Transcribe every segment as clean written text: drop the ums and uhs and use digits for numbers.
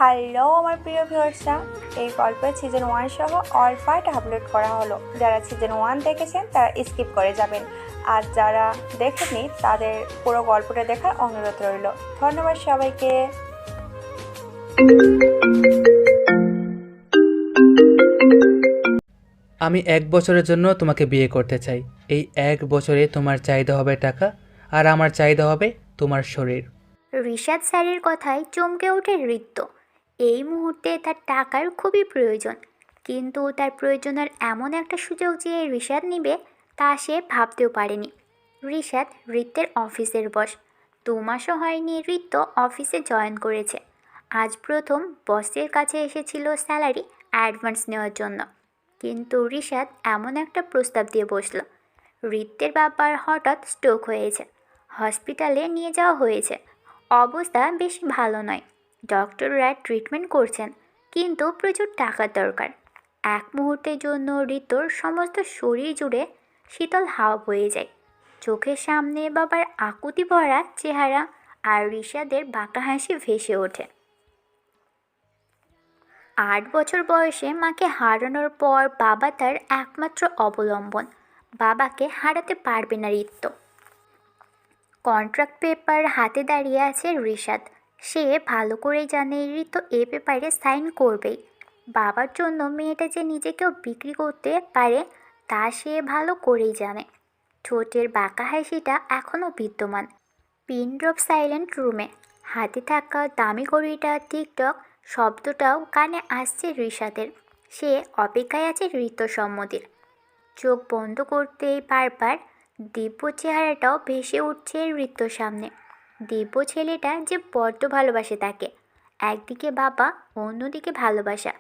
Hello আমার প্রিয় ভিউয়ার্সরা, এই গল্পের সিজন 1 সহ অল পার্ট আপলোড করা হলো। যারা সিজন 1 দেখেছেন তারা স্কিপ করে যাবেন, আর যারা দেখেননি তাদের পুরো গল্পটা দেখার অনুরোধ রইল। ধন্যবাদ সবাইকে। আমি 1 বছরের জন্য তোমাকে বিয়ে করতে চাই। এই 1 বছরে তোমার চাহিদা হবে টাকা, আর আমার চাহিদা হবে তোমার শরীর। রিশাদ স্যারের কথায় চমকে ওঠে ঋত্য। এই মুহূর্তে তার টাকার খুবই প্রয়োজন, কিন্তু তার প্রয়োজনের এমন একটা সুযোগ যে রিশাদ নিবে তা সে ভাবতেও পারেনি। রিশাদ ঋত্যের অফিসের বস। 2 মাসও হয়নি ঋত্য অফিসে জয়েন করেছে। আজ প্রথম বসের কাছে এসেছিল স্যালারি অ্যাডভান্স নেওয়ার জন্য, কিন্তু রিশাদ এমন একটা প্রস্তাব দিয়ে বসল। ঋত্যের বাবার হঠাৎ স্ট্রোক হয়েছে, হসপিটালে নিয়ে যাওয়া হয়েছে। অবস্থা বেশি ভালো নয়, ডক্টররা ট্রিটমেন্ট করছেন, কিন্তু প্রচুর টাকার দরকার। এক মুহূর্তের জন্য ঋতুর সমস্ত শরীর জুড়ে শীতল হাওয়া বয়ে যায়। চোখের সামনে বাবার আকুতি ভরা চেহারা আর ঋষাদের বাঁকা হাসি ভেসে ওঠে। 8 বছর বয়সে মাকে হারানোর পর বাবা তার একমাত্র অবলম্বন। বাবাকে হারাতে পারবে না ঋত্য। কন্ট্রাক্ট পেপার হাতে দাঁড়িয়ে আছে রিশাদ। সে ভালো করেই জানে ঋতু এ পেপারে সাইন করবেই। বাবার জন্য মেয়েটা যে নিজেকেও বিক্রি করতে পারে তা সে ভালো করেই জানে। ঠোঁটের বাঁকা হাসিটা এখনও বিদ্যমান। পিন ড্রপ সাইলেন্ট রুমে হাতে থাকা দামি ঘড়িটা টিকটক শব্দটাও কানে আসছে রিশাদের। সে অপেক্ষায় আছে ঋতু সম্মতির। চোখ বন্ধ করতেই বারবার দিব্য চেহারাটাও ভেসে উঠছে ঋত্যর সামনে। দিব্য ছেলেটা যে বড্ড ভালোবাসে তাকে। একদিকে বাবা, অন্যদিকে ভালোবাসা।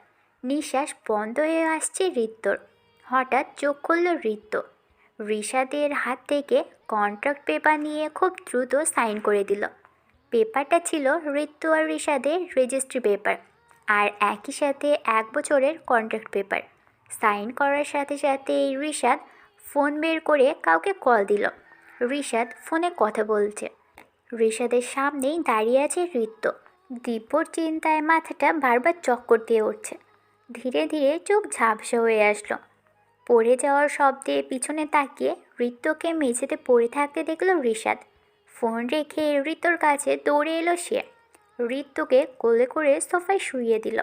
নিঃশ্বাস বন্ধ হয়ে আসছে ঋত্যর। হঠাৎ চোখ খুলল ঋত্য। রিশাদের হাত থেকে কন্ট্রাক্ট পেপার নিয়ে খুব দ্রুত সাইন করে দিল। পেপারটা ছিল ঋত্য আর রিশাদের রেজিস্ট্রি পেপার, আর একই সাথে 1 বছরের কন্ট্রাক্ট পেপার। সাইন করার সাথে সাথেই রিশাদ ফোন বের করে কাউকে কল দিল। রিশাদ ফোনে কথা বলছে। রিশাদের সামনেই দাঁড়িয়ে আছে ঋত্য। দিব্যর চিন্তায় মাথাটা বারবার চক্কর দিয়ে উঠছে। ধীরে ধীরে চোখ ঝাপসা হয়ে আসলো। পড়ে যাওয়ার শব্দে পিছনে তাকিয়ে ঋত্যকে মেঝেতে পড়ে থাকতে দেখল রিশাদ। ফোন রেখে ঋত্যর কাছে দৌড়ে এলো সে। ঋত্যকে কোলে করে সোফায় শুইয়ে দিল।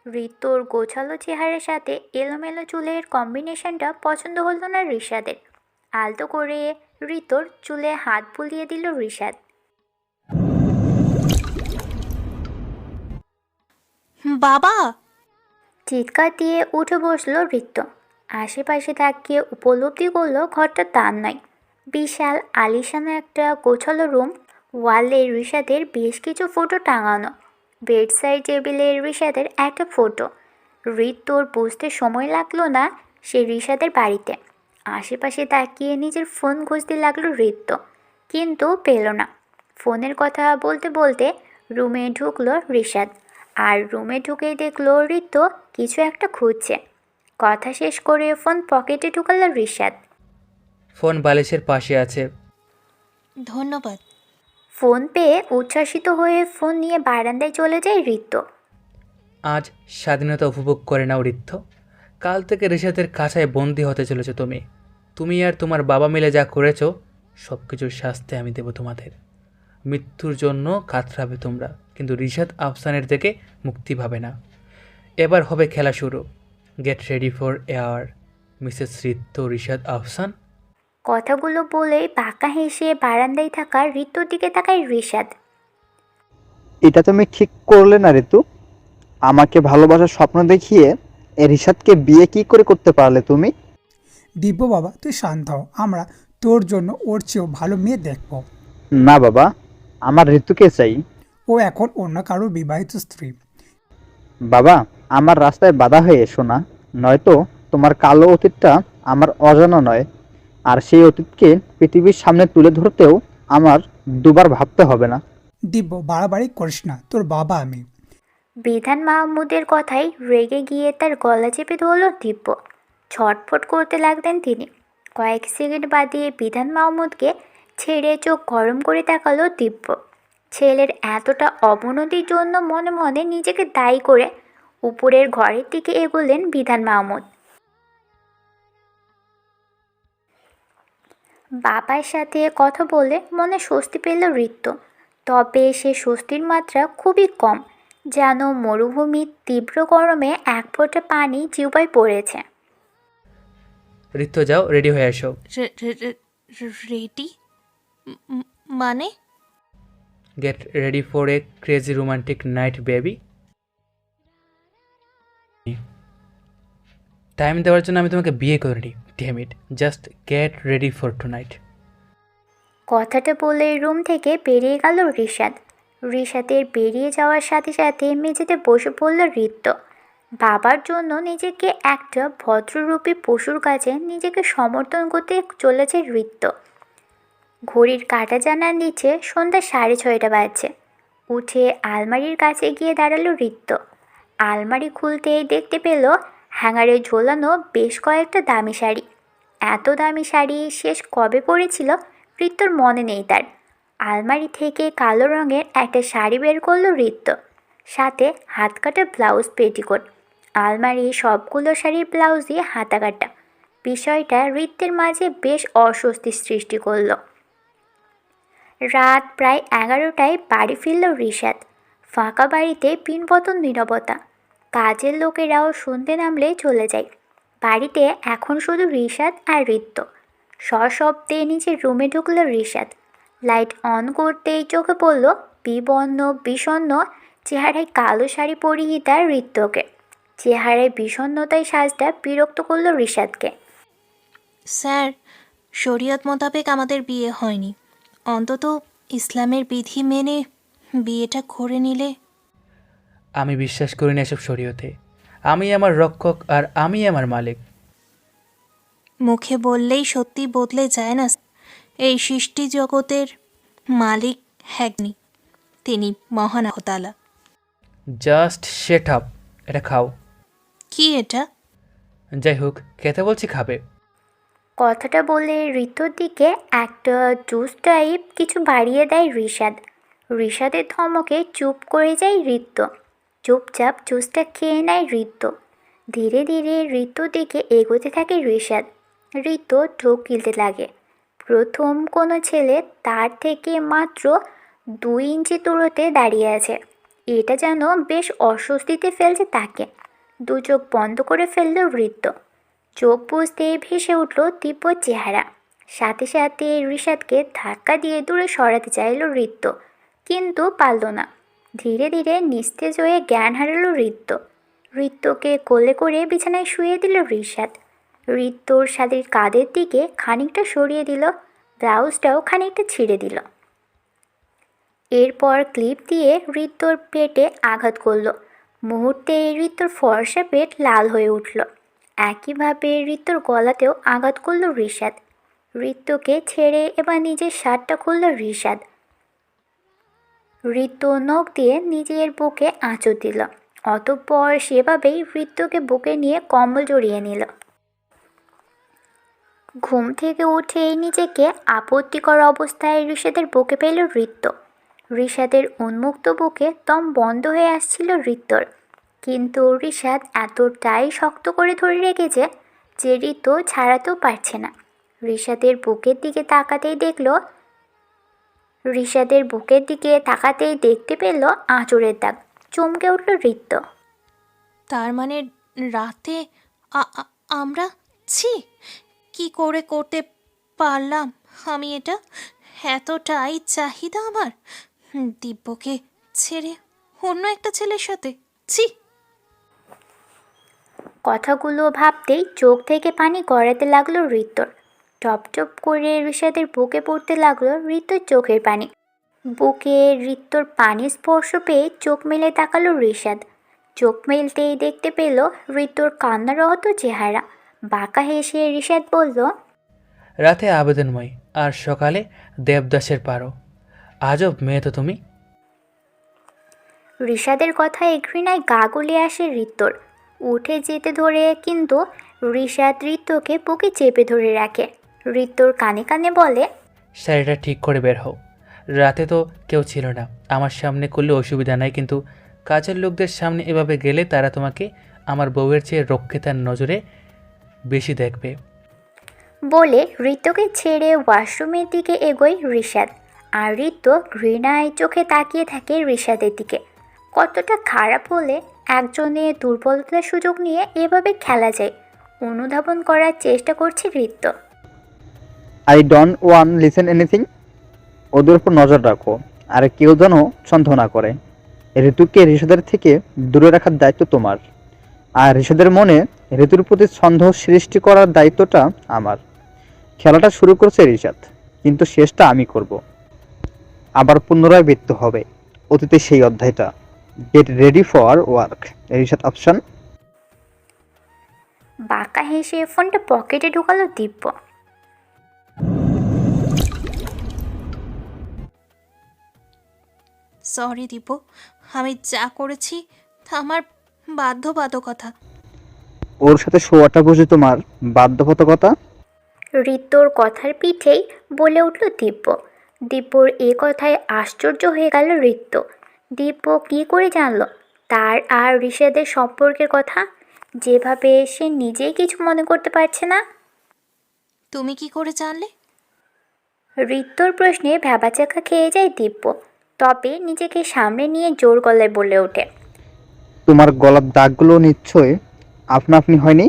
ঋত্যর গোছালো চেহারার সাথে এলোমেলো চুলের কম্বিনেশনটা পছন্দ হলো না রিশাদের। আলতো করে ঋত্যর চুলে হাত বুলিয়ে দিল রিশাদ। বাবা! চিৎকার দিয়ে উঠে বসলো ঋত্য। আশেপাশে তাকিয়ে উপলব্ধি করলো ঘরটা তার নয়। বিশাল আলিশানো একটা গোছালো রুম। ওয়ালে রিশাদের বেশ কিছু ফটো টাঙানো। বেড সাইড টেবিলে রিশাদের একটা ফটো। ঋত্যর বুঝতে সময় লাগলো না সে রিশাদের বাড়িতে। আশেপাশে তাকিয়ে নিজের ফোন খুঁজতে লাগলো ঋত্য, কিন্তু পেল না। ফোনের কথা বলতে বলতে রুমে ঢুকলো রিশাদ, আর রুমে ঢুকেই দেখলো ঋত্য কিছু একটা খুঁজছে। কথা শেষ করে ফোন পকেটে ঢুকালো রিশাদ। ফোন বালিশের পাশে আছে। ধন্যবাদ। ফোন পেয়ে উচ্ছ্বাসিত হয়ে ফোন নিয়ে বারান্দায় চলে যায় ঋত্য। আজ স্বাধীনতা উপভোগ করে নাও ঋদ্ধ। কাল থেকে ঋষাদের কাছায় বন্দি হতে চলেছো তুমি। তুমি আর তোমার বাবা মিলে যা করেছো সব কিছুর শাস্তি আমি দেব তোমাদের। মৃত্যুর জন্য কাতরাবে তোমরা, কিন্তু রিশাদ আফসানের থেকে মুক্তি পাবে না। এবার হবে খেলা শুরু। Get ready for air, Mrs Ritya Rishad Afsan. কথাগুলো বলেই বাঁকা হেসে বারান্দায় থাকা ঋত্যর দিকে তাকায় রিশাদ। এটা তুমি ঠিক করলে না ঋতু। আমাকে ভালোবাসার স্বপ্ন দেখিয়ে রিশাদকে বিয়ে কি করে করতে পারলে তুমি? দিব্য বাবা, তুই শান্ত হ। আমরা তোর জন্য ওর চেয়েও ভালো মেয়ে দেখব। না বাবা, আমার ঋতুকে চাই। ও এখন অন্য কারোর বিবাহিত স্ত্রী। বাবা, আমার রাস্তায় বাধা হয়ে এসো না, নয়তো তোমার কালো অতীতটা আমার অজানা নয়, আর সেই অতীতকে পৃথিবীর সামনে তুলে ধরতেও আমার দুবার ভাবতে হবে না। দিব্য, বাড়াবাড়ি করিস না, তোর বাবা আমি। বিধান মাহমুদের কথায় রেগে গিয়ে তার গলা চেপে ধরল দিব্য। ছটফট করতে লাগলেন তিনি। কয়েক সেকেন্ড বাদে বিধান মাহমুদকে ছেড়ে চোখ গরম করে তাকালো দিব্য। ছেলের এতটা অবনতির জন্য মনে মনে নিজেকে দায়ী করে উপরের ঘরের দিকে এগোলেন বিধান মাহমুদ। বাবার সাথে কথা বলে মনে স্বস্তি পেল ঋত্য। তবে সে স্বস্তির মাত্রা খুবই কম, যেন মরুভূমির তীব্র গরমে এক ফোঁটা পানি জিহ্বায় পড়েছে। ঋত্য, যাও, রেডি হয়ে এসো। রেডি? মানে? Gate ready for a crazy romantic night baby. Time দেওয়ার জন্য আমি তোমাকে বিয়ে করিনি, damn it. Just get ready for tonight. কথাটা বলে রুম থেকে বেরিয়ে গেল ঋষাদের বেরিয়ে যাওয়ার সাথে সাথে মেঝেতে বসে পড়ল ঋত্য। বাবার জন্য নিজেকে একটা ভদ্ররূপী পশুর কাছে নিজেকে সমর্থন করতে চলেছে ঋত্য। ঘড়ির কাঁটা জানান দিচ্ছে সন্ধ্যা 6:30 বাজছে। উঠে আলমারির কাছে গিয়ে দাঁড়ালো ঋত্য। আলমারি খুলতেই দেখতে পেল হ্যাঙ্গারে ঝোলানো বেশ কয়েকটা দামি শাড়ি। এত দামি শাড়ি শেষ কবে পরেছিল ঋত্যর মনে নেই তার। আলমারি থেকে কালো রঙের একটা শাড়ি বের করলো ঋত্য, সাথে হাতকাটা ব্লাউজ পেটিকোট। আলমারি সবগুলো শাড়ির ব্লাউজই হাতা কাটা। বিষয়টা ঋত্যের মাঝে বেশ অস্বস্তি সৃষ্টি করলো। রাত প্রায় 11টায় বাড়ি ফিরল ঋষাদ। ফাঁকা বাড়িতে পিনপতন নীরবতা। কাজের লোকেরাও শুনতে নামলে চলে যায়। বাড়িতে এখন শুধু ঋষাদ আর ঋত্য। সশব্দে নিজের রুমে ঢুকল ঋষাদ। লাইট অন করতেই চোখে পড়ল বিবর্ণ বিষণ্ণ চেহারায় কালো শাড়ি পরিহিতা ঋত্যকে। চেহারায় বিষণ্ণতায় সাজটা বিরক্ত করল ঋষাদকে। স্যার, শরীয়ত মোতাবেক আমাদের বিয়ে হয়নি। অন্তত ইসলামের বিধি মেনে বিয়েটা করে নিলে। আমি বিশ্বাস করি না এসব শরীয়তে। আমি আমার রক্ষক আর আমি আমার মালিক। মুখে বললেই সত্যি বদলে যায় না। এই সৃষ্টি জগতের মালিক হ্যাগনি, তিনি মহান আল্লাহ। Just shut up. এটা খাও। কি এটা? যাই হোক, খেতে বলছি, খাবে। কথাটা বলে ঋতুর দিকে একটা জুস টাইপ কিছু বাড়িয়ে দেয় ঋষাদের ধমকে চুপ করে যায় ঋত্য। চুপচাপ জুসটা খেয়ে নেয় ঋত্য। ধীরে ধীরে ঋতুর দিকে এগোতে থাকে ঋত্য ঢোক গিলতে লাগে। প্রথম কোনো ছেলে তার থেকে মাত্র 2 ইঞ্চি দূরত্বে দাঁড়িয়ে আছে। এটা যেন বেশ অস্বস্তিতে ফেলছে তাকে। দু চোখ বন্ধ করে ফেলল ঋত্য। চোখ বুঝতে ভেসে উঠল তীব্র চেহারা। সাথে সাথে ঋষাদকে ধাক্কা দিয়ে দূরে সরাতে চাইল ঋত্য, কিন্তু পারল না। ধীরে ধীরে নিস্তেজ হয়ে জ্ঞান হারালো ঋত্যকে কোলে করে বিছানায় শুয়ে দিল ঋষাদ। ঋত্যর শাড়ির কাঁধের দিকে খানিকটা সরিয়ে দিল, ব্লাউজটাও খানিকটা ছিঁড়ে দিল। এরপর ক্লিপ দিয়ে ঋত্যর পেটে আঘাত করল। মুহূর্তে ঋত্যর ফর্সা পেট লাল হয়ে উঠল। একইভাবে ঋত্যর গলাতেও আঘাত করল ঋত্যকে ছেড়ে এবার নিজের শার্টটা খুলল ঋত্য নখ দিয়ে নিজের বুকে আঁচড় দিল। অতঃপর সেভাবেই ঋত্যকে বুকে নিয়ে কম্বল জড়িয়ে নিল। ঘুম থেকে উঠেই নিজেকে আপত্তিকর অবস্থায় ঋষাদের বুকে পেল ঋষাদের উন্মুক্ত বুকে দম বন্ধ হয়ে আসছিল ঋত্যর। কিন্তু ঋষাদ এতটাই শক্ত করে ধরে রেখেছে যে ঋত্য ছাড়াতেও পারছে না। ঋষাদের বুকের দিকে তাকাতেই দেখতে পেল আঁচড়ের দাগ। চমকে উঠল ঋত্য। তার মানে রাতে আমরা কি করে করতে পারলাম আমি এটা? এতটাই চাহিদা আমার দিব্যকে ছেড়ে অন্য একটা ছেলের সাথে? কথাগুলো ভাবতেই চোখ থেকে পানি গড়াতে লাগলো ঋত্যর। টপ টপ করে ঋষাদের বুকে পড়তে লাগলো ঋত্যর চোখের পানি। বুকে ঋত্যর পানি স্পর্শ পেয়ে চোখ মেলে তাকালো ঋষাদ। চোখ মেলতেই দেখতে পেল ঋত্যর কান্নারত চেহারা। বাঁকা হেসে ঋষাদ বলল, রাতে আবেদনময় আর সকালে দেবদাসের পারো। আজব মেয়ে তো তুমি। ঋষাদের কথায় ঘৃণায় গা গুলে আসে ঋত্যর। উঠে যেতে ধরে কিন্তু ঋষাদ ঋত্যকে বুকে চেপে ধরে রাখে। ঋত্যর কানে কানে বলে, শাড়িটা ঠিক করে বের হও, রাতে তো কেউ ছিল না, আমার সামনে করলে অসুবিধা নাই, কিন্তু কাজের লোকদের সামনে এভাবে গেলে তারা তোমাকে আমার বউয়ের চেয়ে রক্ষিতার নজরে বেশি দেখবে। বলে ঋতুকে ছেড়ে ওয়াশরুমের দিকে এগোয় ঋষাদ। আর ঋতু ঘৃণায় চোখে তাকিয়ে থাকে ঋষাদের দিকে। কতটা খারাপ হলে একজনের দুর্বলতার সুযোগ নিয়ে এভাবে খেলা যায়, অনুধাবন করার চেষ্টা করছে Ritu. I don't want listen anything. ওদের উপর নজর রাখো, আর কেউ যেন সন্দেহ না করে। ঋতুকে ঋষাদের থেকে দূরে রাখার দায়িত্ব তোমার, আর ঋষাদের মনে ঋতুর প্রতি সন্দেহ সৃষ্টি করার দায়িত্বটা আমার। খেলাটা শুরু করছে ঋষাদ, কিন্তু শেষটা আমি করব। আবার পুনরায় বৃত্ত হবে অতীতের সেই অধ্যায়টা। Gate ready for work, Rishad option. বাঁকা হেসে ফোনটা পকেটে ঢুকালো দিব্য। সরি দীপু, আমি যা করেছি তা আমার বাধ্যবাধকতা। ওর সাথে শোয়াটা বুঝি তোমার বাধ্যবাধকতা? ঋতুর কথার পিঠেই বলে উঠল দিব্য। দিব্যর এ কথায় আশ্চর্য হয়ে গেল ঋতু। দিব্য কী করে জানলো তার আর ঋষাদের সম্পর্কের কথা, যেভাবে সে নিজেই কিছু মনে করতে পারছে না? তুমি কি করে জানলে? ঋতুর প্রশ্নে ভ্যাবাচাকা খেয়ে যায় দিব্য, তবে নিজেকে সামনে নিয়ে জোর গলায় বলে ওঠে। তোমার গলার দাগগুলো নিশ্চয় আপনা আপনি হয়নি।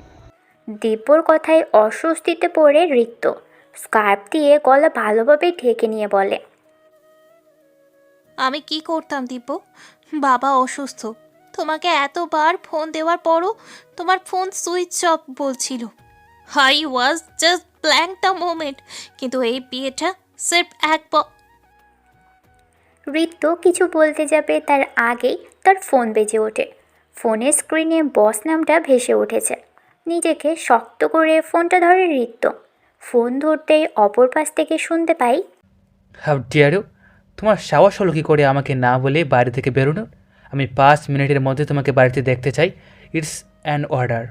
দিব্যর কথায় অস্বস্তিতে পড়ে ঋতু স্কার্ফ দিয়ে গলা ভালোভাবে ঢেকে নিয়ে বলে। আমি কি করতাম দীপু? বাবা অসুস্থ, তোমাকে এতবার ফোন দেওয়ার পরও তোমার ফোন সুইচ অফ বলছিল। I was just blank the moment. কিন্তু এই বিয়েটা সির্ফ ঋতু কিছু বলতে যাবে তার আগেই তার ফোন বেজে ওঠে। ফোনের স্ক্রিনে বস নামটা ভেসে উঠেছে। নিজেকে শক্ত করে ফোনটা ধরে ঋতু। ফোন ধরতেই অপর পাশ থেকে শুনতে পাই, হাউ ডিয়ার ইউ! তোমার সাহস হলো কী করে আমাকে না বলে বাড়ি থেকে বেরোনোর? আমি 5 মিনিটের মধ্যে তোমাকে বাড়িতে দেখতে চাই। It's an order.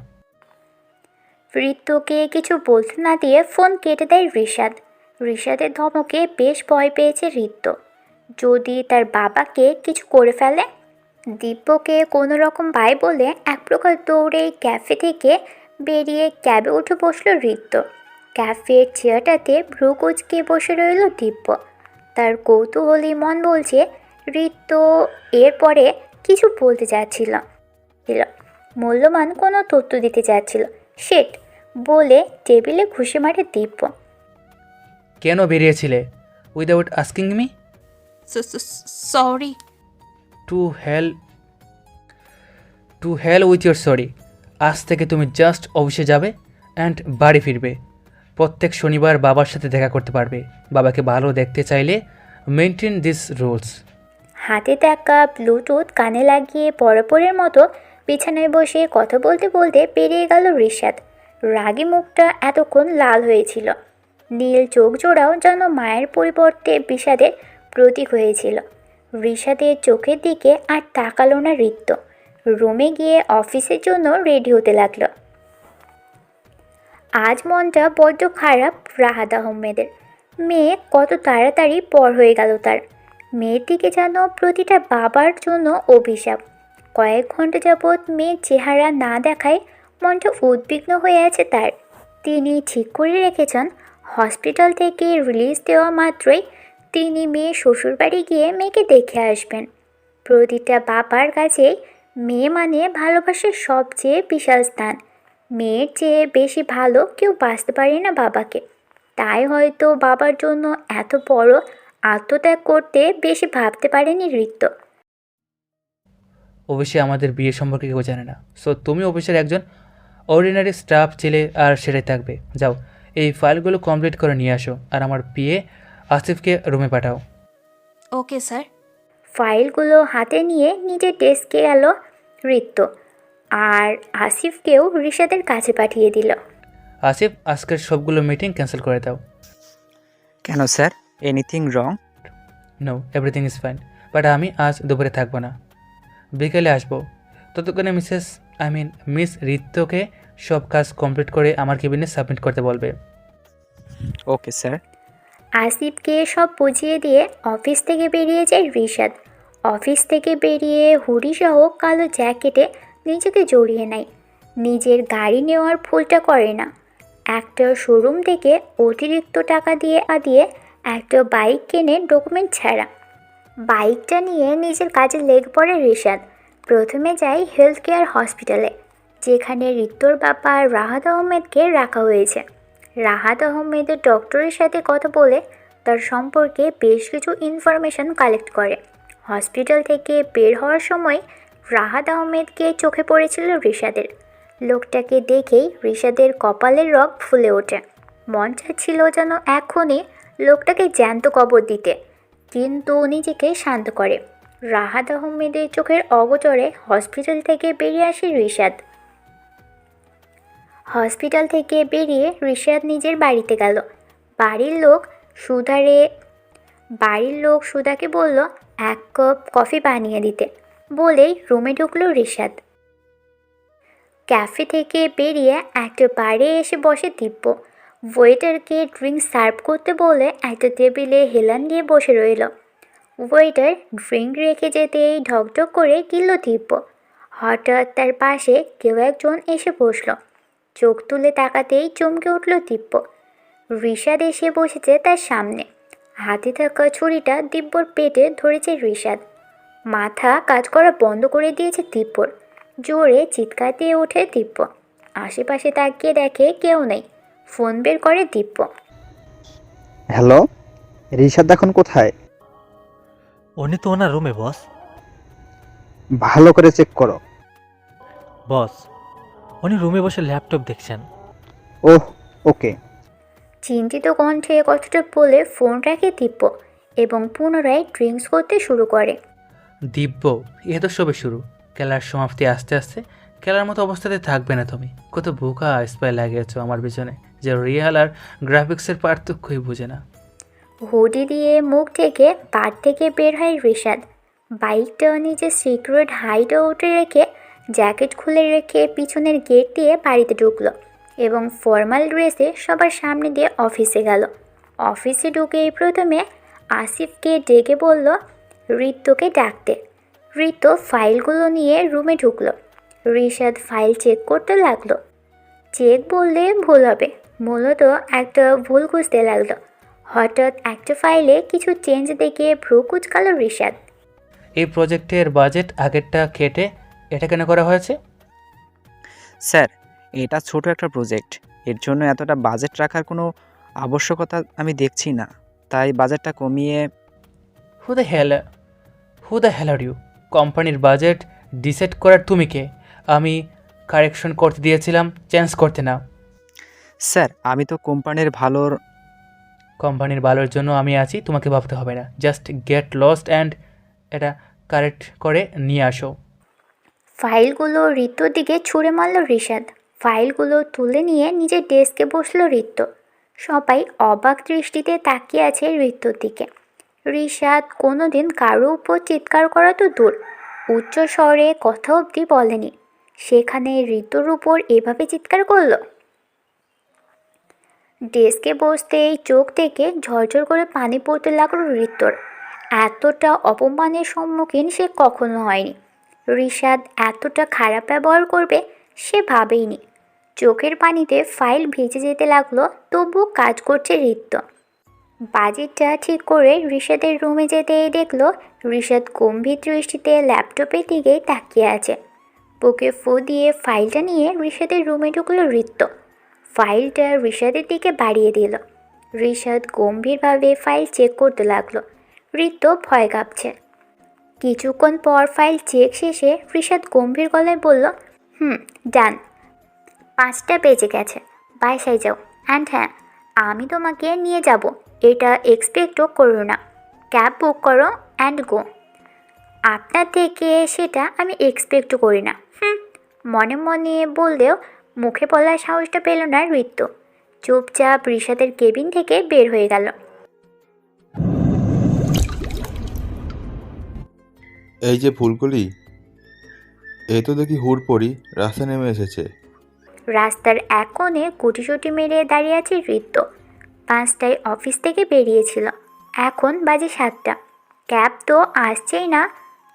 ঋতুকে কিছু বলতে না দিয়ে ফোন কেটে দেয় ঋষাদ। ঋষাদের ধমকে বেশ ভয় পেয়েছে ঋতু, যদি তার বাবাকে কিছু করে ফেলে। দিব্যকে কোনো রকম বাই বলে এক প্রকার দৌড়ে ক্যাফে থেকে বেরিয়ে ক্যাবে উঠে বসলো ঋতু। ক্যাফের চেয়ারটাতে ভ্রু কুঁচকে বসে রইল দিব্য। তার কৌতূহলী মন বলছে ঋতু এরপরে কিছু বলতে চাচ্ছিল, মূল্যবান কোনো তথ্য দিতে চাচ্ছিল। শেট বলে টেবিলে ঘুষি মারে দিব্য। কেন বেরিয়েছিলে without asking me? Sorry. To hell with your sorry. আজ থেকে তুমি জাস্ট অফিসে যাবে অ্যান্ড বাড়ি ফিরবে। প্রত্যেক শনিবার বাবার সাথে দেখা করতে পারবে। বাবাকে ভালো দেখতে চাইলে মেনটেন দিস রুলস। হাতে থাকা ব্লুটুথ কানে লাগিয়ে পরপরের মতো বিছানায় বসে কথা বলতে বলতে পেরিয়ে গেল ঋষাদ। রাগী মুখটা এতক্ষণ লাল হয়েছিল, নীল চোখ জোড়াও যেন মায়ের পরিবর্তে বিষাদের প্রতীক হয়েছিল। ঋষাদের চোখের দিকে আর তাকালো না ঋতু। রুমে গিয়ে অফিসের জন্য রেডি হতে লাগলো। আজ মনটা বড্ড খারাপ রাহাত আহমেদের। মেয়ে কত তাড়াতাড়ি পর হয়ে গেল তার। মেয়ের দিকে যেন প্রতিটা বাবার জন্য অভিশাপ। কয়েক ঘন্টা যাবৎ মেয়ের চেহারা না দেখায় মনটা উদ্বিগ্ন হয়ে আছে তার। তিনি ঠিক করে রেখেছেন হসপিটাল থেকে রিলিজ দেওয়া মাত্রই তিনি মেয়ের শ্বশুরবাড়ি গিয়ে মেয়েকে দেখে আসবেন। প্রতিটা বাবার কাছে মেয়ে মানে ভালোবাসার সবচেয়ে বিশাল স্থান। মেয়ের চেয়ে বেশি ভালো কেউ বাঁচতে পারে না বাবাকে। তাই হয়তো বাবার জন্য এত বড় আত্মত্যাগ করতে বেশি ভাবতে পারেনি ঋতু। অফিসে আমাদের বিয়ে সম্পর্কে কেউ জানে না, সো তুমি অফিসের একজন অর্ডিনারি স্টাফ ছেলে আর সেটাই থাকবে। যাও, এই ফাইলগুলো কমপ্লিট করে নিয়ে আসো আর আমার পিএ আসিফকে রুমে পাঠাও। Okay sir. ফাইলগুলো হাতে নিয়ে নিজের ডেস্কে গেল ঋতু, আর আসিফকেও ঋষাদের কাছে পাঠিয়ে দিল। আসিফ, আজকের সবগুলো মিটিং ক্যান্সেল করে দাও। কেন sir, anything wrong? No, everything is fine, but আমি আজ দুপুরে থাকবো না, বিকেলে আসবো। ততক্ষণে মিস ঋতুকে সব কাজ কমপ্লিট করে আমার কেবিনে সাবমিট করতে বলবে। Okay sir. আসিফকে সব বুঝিয়ে দিয়ে অফিস থেকে বেরিয়ে যায় রিশাদ। অফিস থেকে বেরিয়ে হুডিসহ কালো জ্যাকেটে নিজেকে জড়িয়ে নেয়। নিজের গাড়ি নেওয়ার ভুলটা করে না। একটা শোরুম থেকে অতিরিক্ত টাকা দিয়ে একটা বাইক কেনে ডকুমেন্ট ছাড়া। বাইকটা নিয়ে নিজের কাজে লেগে পড়ে রিশাদ। প্রথমে যায় হেলথ কেয়ার হসপিটালে, যেখানে ঋতুর বাবা রাহাত আহমেদকে রাখা হয়েছে। রাহাত আহমেদের ডক্টরের সাথে কথা বলে তার সম্পর্কে বেশ কিছু ইনফরমেশন কালেক্ট করে। হসপিটাল থেকে বের হওয়ার সময় রাহাত আহমেদকে চোখে পড়েছিল রিশাদের। লোকটাকে দেখেই রিশাদের কপালের রগ ফুলে ওঠে। মন চাচ্ছিল যেন এখনই লোকটাকে জ্যান্ত কবর দিতে, কিন্তু নিজেকে শান্ত করে। রাহাত আহমেদের চোখের অগোচরে হসপিটাল থেকে বেরিয়ে আসে রিশাদ। হসপিটাল থেকে বেরিয়ে রিশাদ নিজের বাড়িতে গেল। বাড়ির লোক সুধাকে বলল 1 কাপ কফি বানিয়ে দিতে, বলেই রুমে ঢুকলো রিশাদ। ক্যাফে থেকে বেরিয়ে একটা বারে এসে বসে দিব্য। ওয়েটারকে ড্রিঙ্ক সার্ভ করতে বলে একটা টেবিলে হেলান দিয়ে বসে রইল। ওয়েটার ড্রিঙ্ক রেখে যেতেই ঢকঢক করে গিলল দিব্য। হঠাৎ তার পাশে কেউ একজন এসে বসল। চোখ তুলে তাকাতেই চমকে উঠল দিব্য। রিশাদ এসে বসেছে তার সামনে। হাতে থাকা ছুরিটা দিব্যর পেটে ধরেছে রিশাদ। মাথা কাজ করা বন্ধ করে দিয়েছে দিব্যর। জোরে চিৎকার দিয়ে ওঠে দিব্য। আশেপাশে তাকিয়ে দেখে কেউ নেই। ফোন বের করে দিব্য। হ্যালো, রিশাদ এখন কোথায়? উনি তো ওনার রুমে বস। ভালো করে চেক করো। বস, উনি রুমে বসে ল্যাপটপ দেখছেন। ওহ, ওকে। চিন্তিত কণ্ঠে কথাটা বলে ফোন রাখে দিব্য এবং পুনরায় ড্রিঙ্কস করতে শুরু করে। দিব্য, এ তো সবে শুরু। খেলার সমাপ্তি আস্তে আস্তে। খেলার মতো অবস্থাতে থাকবে না তুমি। কত বোকা স্পাই লাগিয়েছো আমার পিছনে, যে রিয়াল আর গ্রাফিক্সের পার্থক্যই বুঝে না। হুডি দিয়ে মুখ ঢেকে বার থেকে বের হয় রিশাদ। বাইকটা নিজের সিক্রেট হাইডে উঠে রেখে জ্যাকেট খুলে রেখে পিছনের গেট দিয়ে বাড়িতে ঢুকলো এবং ফর্মাল ড্রেসে সবার সামনে দিয়ে অফিসে গেল। অফিসে ঢুকেই প্রথমে আসিফকে ডেকে বলল ঋতুকে ডাকতে। ঋতু ফাইলগুলো নিয়ে রুমে ঢুকলো। রিশাদ ফাইল চেক করতে লাগলো। চেক বললে ভুল হবে, মূলত একটা ভুল খুঁজতে লাগলো। হঠাৎ একটা ফাইলে কিছু চেঞ্জ দেখে ভ্রু কুচকালো রিশাদ। এই প্রজেক্টের বাজেট আগেরটা কেটে এটা কেন করা হয়েছে? স্যার, এটা ছোট একটা প্রজেক্ট, এর জন্য এতটা বাজেট রাখার কোনো আবশ্যকতা আমি দেখছি না, তাই বাজেটটা কমিয়ে। Who the hell are you? কোম্পানির বাজেট ডিসাইড করার তুমি কে? আমি কারেকশন করতে দিয়েছিলাম, চেঞ্জ করতে না। স্যার, আমি তো কোম্পানির ভালোর জন্য আমি আছি, তোমাকে ভাবতে হবে না। জাস্ট গেট লস্ট অ্যান্ড এটা কারেক্ট করে নিয়ে আসো। ফাইলগুলো ঋতুর দিকে ছুঁড়ে মারল রিশাদ। ফাইলগুলো তুলে নিয়ে নিজের ডেস্কে বসলো ঋতু। সবাই অবাক দৃষ্টিতে তাকিয়ে আছে ঋতুর দিকে। রিশাদ কোনোদিন কারো উপর চিৎকার করা তো দূর, উচ্চ স্বরে কথা অবধি বলেনি, সেখানে ঋতুর উপর এভাবে চিৎকার করলো। ডেস্কে বসতেই চোখ থেকে ঝরঝর করে পানি পড়তে লাগলো ঋতুর। এতটা অপমানের সম্মুখীন সে কখনো হয়নি। রিশাদ এতটা খারাপ ব্যবহার করবে সে ভাবেইনি। চোখের পানিতে ফাইল ভিজে যেতে লাগলো, তবু কাজ করছে ঋতু। বাজেটটা ঠিক করে রিশাদের রুমে যেতেই দেখলো রিশাদ গম্ভীর দৃষ্টিতে ল্যাপটপের দিকেই তাকিয়ে আছে। বুকে ফু দিয়ে ফাইলটা নিয়ে রিশাদের রুমে ঢুকলো ঋতু। ফাইলটা রিশাদের দিকে বাড়িয়ে দিল। রিশাদ গম্ভীরভাবে ফাইল চেক করতে লাগলো। ঋতু ভয় কাঁপছে। কিছুক্ষণ পর ফাইল চেক শেষে রিশাদ গম্ভীর গলায় বলল, ডান। 5টা বেজে গেছে, বাসায় যাও। অ্যান্ড হ্যাঁ, আমি তোমাকে নিয়ে যাব, এটা এক্সপেক্টও করো না। ক্যাব বুক করো অ্যান্ড গো। আপনার থেকে সেটা আমি এক্সপেক্টও করি না। মনে মনে বললেও মুখে বলার সাহসটা পেল না ঋতু। চুপচাপ রিশাদের কেবিন থেকে বের হয়ে গেল। এই যে ফুলকলি, এ তো দেখি হুড়পড়ি রাস্তায় নেমে এসেছে। রাস্তার এক কোণে কুটিসুটি মেরে দাঁড়িয়ে আছে ঋতু। 5টায় অফিস থেকে বেরিয়েছিল, এখন বাজে 7টা। ক্যাব তো আসছেই না,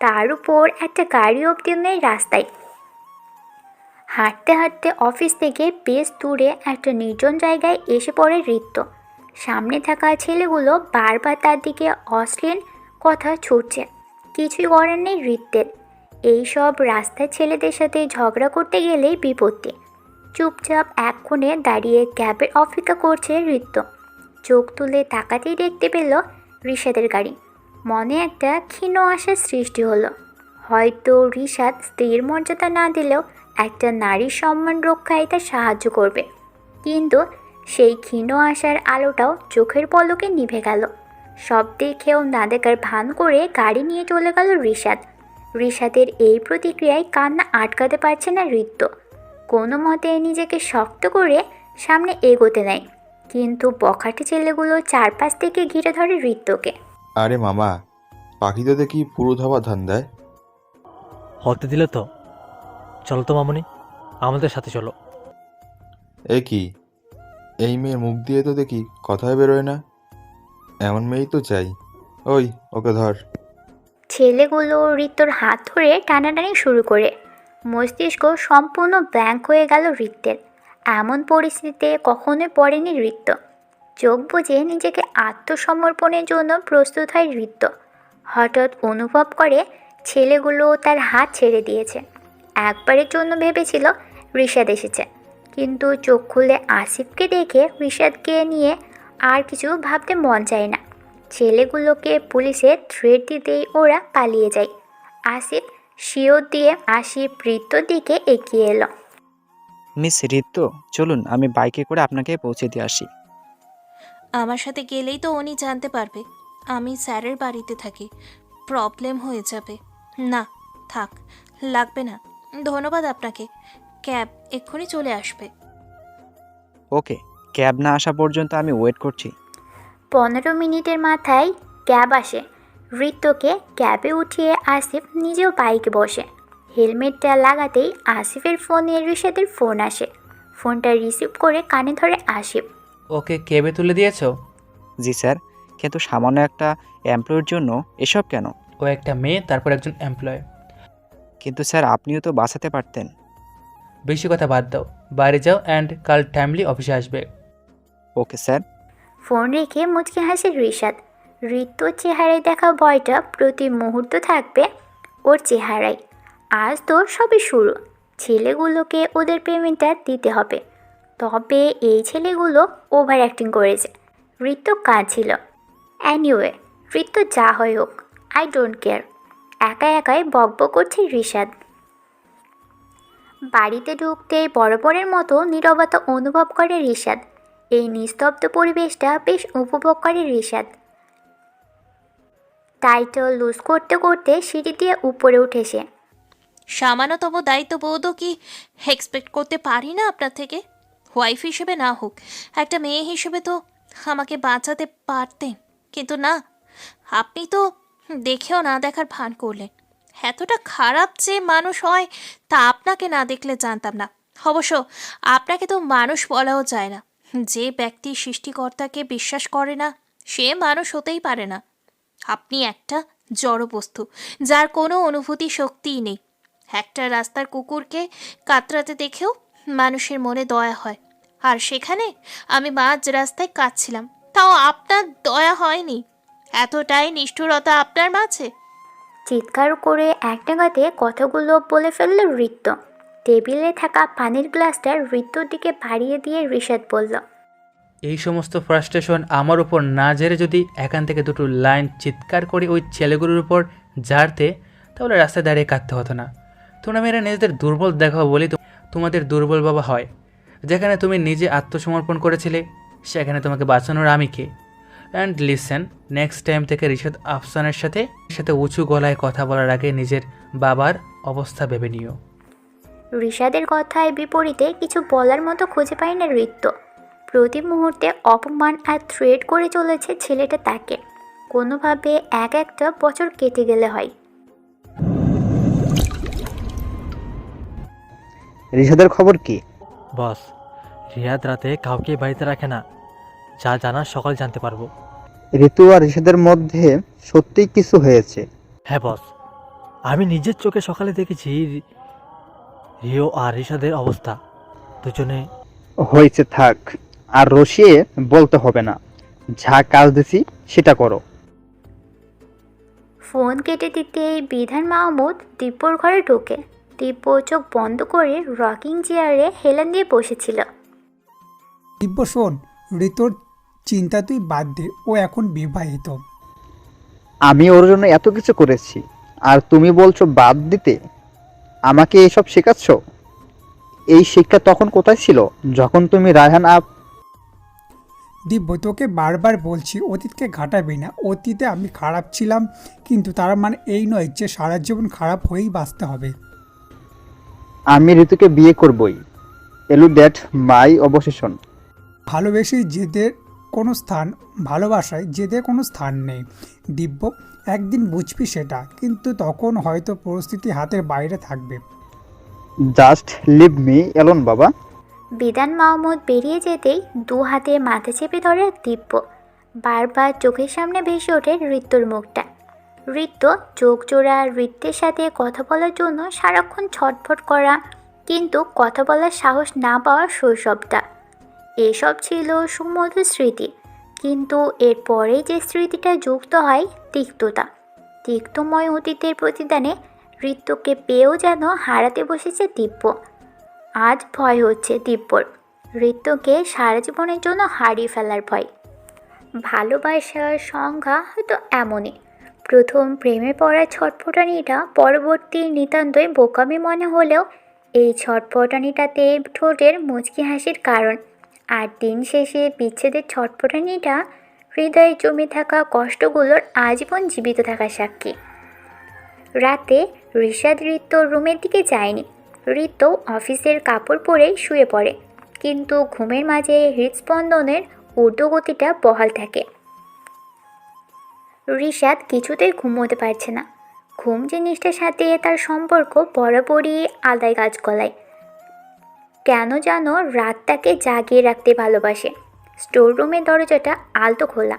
তার উপর একটা গাড়ি অবধি নেই রাস্তায়। হাঁটতে হাঁটতে অফিস থেকে বেশ দূরে একটা নির্জন জায়গায় এসে পড়ে রিত্য। সামনে থাকা ছেলেগুলো বারবার তার দিকে অশ্লীল কথা ছুটছে। কিছুই করার নেই রিত্যের, এইসব রাস্তার ছেলেদের সাথে ঝগড়া করতে গেলেই বিপত্তি। চুপচাপ এক কোণে দাঁড়িয়ে ক্যাবের অপেক্ষা করছে রিত্য। চোখ তুলে তাকাতেই দেখতে পেল রিশাদের গাড়ি। মনে একটা ক্ষীণ আশার সৃষ্টি হলো, হয়তো রিশাদ স্ত্রীর মর্যাদা না দিলেও একটা নারীর সম্মান রক্ষায় তা সাহায্য করবে। কিন্তু সেই ক্ষীণ আশার আলোটাও চোখের পলকে নিভে গেল। সব দেখেও না দেখার ভান করে গাড়ি নিয়ে চলে গেল রিশাদ। রিশাদের এই প্রতিক্রিয়ায় কান্না আটকাতে পারছে না রিত্য। কোনো মতে নিজেকে শক্ত করে সামনে এগোতে নেয়, কিন্তু বখাটে ছেলেগুলো চারপাশ থেকে ঘিরে ধরে রিত্যকে। আরে মামা, পাখি তো দেখি পুরো ধাবা ধান দেয়। হতে দিলে তো। চলো তো মামুনি, আমাদের সাথে চলো। এ কি, এই মেয়ের মুখ দিয়ে তো দেখি কথাই বেরোয় না। এমন মেয়েই তো চাই। ওই, ওকে ধর। ছেলেগুলো রিত্যর হাত ধরে টানাটানি শুরু করে। মস্তিষ্ক সম্পূর্ণ ব্ল্যাঙ্ক হয়ে গেল রিত্যের। এমন পরিস্থিতিতে কখনোই পড়েনি রিত্য। চোখ বুজে নিজেকে আত্মসমর্পণের জন্য প্রস্তুত হয় রিত্য। হঠাৎ অনুভব করে ছেলেগুলো তার হাত ছেড়ে দিয়েছে। একবারের জন্য ভেবেছিল রিশাদ এসেছে, কিন্তু চোখ খুলে আসিফকে দেখে রিশাদকে নিয়ে আর কিছু ভাবতে মন চায় না। ছেলেগুলোকে পুলিশে থ্রেট দিতেই ওরা পালিয়ে যায়। আসিফ শিওর দিয়ে আসিফ রিত্যর দিকে এগিয়ে এলো। মিস রিত্য, চলুন আমি বাইকে করে আপনাকে পৌঁছে দিয়ে আসি। আমার সাথে গেলেই তো উনি জানতে পারবে আমি স্যারের বাড়িতে থাকি, প্রবলেম হয়ে যাবে। না থাক, লাগবে না, ধন্যবাদ আপনাকে। ক্যাব এক্ষুনি চলে আসবে। ওকে, ক্যাব না আসা পর্যন্ত আমি ওয়েট করছি। 15 মিনিটের মাথায় ক্যাব আসে। রিত্যকে ক্যাবে উঠিয়ে আসিফ নিজেও বাইকে বসে। হেলমেটটা লাগাতেই আসিফের ফোনে রিশাদের ফোন আসে। ফোনটা রিসিভ করে কানে ধরে আসিফ। ওকে কেবে তুলে দিয়েছো? জি স্যার, কিন্তু সামান্য একটা এমপ্লয়ের জন্য এসব কেন? ও একটা মেয়ে, তারপর একজন এমপ্লয়। কিন্তু স্যার আপনিও তো বাঁচাতে পারতেন। বেশি কথা বাদ দাও, বাইরে যাও অ্যান্ড কাল টাইমলি অফিসে আসবে। Okay sir. ফোন রেখে মুচকি হাসে রিশাদ। রিত্যর চেহারায় দেখা ভয়টা প্রতি মুহূর্ত থাকবে ওর চেহারায়। আজ তো সবই শুরু। ছেলেগুলোকে ওদের পেমেন্টটা দিতে হবে। তবে এই ছেলেগুলো ওভার অ্যাক্টিং করেছে। রিত্য কাঁদছিল। অ্যানিওয়ে, রিত্য যা হয় হোক, আই ডোন্ট কেয়ার। একা একাই বকবক করছে রিশাদ। বাড়িতে ঢুকতেই বরাবরের মতো নীরবতা অনুভব করে রিশাদ। এই নিস্তব্ধ পরিবেশটা বেশ উপভোগ করে রিশাদ। টাইটেল লুজ করতে করতে সিঁড়ি দিয়ে উপরে উঠে সে। সামান্যতম দায়িত্ববোধও কি এক্সপেক্ট করতে পারি না আপনার থেকে? ওয়াইফ হিসেবে না হোক, একটা মেয়ে হিসেবে তো আমাকে বাঁচাতে পারতেন, কিন্তু না, আপনি তো দেখেও না দেখার ভান করলেন। এতটা খারাপ যে মানুষ হয় তা আপনাকে না দেখলে জানতাম না। অবশ্য আপনাকে তো মানুষ বলাও যায় না। যে ব্যক্তি সৃষ্টিকর্তাকে বিশ্বাস করে না সে মানুষ হতেই পারে না। আপনি একটা জড়বস্তু যার কোনো অনুভূতি শক্তিই নেই। একটা রাস্তার কুকুরকে কাতরাতে দেখেও মানুষের মনে দয়া হয়, আর সেখানে আমি মাঝ রাস্তায় কাঁদছিলাম, তাও আপনার দয়া হয়নি। এতটাই নিষ্ঠুরতা আপনার মাঝে? চিৎকার করে এক নাগাতে কথাগুলো বলে ফেলল রিত্য। টেবিলে থাকা পানির গ্লাসটা রিত্যর দিকে বাড়িয়ে দিয়ে রিশাদ বলল, এই সমস্ত ফ্রাস্ট্রেশন আমার উপর না ঝেড়ে যদি এখান থেকে দুটো লাইন চিৎকার করে ওই ছেলেগুলোর উপর ঝাড়তে, তাহলে রাস্তায় দাঁড়িয়ে কাঁদতে হতো না। তোমরা মেয়েরা নিজেদের দুর্বল দেখাও বলি তোমাদের দুর্বল বাবা হয়। যেখানে তুমি নিজে আত্মসমর্পণ করেছিলে সেখানে তোমাকে বাঁচানোর আমি কে? অ্যান্ড লিসেন, নেক্সট টাইম থেকে রিশাদ আফসানের সাথে উঁচু গলায় কথা বলার আগে নিজের বাবার অবস্থা ভেবে নিও। রিশাদের কথায় বিপরীতে কিছু বলার মতো খুঁজে পায় না রিত্য। প্রতি মুহূর্তে অপমান আর থ্রেট করে চলেছে ছেলেটা তাকে। কোনোভাবে এক একটা বছর কেটে গেলে হয়। রিশাদের খবর কি? বস, রিয়াদ রাতে কাউকে বাড়িতে রাখে না। যা জানার সকাল জানতে পারবো। ঋতু আর ঋষাদের মধ্যে সত্যিই কিছু হয়েছে। হ্যাঁ বস, আমি নিজের চোখে সকালে দেখেছি রিও আর ঋষাদের অবস্থা। দুজনে হয়েছে থাক, আর রসিয়ে বলতে হবে না। যা কাজ দিছি সেটা করো। ফোন কেটে দিতেই বিধান মাহমুদ দিব্যর ঘরে ঢোকে। দিব্য চোখ বন্ধ করে রকিং চেয়ারে হেলান দিয়ে বসেছিল। দিব্য শোন, ঋতুর চিন্তা তুই বাদ দে, ও এখন বিবাহিত। আমি ওর জন্য এত কিছু করেছি, আর তুমি বলছো বাদ দিতে? আমাকে এসব শেখাচ্ছ? এই শিক্ষা তখন কোথায় ছিল, যখন তুমি রায়হান দিব্য, তোকে বারবার বলছি অতীতকে ঘাটাবি না। অতীতে আমি খারাপ ছিলাম, কিন্তু তার মানে এই নয় যে সারা জীবন খারাপ হয়েই বাঁচতে হবে। আমি ঋতুকে বিয়ে করবই। এলু দ্যাট মাই অবসেশন। ভালোবাসায় জেদের কোনো স্থান নেই দিব্য। একদিন বুঝবি সেটা, কিন্তু তখন হয়তো পরিস্থিতি হাতের বাইরে থাকবে। জাস্ট লিভ মি এলোন বাবা। বিধান মাহমুদ বেরিয়ে যেতেই দু হাতে মাথা চেপে ধরে দিব্য। বারবার চোখের সামনে ভেসে ওঠে ঋত্যর মুখটা। ঋত্য চোখ জোড়া, ঋত্যের সাথে কথা বলার জন্য সারাক্ষণ ছটফট করা, কিন্তু কথা বলার সাহস না পাওয়ার শৈশবটা। এসব ছিল সুমধুর স্মৃতি, কিন্তু এরপরেই যে স্মৃতিটা যুক্ত হয় তিক্ততা। তিক্তময় অতীতের প্রতিদানে ঋত্যকে পেয়েও যেন হারাতে বসেছে দিব্য। আজ ভয় হচ্ছে দিব্যর, ঋত্যকে সারা জীবনের জন্য হারিয়ে ফেলার ভয়। ভালোবাসার সংজ্ঞা হয়তো এমনই। প্রথম প্রেমে পড়া ছটফটানিটা পরবর্তী নিতান্তই বোকামি মনে হলেও এই ছটফটানিটাতে ঠোঁটের মুচকি হাসির কারণ। আর দিন শেষে বিচ্ছেদের ছটফটানিটা হৃদয়ে জমে থাকা কষ্টগুলোর আজীবন জীবিত থাকার সাক্ষী। রাতে ঋষাদ ঋত্যর রুমের দিকে যায়নি। ঋত্য অফিসের কাপড় পরেই শুয়ে পড়ে, কিন্তু ঘুমের মাঝে হৃদস্পন্দনের ঊর্ধ্বগতিটা বহাল থাকে। ঋষাদ কিছুতেই ঘুমোতে পারছে না। ঘুম জিনিসটার সাথে তার সম্পর্ক বরাবরই আদায় কাজ কলায়। কেন যেন রাতটাকে জাগিয়ে রাখতে ভালোবাসে। স্টোর রুমের দরজাটা আলতো খোলা।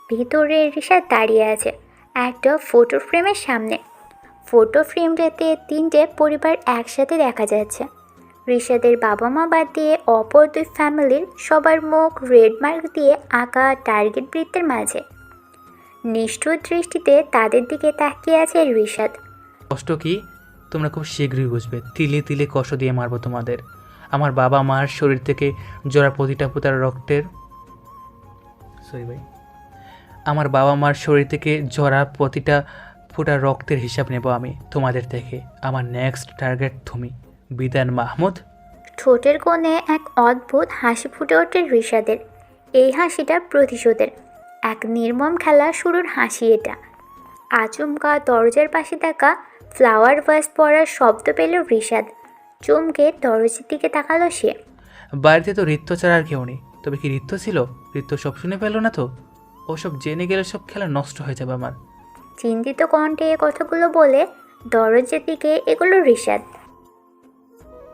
ভিতরে ঋষাদ দাঁড়িয়ে আছে একটা ফটো ফ্রেমের সামনে। ফটো ফ্রেমটাতে 3টে পরিবার একসাথে দেখা যাচ্ছে। ঋষাদের বাবা মা বাদ দিয়ে অপর 2 ফ্যামিলির সবার মুখ রেড মার্ক দিয়ে আঁকা টার্গেট বৃত্তের মাঝে। নিষ্ঠুর দৃষ্টিতে তাদের দিকে তাকিয়ে আছে ঋষাদ। কষ্ট কি তোমরা খুব শীঘ্রই বুঝবে। তিলে তিলে কষ্ট দিয়ে মারবো তোমাদের। আমার বাবা মার শরীর থেকে জোড়া প্রতিটা ফোঁটার রক্তের আমার বাবা মার শরীর থেকে জোড়া প্রতিটা ফোঁটা রক্তের হিসাব নেব আমি তোমাদের থেকে। আমার নেক্সট টার্গেট তুমি, বিধান মাহমুদ। ঠোঁটের কোণে এক অদ্ভুত হাসি ফুটে ওঠে ঋষাদের। এই হাসিটা প্রতিশোধের, এক নির্মম খেলা শুরুর হাসি এটা। আচমকা দরজার পাশে থাকা ফ্লাওয়ার ভাস পড়ার শব্দ পেল ঋষাদ। চমকে দরজার দিকে তাকালো সে। বাড়িতে তো ঋত্য ছাড়া আর কেউ নেই। তবে কি ঋত্য ছিল? ঋত্য সব শুনে ফেলো না তো? ওসব জেনে গেলে সব খেলা নষ্ট হয়ে যাবে আমার। চিন্তিত কণ্ঠে কথাগুলো বলে দরজার দিকে এগুলো ঋষাদ।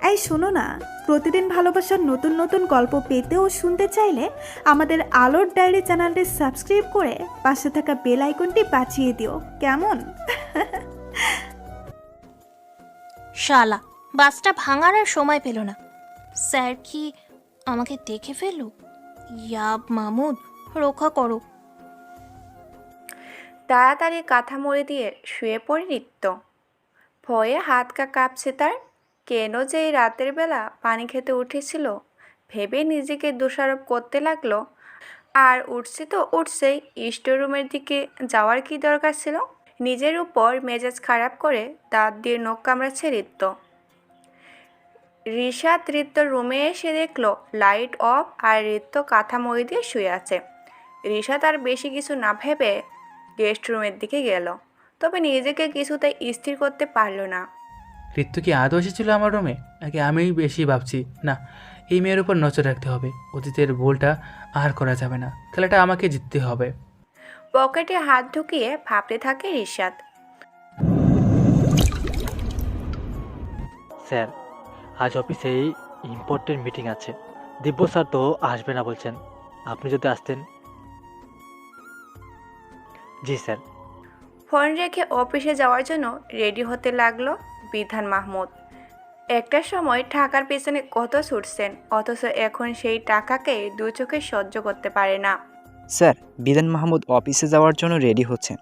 এই শোনো না, প্রতিদিন ভালোবাসার নতুন নতুন গল্প পেতে ও শুনতে চাইলে আমাদের আলোর ডায়েরি চ্যানেলটি সাবস্ক্রাইব করে পাশে থাকা বেল আইকনটি বাজিয়ে দিও, কেমন? শালা, বাসটা ভাঙার আর সময় পেল না। স্যার কি আমাকে দেখে ফেলল? ইয়াব মামুদ, রক্ষা করো। তাড়াতাড়ি কাঁথা মুড়ি দিয়ে শুয়ে পড়ে ঋত্য। ভয়ে হাত কাঁপছে তার। কেন যে এই রাতের বেলা পানি খেতে উঠেছিল ভেবে নিজেকে দোষারোপ করতে লাগলো। আর উঠছে তো উঠছেই, স্টোররুমের দিকে যাওয়ার কি দরকার ছিল? নিজের উপর মেজাজ খারাপ করে দাঁত দিয়ে নখ কামড়াচ্ছে ঋত্য। ঋষাদ ঋত্যর রুমে এসে দেখলো লাইট অফ আর ঋত্য কাঁথা মুড়ি দিয়ে শুয়ে আছে। ঋষাদ আর বেশি কিছু না ভেবে গেস্ট রুমের দিকে গেল, তবে নিজেকে কিছুতেই স্থির করতে পারলো না। ঋত্য কি আদৌ এসেছিল আমার রুমে, নাকি আমি বেশি ভাবছি? না, এই মেয়ের উপর নজর রাখতে হবে। অতীতের ভুলটা আর করা যাবে না। খেলাটা আমাকে জিততে হবে। পকেটে হাত ঢুকিয়ে ভাবতে থাকে ঋষাদ। স্যার, আজ অফিসে ইম্পর্টেন্ট মিটিং আছে। দিব্য স্যার তো আসবে না বলছেন। আপনি যদি আসতেন। জি স্যার। ফোন রেখে অফিসে যাওয়ার জন্য রেডি হতে লাগলো বিধান মাহমুদ। একটা সময় টাকার পেছনে কত ছুটছেন, অথচ এখন সেই টাকাকে দু চোখে সহ্য করতে পারে না। স্যার, বিধান মাহমুদ অফিসে যাওয়ার জন্য রেডি হচ্ছেন।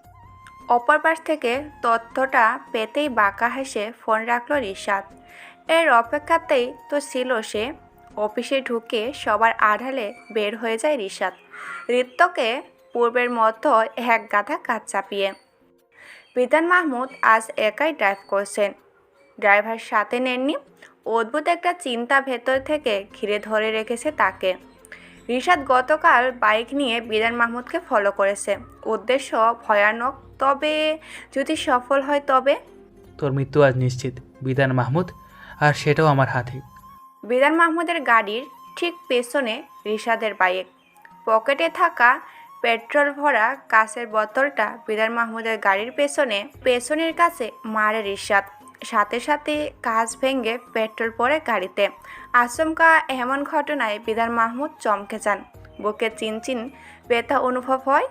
অপর পাশ থেকে তথ্যটা পেতেই বাঁকা হেসে ফোন রাখলো রিশাদ। এর অপেক্ষাতেই তো ছিল সে। অফিসে ঢুকে সবার আড়ালে বের হয়ে যায় রিশাদ, ঋত্যকে পূর্বের মতো এক গাদা কাজ চাপিয়ে। বিধান মাহমুদ আজ একাই ড্রাইভ করছেন, ড্রাইভার সাথে নেননি। অদ্ভুত একটা চিন্তা ভেতর থেকে ঘিরে ধরে রেখেছে তাকে। রিশাদ গতকাল বাইক নিয়ে বিধান মাহমুদকে ফলো করেছে, উদ্দেশ্য ভয়ানক, তবে যদি সফল হয় তবে? তোর মৃত্যু আজ নিশ্চিত বিধান মাহমুদ, আর সেটাও আমার হাতে। বিধান মাহমুদের গাড়ির ঠিক পেছনে রিশাদের বাইক। পকেটে থাকা পেট্রোল ভরা কাঁচের বোতলটা বিধান মাহমুদের গাড়ির পেছনের কাছে মারে রিশাদ। সাথে সাথে কাঁচ ভেঙে পেট্রোল পড়ে গাড়িতে। আচমকা এমন ঘটনায় বিধান মাহমুদ চমকে যান, বুকে চিনচিন ব্যথা অনুভব হয়।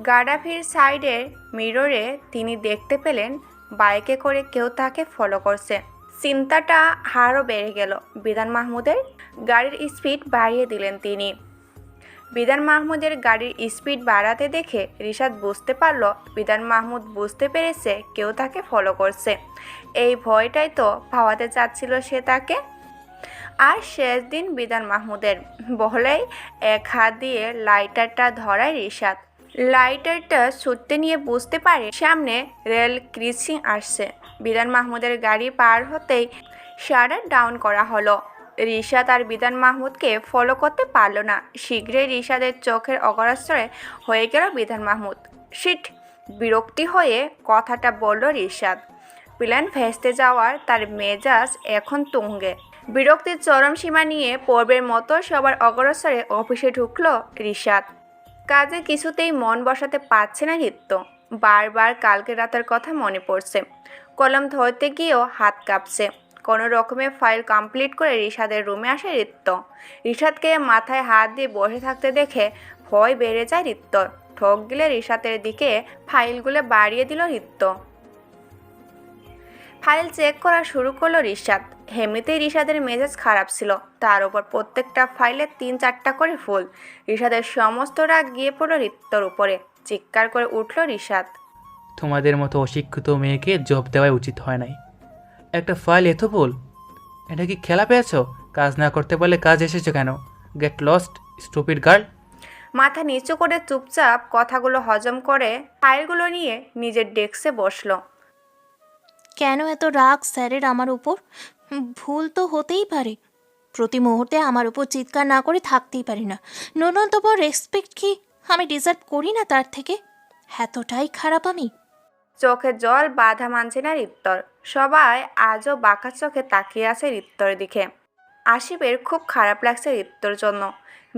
গাডাফির সাইডের মিররে তিনি দেখতে পেলেন বাইকে করে কেউ তাকে ফলো করছে। চিন্তাটা আরও বেড়ে গেল বিধান মাহমুদের। গাড়ির স্পিড বাড়িয়ে দিলেন তিনি। বিধান মাহমুদের গাড়ির স্পিড বাড়াতে দেখে রিশাদ বুঝতে পারল বিধান মাহমুদ বুঝতে পেরেছে কেউ তাকে ফলো করছে। এই ভয়টাই তো পাওয়াতে চাচ্ছিল সে তাকে। আর শেষ দিন বিধান মাহমুদের, বলেই এক হাত দিয়ে লাইটারটা ধরায় রিশাদ। লাইটারটা ছুটতে নিয়ে বুঝতে পারে সামনে রেল ক্রসিং আসছে। বিধান মাহমুদের গাড়ি পার হতেই শাটার ডাউন করা হলো। রিশাদ আর বিধান মাহমুদকে ফলো করতে পারল না। শীঘ্রই রিশাদের চোখের অগরাশ্রয়ে হয়ে গেল বিধান মাহমুদ। শিট! বিরক্তি হয়ে কথাটা বলল রিশাদ। প্ল্যান ভেস্তে যাওয়ার তার মেজাজ এখন তুঙ্গে। বিরক্তির চরম সীমা নিয়ে পর্বের মতো সবার অগ্রসরে অফিসে ঢুকলো রিশাদ। কাজে কিছুতেই মন বসাতে পারছে না ঋত্য। বারবার কালকে রাতের কথা মনে পড়ছে। কলম ধরতে গিয়েও হাত কাঁপছে। কোনো রকমে ফাইল কমপ্লিট করে রিশাদের রুমে আসে ঋত্য। রিশাদকে মাথায় হাত দিয়ে বসে থাকতে দেখে ভয় বেড়ে যায় ঋত্যর। ঠক গিলে রিশাদের দিকে ফাইলগুলো বাড়িয়ে দিল ঋত্য। ফাইল চেক করা শুরু করলো রিশাদ। এমনিতেই রিশাদের মেজাজ খারাপ ছিল, তার উপর প্রত্যেকটা ফাইলে 3-4টা করে ফুল। রিশাদের সমস্ত রাগ গিয়ে পড়ল ঋত্যর উপরে। চিৎকার করে উঠল রিশাদ। তোমাদের মতো অশিক্ষিত মেয়েকে জব দেওয়াই উচিত হয় নাই। একটা ফাইল এত বল, এটা কি খেলা পেয়েছো? কাজ না করতে পারলে কাজ এসেছো কেন? Get lost stupid girl. মাথা নিচু করে চুপচাপ কথাগুলো হজম করে ফাইলগুলো নিয়ে নিজের ডেস্কে বসলো। কেন এত রাগ স্যারের আমার উপর? ভুল তো হতেই পারে। প্রতি মুহূর্তে আমার উপর চিৎকার না করে থাকতেই পারি না। ন্যূনতম রেসপেক্ট কি আমি ডিজার্ভ করি না তার থেকে? এতটাই খারাপ আমি? চোখে জল বাধা মানছে না ঋত্তর। সবাই আজও বাঁকা চোখে তাকিয়ে আছে ঋত্তর দিকে। আশিফের খুব খারাপ লাগছে ঋত্তর জন্য।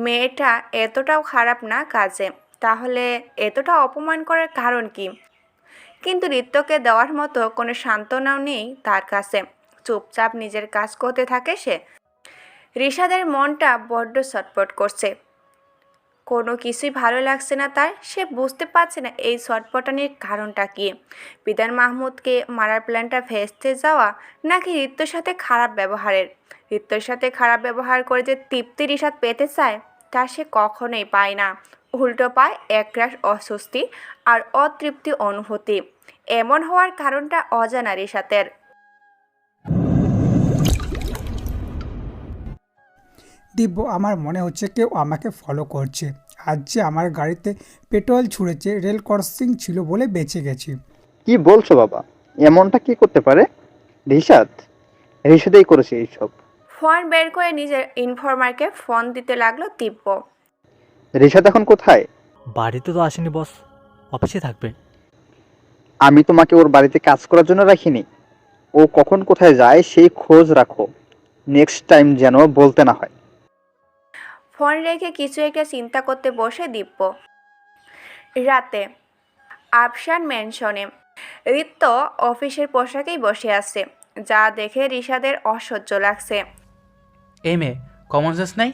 মেয়েটা এতটাও খারাপ না কাজে, তাহলে এতটা অপমান করার কারণ কি? কিন্তু ঋত্যকে দেওয়ার মতো কোনো সান্ত্বনাও নেই তার কাছে। চুপচাপ নিজের কাজ করতে থাকে সে। রিশাদের মনটা বড্ড ছটফট করছে। কোনো কিছুই ভালো লাগছে না তার। সে বুঝতে পারছে না এই ছটফটানির কারণটা কি। বিধান মাহমুদকে মারার প্ল্যানটা ভেস্তে যাওয়া, নাকি ঋত্যর সাথে খারাপ ব্যবহারের? ঋত্যর সাথে খারাপ ব্যবহার করে যে তৃপ্তি রিশাদ পেতে চায়, তা সে কখনোই পায় না। উল্টো পায় একরাশ অস্বস্তি আর অতৃপ্তি অনুভূতি। এমন হওয়ার কারণটা অজানা রিশাদের। দিব্য, আমার মনে হচ্ছে কেউ আমাকে ফলো করছে। আজ যে আমার গাড়িতে পেট্রোল ছুঁড়েছে, রেল ক্রসিং ছিল বলে বেঁচে গেছি। কি বলছো বাবা? এমনটা কি করতে পারে? রিশাদ রিশাদেই করেছে এইসব। ফোন বের করে নিজের ইনফর্মারকে ফোন দিতে লাগলো দিব্য। রিশাদ এখন কোথায়? বাড়িতে তো আসেনি বস, অফিসে থাকবে। আমি তোমাকে ওর বাড়িতে কাজ করার জন্য রাখিনি। ও কখন কোথায় যায় সেই খোঁজ রাখো। নেক্সট টাইম যেন বলতে না হয়। ফোন রেখে কিছু একটা চিন্তা করতে বসে দিব্য। রাতে আফশান ম্যানশনে ঋত্য অফিসের পোশাকেই বসে আছে, যা দেখে রিশাদের অসহ্য লাগছে। এই মেয়ে কমন সেন্স নাই?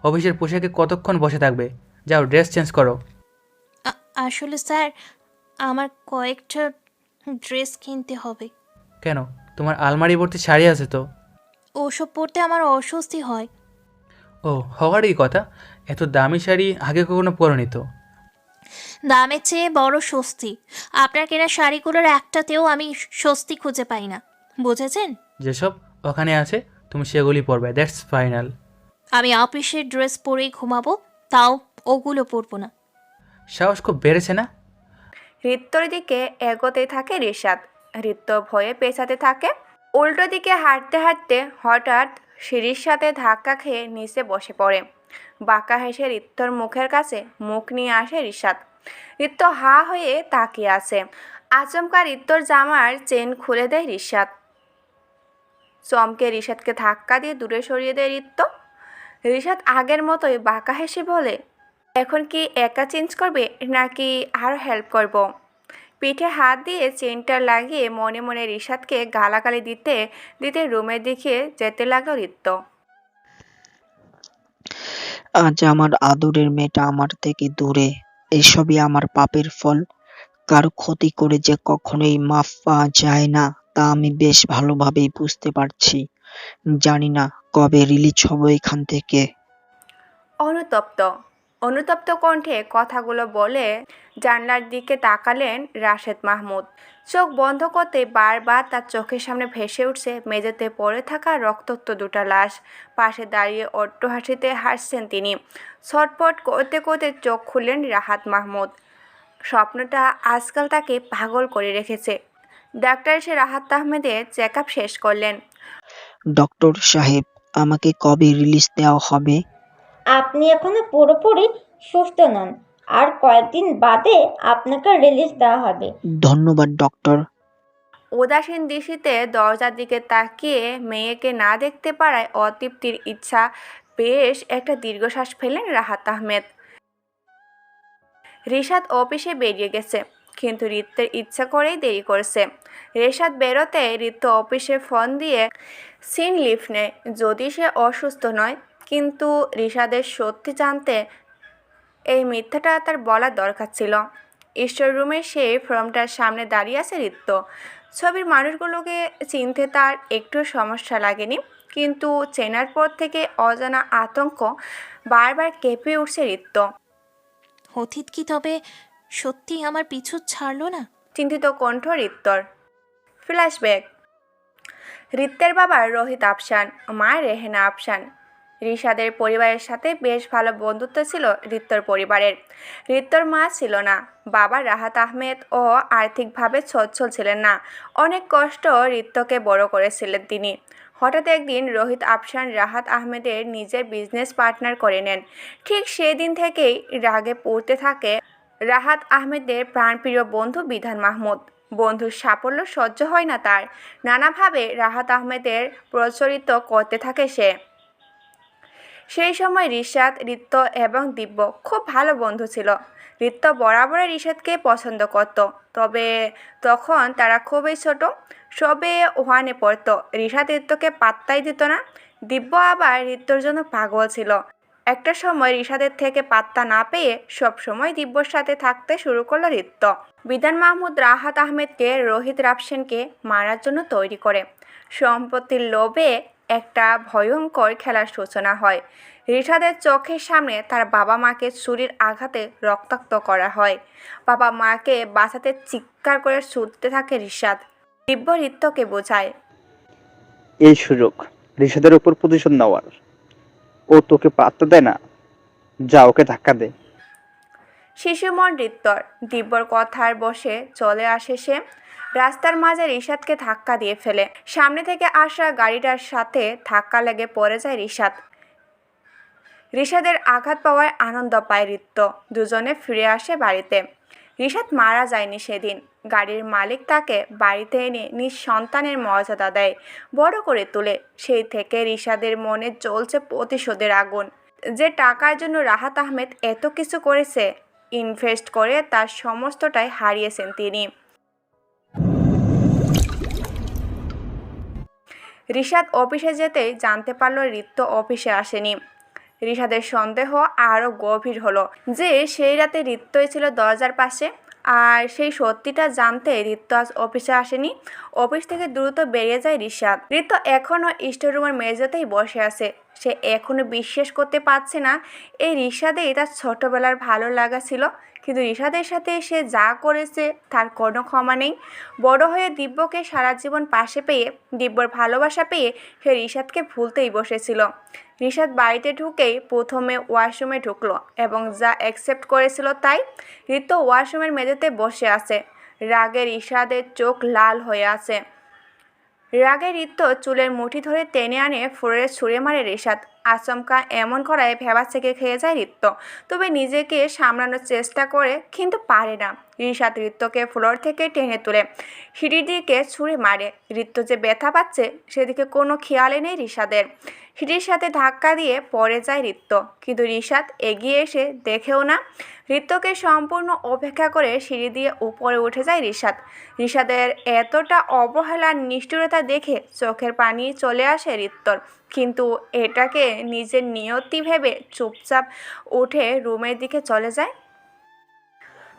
অফিসের পোশাকে কতক্ষণ বসে থাকবে? যাও ড্রেস চেঞ্জ করো। আসলে স্যার, আমার কয়েকটা ড্রেস কিনতে হবে। কেন, তোমার আলমারি ভর্তি শাড়ি আছে তো। ওসব পরতে আমার অস্বস্তি হয়। ও, হওয়ারই কথা। এত দামি শাড়ি আগে কখনো পরনি তো। দামের চেয়ে বড় স্বস্তি। আপনার কেনা শাড়িগুলোর একটাতেও আমি স্বস্তি খুঁজে পাই না, বুঝেছেন? যেসব ওখানে আছে তুমি সেগুলি পরবে, দ্যাটস ফাইনাল। আমি অফিসের ড্রেস পরেই ঘুমাবো, তাও ওগুলো পরবো না। সাহস খুব বেড়েছে না? ঋত্যর দিকে এগোতে থাকে রিশাদ। ঋত্য ভয়ে পেছাতে থাকে। উল্টো দিকে হাঁটতে হাঁটতে হঠাৎ সিঁড়ির সাথে ধাক্কা খেয়ে নিচে বসে পড়ে। বাঁকা হেসে ঋত্যর মুখের কাছে মুখ নিয়ে আসে রিশাদ। ঋত্য হা হয়ে তাকিয়ে আছে। আচমকা ঋত্যর জামার চেন খুলে দেয় রিশাদ। চমকে রিশাদকে ধাক্কা দিয়ে দূরে সরিয়ে দেয় ঋত্য। রিশাদ আগের মতোই বাঁকা হেসে বলে, এখন কি একা চেঞ্জ করবে নাকি আরও হেল্প করব? পিঠে হাত দিয়ে চেনটা লাগিয়ে মনে মনে রিশাদকে গালাগালি দিতে দিতে রুমের দিকে যেতে লাগলো ঋত্য। আজ আমার আদরের মেয়েটা আমার থেকে দূরে। এসবই আমার পাপের ফল। কারো ক্ষতি করে যে কখনোই মাফ পাওয়া যায় না, তা আমি বেশ ভালোভাবেই বুঝতে পারছি। জানি না কবে রিলিজ হবো এখান থেকে। অনুতপ্ত অনুতপ্ত কণ্ঠে কথাগুলো বলে জানলার দিকে তাকালেন রাশেদ মাহমুদ। চোখ বন্ধ করতে বারবার তার চোখের সামনে ভেসে উঠছে মেঝেতে পড়ে থাকা রক্তাক্ত দুটা লাশ। পাশে দাঁড়িয়ে অট্ট হাসিতে হাসছেন তিনি। ছটপট করতে করতে চোখ খুললেন রাহাত মাহমুদ। স্বপ্নটা আজকাল তাকে পাগল করে রেখেছে। ডাক্তার এসে রাহাত আহমেদের চেক আপ শেষ করলেন। ডক্টর সাহেব, আমাকে কবে রিলিজ দেওয়া হবে? আপনি এখনো পুরোপুরি সুস্থ নন, আর কয়েকদিন বাদে আপনাকে রিলিজ দেওয়া হবে। ধন্যবাদ ডক্টর। উদাসীন দৃষ্টিতে দরজার দিকে তাকিয়ে মেয়েকে না দেখতে পারায় অতৃপ্তির ইচ্ছা বেশ একটা দীর্ঘশ্বাস ফেলেন রাহাত আহমেদ। রিশাদ অফিসে বেরিয়ে গেছে, কিন্তু ঋত্যের ইচ্ছা করেই দেরি করেছে। রিশাদ বেরোতে ঋত্য অফিসে ফোন দিয়ে সিন লিভ নেয়। যদি সে অসুস্থ নয়, কিন্তু রিশাদের সত্যি জানতে এই মিথ্যাটা তার বলার দরকার ছিল। স্টোর রুমে সেই ফর্মটার সামনে দাঁড়িয়ে আছে ঋত্য। ছবির মানুষগুলোকে চিনতে তার একটু সমস্যা লাগেনি, কিন্তু চেনার পর থেকে অজানা আতঙ্ক বারবার কেঁপে উঠছে ঋত্য। অতীত কি তবে সত্যি আমার পিছু ছাড়লো না? চিন্তিত কণ্ঠ ঋত্যর। ফ্ল্যাশব্যাক। ঋত্যের বাবা রোহিত আফসান, মা রেহেনা আফসান। রিশাদের পরিবারের সাথে বেশ ভালো বন্ধুত্ব ছিল ঋত্যর পরিবারের। ঋত্যর মা ছিল না, বাবা রাহাত আহমেদ ও আর্থিকভাবে সচ্ছল ছিলেন না। অনেক কষ্ট ঋত্যকে বড় করেছিলেন তিনি। হঠাৎ একদিন রোহিত আফসান রাহাত আহমেদের নিজের বিজনেস পার্টনার করে নেন। ঠিক সেই দিন থেকেই রাগে পড়তে থাকে রাহাত আহমেদের প্রাণপ্রিয় বন্ধু বিধান মাহমুদ। বন্ধুর সাফল্য সহ্য হয় না তার। নানাভাবে রাহাত আহমেদের প্রচলিত করতে থাকে সে। সেই সময় রিশাদ, ঋত্য এবং দিব্য খুব ভালো বন্ধু ছিল। ঋত্য বরাবরই রিশাদকে পছন্দ করত, তবে তখন তারা খুবই ছোট, সবে ওয়ানে পড়তো। রিশাদ ঋত্যকে পাত্তাই দিত না। দিব্য আবার ঋত্যর জন্য পাগল ছিল। একটা সময় রিশাদের থেকে পাত্তা না পেয়ে সবসময় দিব্যর সাথে থাকতে শুরু করলো ঋত্য। বিধান মাহমুদ রাহাত আহমেদকে রোহিত রাফসানকে মারার জন্য তৈরি করে। সম্পত্তির লোভে একটা ভয়ঙ্কর খেলার সূচনা হয়। রিশাদের চোখের সামনে তার বাবা মাকে ছুরির আঘাতে রক্তাক্ত করা হয়। বাবা মাকে বাঁচাতে চিৎকার করে ছুটতে থাকে রিশাদ। দিব্য ঋত্যকে বোঝায়, এই সুযোগ রিশাদের উপর প্রতিশোধ নেওয়ার। ও তোকে পাত্তা দেয় না, যা ওকে ধাক্কা দে। শিশুমন ঋত্যর। দিব্যর কথার বসে চলে আসে সে। রাস্তার মাঝে রিশাদকে ধাক্কা দিয়ে ফেলে। সামনে থেকে আসা গাড়িটার সাথে ধাক্কা লেগে পড়ে যায় রিশাদ। রিশাদের আঘাত পাওয়ায় আনন্দ পায় ঋত্য। দুজনে ফিরে আসে বাড়িতে। রিশাদ মারা যায়নি সেদিন। গাড়ির মালিক তাকে বাড়িতে এনে নিজ সন্তানের মর্যাদা দেয়, বড় করে তোলে। সেই থেকে রিশাদের মনে জ্বলছে প্রতিশোধের আগুন। যে টাকার জন্য রাহাত আহমেদ এত কিছু করেছে, ইনভেস্ট করে তার সমস্তটাই হারিয়েছেন তিনি। রিশাদ অফিসে যেতেই জানতে পারল ঋত্য অফিসে আসেনি। রিশাদের সন্দেহ আরও গভীর হলো যে সেই রাতে রিত্যই ছিল দরজার পাশে। আর সেই সত্যিটা জানতে রিত্য আজ অফিসে আসেনি। অফিস থেকে দ্রুত বেরিয়ে যায় রিশাদ। রিত্য এখনও স্টোররুমের মেঝেতেই বসে আছে। সে এখনো বিশ্বাস করতে পারছে না এই রিশাদেই তার ছোটবেলার ভালো লাগা ছিল। কিন্তু রিশাদের সাথে সে যা করেছে তার কোনো ক্ষমা নেই। বড় হয়ে দিব্যকে সারা জীবন পাশে পেয়ে, দিব্যর ভালোবাসা পেয়ে সে রিশাদকে ভুলতেই বসেছিল। রিশাদ বাড়িতে ঢুকেই প্রথমে ওয়াশরুমে ঢুকলো এবং যা অ্যাকসেপ্ট করেছিল তাই। ঋতু ওয়াশরুমের মেঝেতে বসে আছে। রাগে রিশাদের চোখ লাল হয়ে আছে। রাগে ঋত্য চুলের মুঠি ধরে টেনে আনে ফ্লোরে ছুঁড়ে মারে রিশাদ। আচমকা এমন করায় ভেবা থেকে খেয়ে যায় ঋত্য। তবে নিজেকে সামলানোর চেষ্টা করে কিন্তু পারে না। রিশাদ ঋত্যকে ফ্লোর থেকে টেনে তুলে সিঁড়ির দিকে ছুঁড়ে মারে। ঋত্য যে ব্যথা পাচ্ছে সেদিকে কোনো খেয়ালই নেই রিশাদের। সিঁড়ির সাথে ধাক্কা দিয়ে পড়ে যায় ঋত্য, কিন্তু রিশাদ এগিয়ে এসে দেখেও না। ঋত্যকে সম্পূর্ণ উপেক্ষা করে সিঁড়ি দিয়ে উপরে উঠে যায় রিশাদ। রিশাদের এতটা অবহেলার নিষ্ঠুরতা দেখে চোখের পানি চলে আসে ঋত্যর, কিন্তু এটাকে নিজের নিয়তি ভেবে চুপচাপ উঠে রুমের দিকে চলে যায়।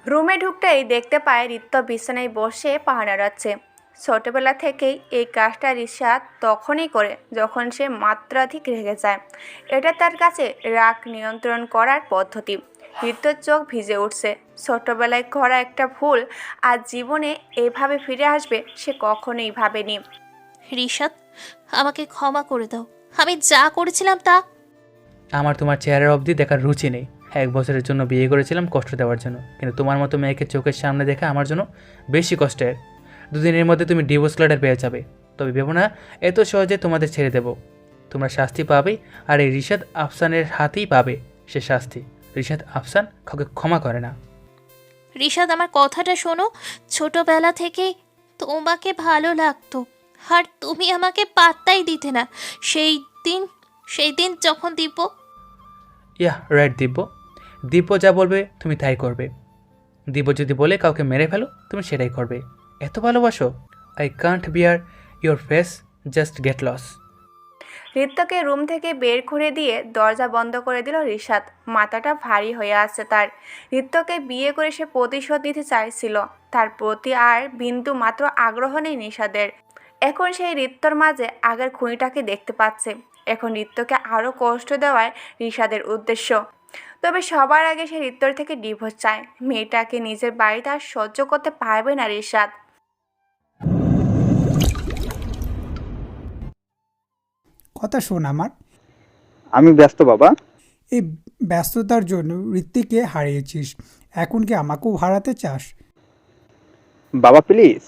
রুমে ঢুকতেই দেখতে পায় ঋত্য বিছানায় বসে পা নাড়াচ্ছে। ছোটবেলা থেকেই এই কাজটা রিশাদ তখনই করে যখন সে মাত্রাধিক রেগে যায়। এটা তার কাছে রাগ নিয়ন্ত্রণ করার পদ্ধতি। ঋত্যর চোখ ভিজে উঠছে। ছোটবেলায় করা একটা ভুল আর জীবনে এভাবে ফিরে আসবে সে কখনোই ভাবেনি। রিশাদ, আমাকে ক্ষমা করে দাও। আমি যা করেছিলাম তা। আমার তোমার চেহারা অবধি দেখার রুচি নেই। 1 বছরের জন্য বিয়ে করেছিলাম কষ্ট দেওয়ার জন্য, কিন্তু তোমার মতো মেয়েকে চোখের সামনে দেখা আমার জন্য বেশি কষ্টের। 2 দিনের মধ্যে তুমি ডিভোর্স লেটার পেয়ে যাবে। তবে ভেবো না এত সহজে তোমাদের ছেড়ে দেব। তোমরা শাস্তি পাবে, আর এই রিশাদ আফসানের হাতেই পাবে সে শাস্তি। রিশাদ আফসান কাউকে ক্ষমা করে না। রিশাদ, আমার কথাটা শোনো। ছোটবেলা থেকেই তোমাকে ভালো লাগতো, আর তুমি আমাকে পাত্তাই দিতে না। সেই দিন যখন দিব্য। ইয়া রাইট দিব্য। দিব্য যা বলবে তুমি তাই করবে। দিব্য যদি বলে কাউকে মেরে ফেলো তুমি সেটাই করবে। এত ভালোবাসো? I can't bear your face, just get loss. ঋত্যকে রুম থেকে বের করে দিয়ে দরজা বন্ধ করে দিল রিশাদ। মাথাটা ভারী হয়ে আছে তার। ঋত্যকে বিয়ে করে সে প্রতিশোধ নিতে চাইছিল। তার প্রতি আর বিন্দু মাত্র আগ্রহ নেই নিশাদের। এখন সেই ঋত্যর মাঝে আগের খুনিটাকে দেখতে পাচ্ছে। এখন ঋত্যকে আরও কষ্ট দেওয়ায় রিশাদের উদ্দেশ্য। তবে সবার আগে সে ঋত্যর থেকে ডিভোর্স চায়। মেয়েটাকে নিজের বাড়িতে আর সহ্য করতে পারবে না রিশাদ। কথা শোন আমার। আমি ব্যস্ত বাবা। এই ব্যস্ততার জন্য ঋত্বিককে হারিয়েছিস, এখন কি আমাকেও হারাতে চাস? বাবা প্লিজ,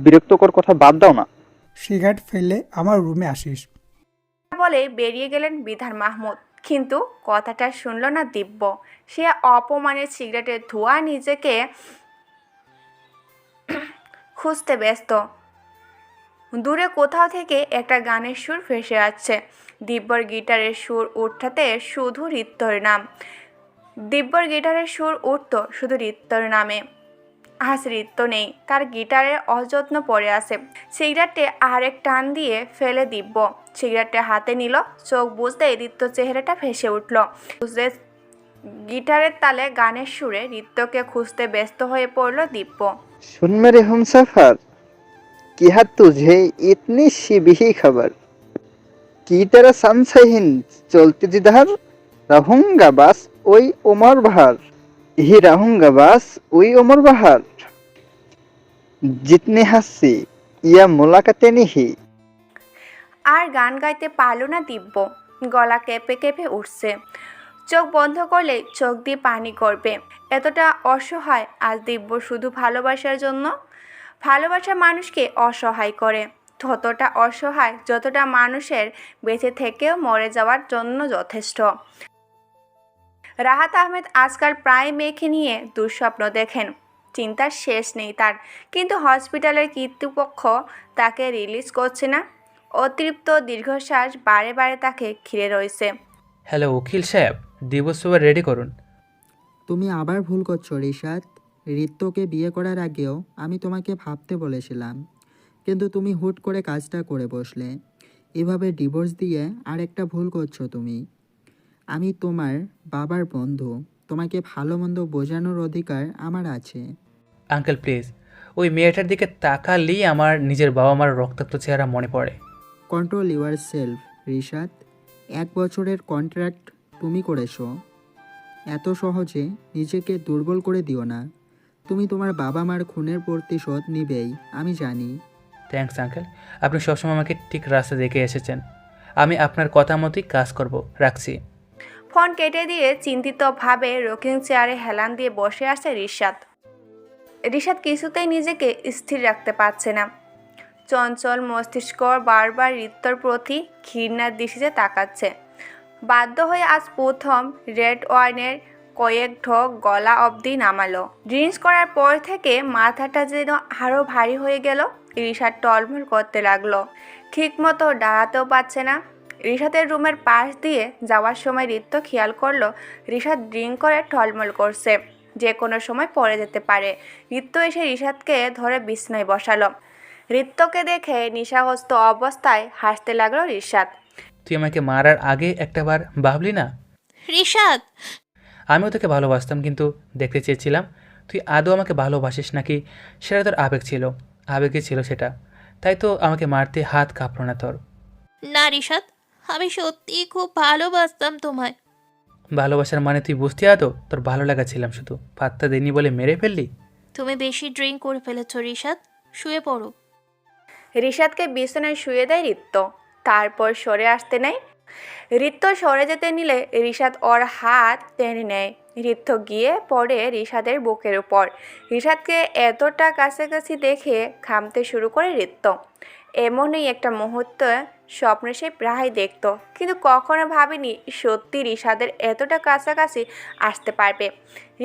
বিরক্তকর কথা বাদ দাও না। সিগারেট ফেলে আমার রুমে আসিস। বলে বেরিয়ে গেলেন বিধান মাহমুদ, কিন্তু কথাটা শুনল না দিব্য। সে অপমানের সিগারেটের ধোঁয়া নিজেকে খুঁজতে ব্যস্ত। দূরে কোথাও থেকে একটা গানের সুর ভেসে আসছে। দিব্যর গিটারের সুর উঠতে শুধু ঋত্যর নাম। দিব্যর গিটারের সুর উঠত শুধু ঋত্যর নামে। আজ ঋত্য নেই, তার গিটারের অযত্ন পড়ে আছে। সিগারেটে আরেক টান দিয়ে ফেলে দিব্য। সিগারেটে হাতে নিল, চোখ বুঝতে ঋত্যর চেহারাটা ভেসে উঠল। বুঝতে গিটারের তালে গানের সুরে ঋত্যকে খুঁজতে ব্যস্ত হয়ে পড়ল দিব্য। सुन मेरे हमसफर, क्या तुझे इतनी सी भी खबर कि तेरा सनशाइन चलती जिधर रहूंगा बस वही उमर भर ही रहूंगा बस वही उमर भर जितने हंसी या मुलाकातें नहीं। আর গান গাইতে পারল না দিব্য। গলা কেঁপে কেঁপে উঠছে। চোখ বন্ধ করলে চোখ দিয়ে পানি করবে। এতটা অসহায় আজ দিব্য শুধু ভালোবাসার জন্য। ভালোবাসা মানুষকে অসহায় করে, ততটা অসহায় যতটা মানুষের বেঁচে থেকেও মরে যাওয়ার জন্য যথেষ্ট। রাহাত আহমেদ আজকাল প্রায় মেয়েকে নিয়ে দুঃস্বপ্ন দেখেন। চিন্তার শেষ নেই তার, কিন্তু হসপিটালের কর্তৃপক্ষ তাকে রিলিজ করছে না। অতৃপ্ত দীর্ঘশ্বাস বারে বারে তাকে ঘিরে রয়েছে। হ্যালো উকিল সাহেব, ডিভোর্স পেপার রেডি করুন। তুমি আবার ভুল করছো রিশাদ। ঋত্যকে বিয়ে করার আগেও আমি তোমাকে ভাবতে বলেছিলাম, কিন্তু তুমি হুট করে কাজটা করে বসলে। এভাবে ডিভোর্স দিয়ে আরেকটা ভুল করছো তুমি। আমি তোমার বাবার বন্ধু, তোমাকে ভালো মন্দ বোঝানোর অধিকার আমার আছে। আঙ্কেল প্লিজ, ওই মেয়েটার দিকে তাকালেই আমার নিজের বাবা মার রক্তাক্ত চেহারা মনে পড়ে। Control your self Rishad. 1 বছরের কন্ট্রাক্ট তুমি করেছো, এত সহজে নিজেকে দুর্বল করে দিও না। তুমি তোমার বাবা মার খুনের প্রতিশোধ নিবেই, আমি জানি। থ্যাঙ্কস আঙ্কেল, আপনি সবসময় আমাকে ঠিক রাস্তা দেখে এসেছেন। আমি আপনার কথা মতোই কাজ করব। রাখছি। ফোন কেটে দিয়ে চিন্তিতভাবে রকিং চেয়ারে হেলান দিয়ে বসে আছে রিশাদ। রিশাদ কিছুতেই নিজেকে স্থির রাখতে পারছে না। চঞ্চল মস্তিষ্ক বারবার ঋত্যর প্রতি ঘৃণার দৃষ্টিতে তাকাচ্ছে। বাধ্য হয়ে আজ প্রথম রেড ওয়াইনের কয়েক ঢোক গলা অবধি নামালো। ড্রিঙ্কস করার পর থেকে মাথাটা যেন আরও ভারী হয়ে গেল। রিশাদ টলমল করতে লাগলো, ঠিকমতো দাঁড়াতেও পারছে না। রিশাদের রুমের পাশ দিয়ে যাওয়ার সময় ঋত্য খেয়াল করলো রিশাদ ড্রিঙ্ক করে টলমল করছে, যে কোনো সময় পড়ে যেতে পারে। ঋত্য এসে রিশাদকে ধরে বিছনায় বসালো। ঋত্যকে দেখে নিশাগ্রস্ত অবস্থায় হাসতে লাগলো রিশাদ। তুই আমাকে মারার আগে একটাবার ভাবলি না? রিশাদ, আমিও তোকে ভালোবাসতাম, কিন্তু দেখতে চেয়েছিলাম তুই আদৌ আমাকে ভালোবাসিস নাকি। সেটা তোর আবেগ ছিল, আবেগে ছিল সেটা, তাই তো আমাকে মারতে হাত কাঁপলো না তোর। না রিশাদ, আমি সত্যিই খুব ভালোবাসতাম তোমায়। ভালোবাসার মানে তুই বুঝতে আদৌ? তোর ভালো লাগা ছিলাম শুধু, পাত্তা দিইনি বলে মেরে ফেললি। তুমি বেশি ড্রিঙ্ক করে ফেলেছো রিশাদ, শুয়ে পড়ো। রিশাদকে বিছানায় শুয়ে দেয় ঋত্য, তারপর সরে আসতে নেয়। ঋত্য সরে যেতে নিলে রিশাদ ওর হাত টেনে নেয়। ঋত্য গিয়ে পড়ে রিশাদের বুকের উপর। রিশাদকে এতটা কাছাকাছি দেখে ঘামতে শুরু করে ঋত্য। এমনই একটা মুহূর্ত স্বপ্নে সে প্রায় দেখত, কিন্তু কখনো ভাবেনি সত্যি রিশাদের এতটা কাছাকাছি আসতে পারবে।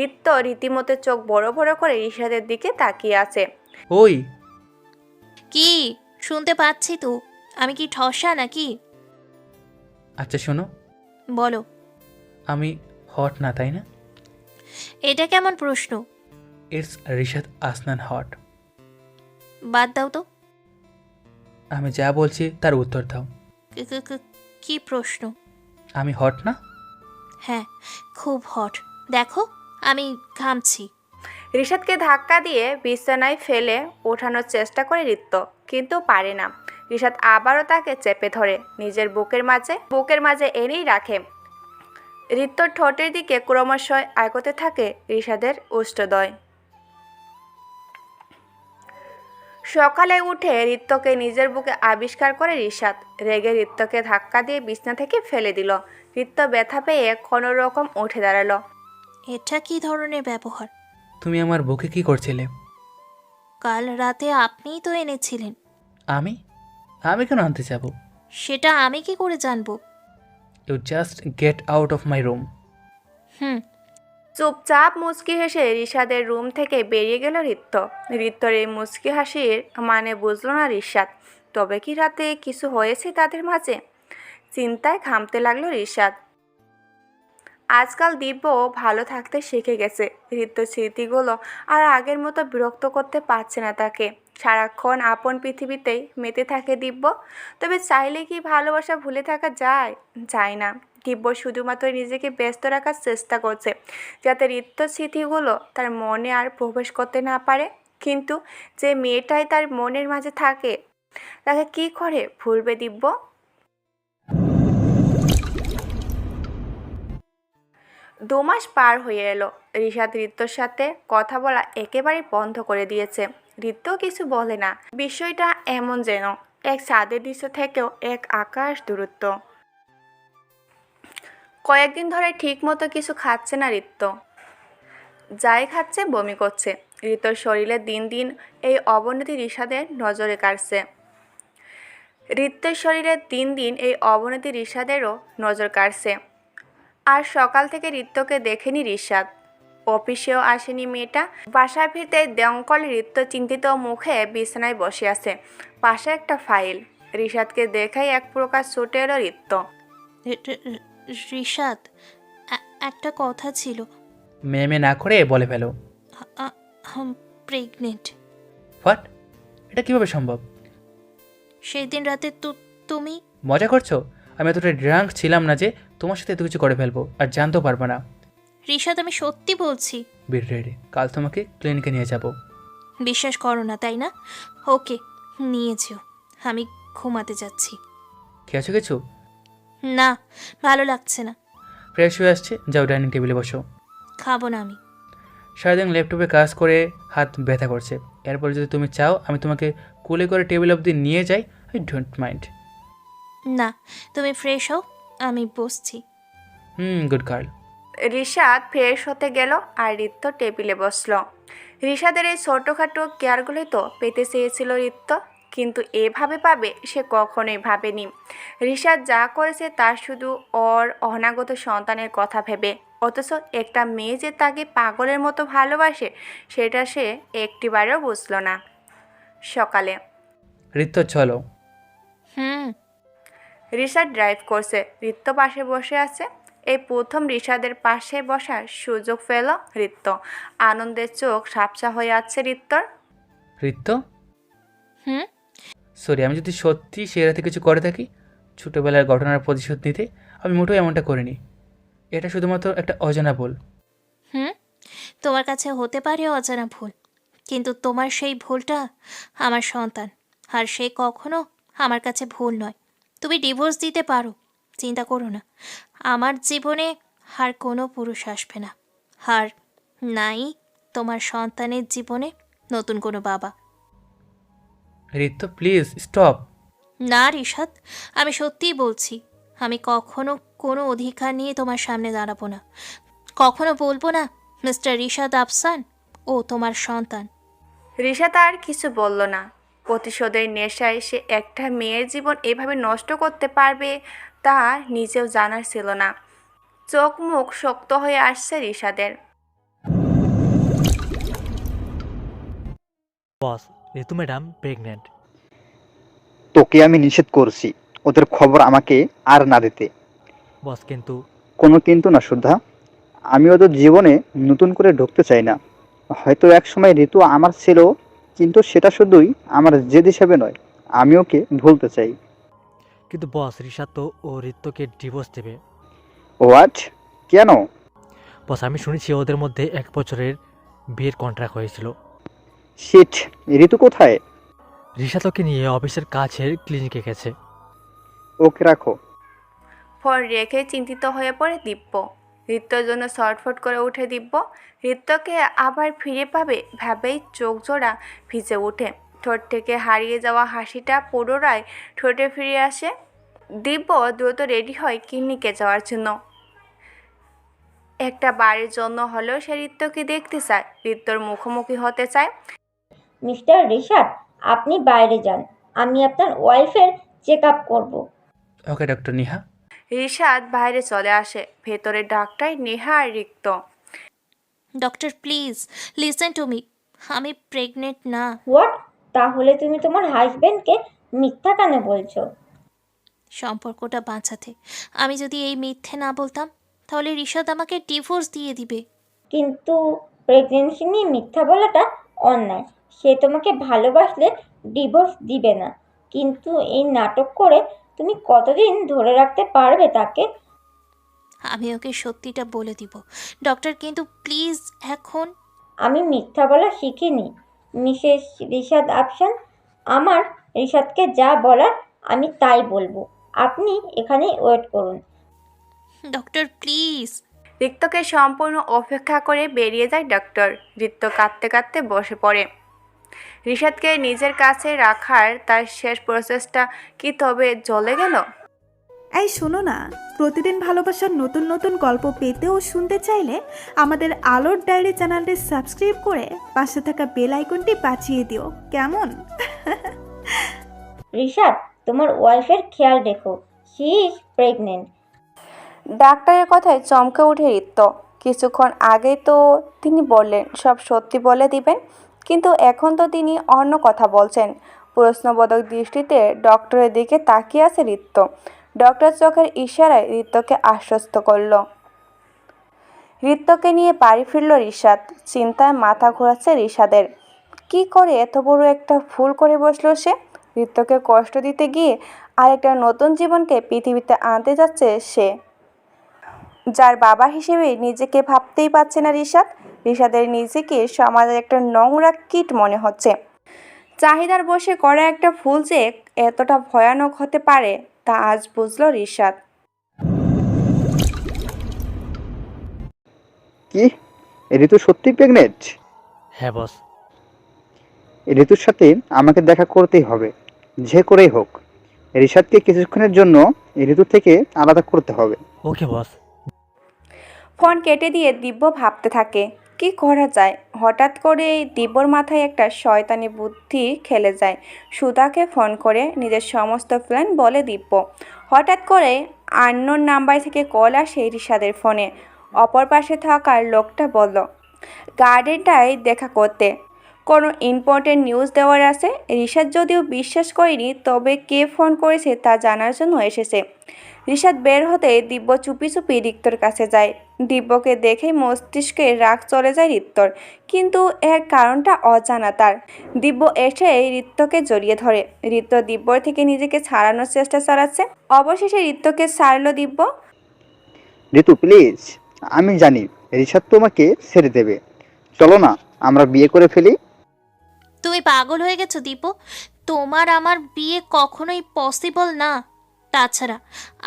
ঋত্য রীতিমতো চোখ বড় বড় করে রিশাদের দিকে তাকিয়ে আছে। ওই কি শুনতে পাচ্ছি তো, আমি কি ঠসা নাকি? আচ্ছা শোনো, বলো। আমি হট না, তাই না? এটা কেমন প্রশ্ন? It's Rishad Asnan hot. বাদ দাও তো। আমি যা বলছি তার উত্তর দাও। কি প্রশ্ন? আমি হট না? হ্যাঁ, খুব হট। দেখো আমি ঘামছি। রিশাদকে ধাক্কা দিয়ে বিছানায় ফেলে ওঠানোর চেষ্টা করে ঋত্য, কিন্তু পারে না। রিশাদ আবারও তাকে চেপে ধরে নিজের বুকের মাঝে এনেই রাখে। ঋত্যর ঠোঁটের দিকে ক্রমশ আগতে থাকে রিশাদের উষ্ঠদয়। সকালে উঠে ঋত্যকে নিজের বুকে আবিষ্কার করে রিশাদ। রেগে ঋত্যকে ধাক্কা দিয়ে বিছনা থেকে ফেলে দিল। ঋত্য ব্যথা পেয়ে কোনো রকম উঠে দাঁড়ালো। এটা কি ধরনের ব্যবহার? তুমি আমার বুকে কি করছিলে? কাল রাতে আপনিই তো এনেছিলেন। আমি আমি কেন আনতে যাব? সেটা আমি কি করে জানবো? You just get out of my room. চুপচাপ মুচকি হেসে রিশাদের রুম থেকে বেরিয়ে গেল ঋত্য। ঋত্যর এই মুচকি হাসির মানে বুঝলো না রিশাদ। তবে কি রাতে কিছু হয়েছে তাদের মাঝে? চিন্তায় ঘামতে লাগলো রিশাদ। আজকাল দিব্য ভালো থাকতে শিখে গেছে। ঋত্য স্মৃতিগুলো আর আগের মতো বিরক্ত করতে পারছে না তাকে। সারাক্ষণ আপন পৃথিবীতেই মেতে থাকে দিব্য। তবে চাইলে কি ভালোবাসা ভুলে থাকা যায় না। দিব্য শুধুমাত্র নিজেকে ব্যস্ত রাখার চেষ্টা করছে, যাতে ঋত্য স্মৃতিগুলো তার মনে আর প্রবেশ করতে না পারে। কিন্তু যে মেয়েটাই তার মনের মাঝে থাকে, তাকে কি করে ভুলবে দিব্য? 2 মাস পার হয়ে এলো। রিশাদ ঋত্যর সাথে কথা বলা একেবারে বন্ধ করে দিয়েছে। ঋত্য কিছু বলে না। বিষয়টা এমন যেন এক ছাদের দৃশ্য থেকেও এক আকাশ দূরত্ব। কয়েকদিন ধরে ঠিক মতো কিছু খাচ্ছে না ঋত্য। যাই খাচ্ছে বমি করছে। ঋত্যর শরীরে দিন দিন এই অবনতি রিশাদের নজরে কাটছে। ঋত্যের শরীরে দিন দিন এই অবনতি রিশাদেরও নজর কাটছে। আর সকাল থেকে ঋত্যকে দেখেনি রিশাদ। অফিসেও আসেনি মেয়েটা। বাসায় ফিরতে দমকল ঋত্য চিন্তিত মুখে বিছানায় বসে আছে, পাশে একটা ফাইল। রিশাদকে দেখাই এক প্রকার ছুটে এলো ঋত্য। রিশাদ, একটা কথা ছিল। মেমে না করে বলে ফেলো। প্রেগনেন্ট। হোয়াট? এটা কিভাবে সম্ভব? সেই দিন রাতে তুমি মজা করছো? আমি এতটা ড্রাঙ্ক ছিলাম না যে তোমার সাথে এত কিছু করে ফেলবো আর জানতেও পারবো না। রিশাদ, আমি সত্যি বলছি। বিট রেডি, কাল তোমাকে ক্লিনিকে নিয়ে যাব। বিশ্বাস করো না তাই না? ওকে, নিয়ে যেও। আমি ঘুমাতে যাচ্ছি। খেয়েছো কিছু? না, ভালো লাগছে না। ফ্রেশ হয়ে আসছে, যাও ডাইনিং টেবিলে বসো। খাবো না আমি। সারাদিন ল্যাপটপে কাজ করে হাত ব্যথা করছে, এরপর যদি তুমি চাও আমি তোমাকে কোলে করে টেবিল অবধি নিয়ে যাই, আই ডোন্ট মাইন্ড। না, তুমি ফ্রেশ হও, আমি বসছি। Good girl. রিশাদ ফ্রেশ হতে গেল আর রিত্য টেবিলে বসলো। রিশাদের এই ছোটোখাটো কেয়ারগুলোই তো পেতে চেয়েছিল রিত্য, কিন্তু এভাবে পাবে সে কখনোই ভাবেনি। রিশাদ যা করেছে তার শুধু ওর অনাগত সন্তানের কথা ভেবে, অথচ একটা মেয়ে যে তাকে পাগলের মতো ভালোবাসে সেটা সে একটিবারও বুঝল না। সকালে ঋত্য চলো। রিশাদ ড্রাইভ করছে, রিত্য পাশে বসে আছে। এই প্রথম রিশাদের পাশে বসার সুযোগ পেল রিত্য। আনন্দের চোখ ঝাপসা হয়ে আছে রিত্তর। ঋত্য, সরি, আমি যদি সত্যি সে রাতে কিছু করে থাকি ছোটোবেলার ঘটনার প্রতিশোধ নিতে, আমি মোটেও এমনটা করিনি। এটা শুধুমাত্র একটা অজানা ভুল। তোমার কাছে হতে পারে অজানা ভুল, কিন্তু তোমার সেই ভুলটা আমার সন্তান, আর সে কখনো আমার কাছে ভুল নয়। তুমি ডিভোর্স দিতে পারো, চিন্তা করো না। আমার জীবনে আর কোনো পুরুষ আসবে না, আর নাই তোমার সন্তানের জীবনে নতুন কোনো বাবা। ঋত্য প্লিজ স্টপ। না রিশাদ, আমি সত্যিই বলছি, আমি কখনো কোনো অধিকার নিয়ে তোমার সামনে দাঁড়াবো না। কখনো বলবো না মিস্টার রিশাদ আফসান ও তোমার সন্তান। রিশাদ আর কিছু বলল না। প্রতিশোধের নেশায় সে একটা মেয়ের জীবন এভাবে নষ্ট করতে পারবে তা নিজেও জানার ছিল না। চোখ মুখ শক্ত হয়ে আসছে রিশাদের। বস, ঋতু ম্যাডাম প্রেগনেন্ট। তোকে আমি নিষেধ করছি ওদের খবর আমাকে আর না দিতে। বস, কিন্তু কোনো কিন্তু না শ্রদ্ধা, আমি ওদের জীবনে নতুন করে ঢুকতে চাই না। হয়তো এক সময় ঋতু আমার ছিল, কিন্তু সেটা শুধুই আমার জেদ হিসেবে নয়, আমি ওকে ভুলতে চাই। কিন্তু বস, ঋষাদ তো ও ঋত্যকে ডিভোর্স দেবে। হোয়াট? কেন? বস, আমি শুনেছি ওদের মধ্যে 1 বছরের বিয়ের কন্ট্রাক্ট হয়েছিল। শিট, ঋতু কোথায়? ঋষাদ ওকে নিয়ে অফিসের কাছের ক্লিনিকে গেছে। ওকে রাখো। ফোন রেখে চিন্তিত হয়ে পড়ে দিব্য। ঋত্যর জন্য ছটফট করে উঠে দিব্য। ঋত্যকে আবার ফিরে পাবে ভাবেই চোখ জোড়া ভিজে ওঠে। ঠোঁট থেকে হারিয়ে যাওয়া হাসিটা পুনরায় ঠোঁটে ফিরে আসে। দিব্য দ্রুত রেডি হয় ক্লিনিকে যাওয়ার জন্য। একটা বাড়ির জন্য হলেও সে ঋত্যকে দেখতে চায়, ঋত্যর মুখোমুখি হতে চায়। মিস্টার রিশাদ, আপনি বাইরে যান, আমি আপনার ওয়াইফের চেক আপ করবো। ওকে ডক্টর নেহা। রিশাদ বাইরে চলে আসে। ভেতরে ডাক্তার নেহা আর Rikta. Doctor please listen to me, আমি প্রেগনেন্ট না। হোয়াট? তাহলে তুমি তোমার হাজবেন্ডকে মিথ্যা কেন বলছো? সম্পর্কটা বাঁচাতে আমি যদি এই মিথ্যে না বলতাম তাহলে রিশাদ আমাকে ডিভোর্স দিয়ে দিবে। কিন্তু প্রেগনেন্সি নিয়ে মিথ্যা বলাটা অন্যায়। সে তোমাকে ভালোবাসলে ডিভোর্স দিবে না, কিন্তু এই নাটক করে তুমি কতদিন ধরে রাখতে পারবে তাকে? আমি ওকে সত্যিটা বলে দিব ডক্টর, কিন্তু প্লিজ এখন। আমি মিথ্যা বলা শিখিনি মিসেস রিশাদ আফসান। আমার রিশাদকে যা বলার আমি তাই বলবো। আপনি এখানেই ওয়েট করুন। Doctor please. রিক্তকে সম্পূর্ণ অপেক্ষা করে বেরিয়ে যায় ডক্টর। রিক্ত কাঁদতে কাঁদতে বসে পড়ে। রিশাদকে নিজের কাছে রাখার তার শেষ প্রসেসটা কি তবে জ্বলে গেল? এই শোনো না, প্রতিদিন ভালোবাসার নতুন নতুন গল্প পেতে ও শুনতে চাইলে আমাদের আলোর ডায়েরি চ্যানেলটি সাবস্ক্রাইব করে পাশে থাকা বেল আইকনটি বাজিয়ে দিও, কেমন? রিশাদ, তোমার ওয়াইফের খেয়াল রেখো, শি ইজ প্রেগনেন্ট। ডাক্তারের কথায় চমকে উঠে রিক্ত। কিছুক্ষণ আগে তো তিনি বললেন সব সত্যি বলে দিবেন, কিন্তু এখন তো তিনি অন্য কথা বলছেন। প্রশ্নবোধক দৃষ্টিতে ডক্টরের দিকে তাকিয়ে আছে রিক্ত। ডক্টর চোখের ইশারায় রিক্তকে আশ্বস্ত করল। রিক্তকে নিয়ে বাড়ি ফিরল রিশাদ। চিন্তায় মাথা ঘোরাচ্ছে রিশাদের। কি করে এত বড় একটা ভুল করে বসলো সে? ঋত্যকে কষ্ট দিতে গিয়ে আরেকটা নতুন জীবনকে পৃথিবীতে আনতে যাচ্ছে সে, যার বাবা হিসেবে নিজেকে ভাবতেই পারছে না রিশাদ। রিশাদের নিজেকে সমাজের একটা নোংরা কীট মনে হচ্ছে। চাহিদার বশে করা একটা ভুল যে এতটা ভয়ানক হতে পারে তা আজ বুঝল রিশাদ। কি ঋতু সত্যি প্রেগনেন্ট? হ্যাঁ বস। ঋতুর সাথে আমাকে দেখা করতেই হবে, যে করেই হোক। রিশাদকে কিছুক্ষণের জন্য ঋতু থেকে আলাদা করতে হবে। ওকে বস। ফোন কেটে দিয়ে দিব্য ভাবতে থাকে কি করা যায়। হঠাৎ করে দিব্যর মাথায় একটা শয়তানি বুদ্ধি খেলে যায়। সুধাকে ফোন করে নিজের সমস্ত প্ল্যান বলে দিব্য। হঠাৎ করে আননোন নাম্বার থেকে কল আসে রিশাদের ফোনে। অপর পাশে থাকার লোকটা বলল গার্ডেনটায় দেখা করতে, কোনো ইম্পর্টেন্ট নিউজ দেওয়ার আছে। রিশাদ যদিও বিশ্বাস করেনি, তবে কে ফোন করেছে তা জানার জন্য এসেছে। রিশাদ বের হতে দিব্য চুপি চুপি রিক্তর কাছে যায়। দিব্যকে দেখেই মস্তিষ্কে রাগ চলে যায় রিক্তর, কিন্তু এর কারণটা অজানা তার। দিব্য এসে রিক্তকে জড়িয়ে ধরে। রিক্ত দিব্যর থেকে নিজেকে ছাড়ানোর চেষ্টা চালাচ্ছে। অবশেষে রিক্তকে ছাড়ল দিব্য। ঋতু প্লিজ, আমি জানি রিশাদ তোমাকে ছেড়ে দেবে। চলো না আমরা বিয়ে করে ফেলি। তুমি পাগল হয়ে গেছো দীপু, তোমার আমার বিয়ে কখনোই পসিবল না। তাছাড়া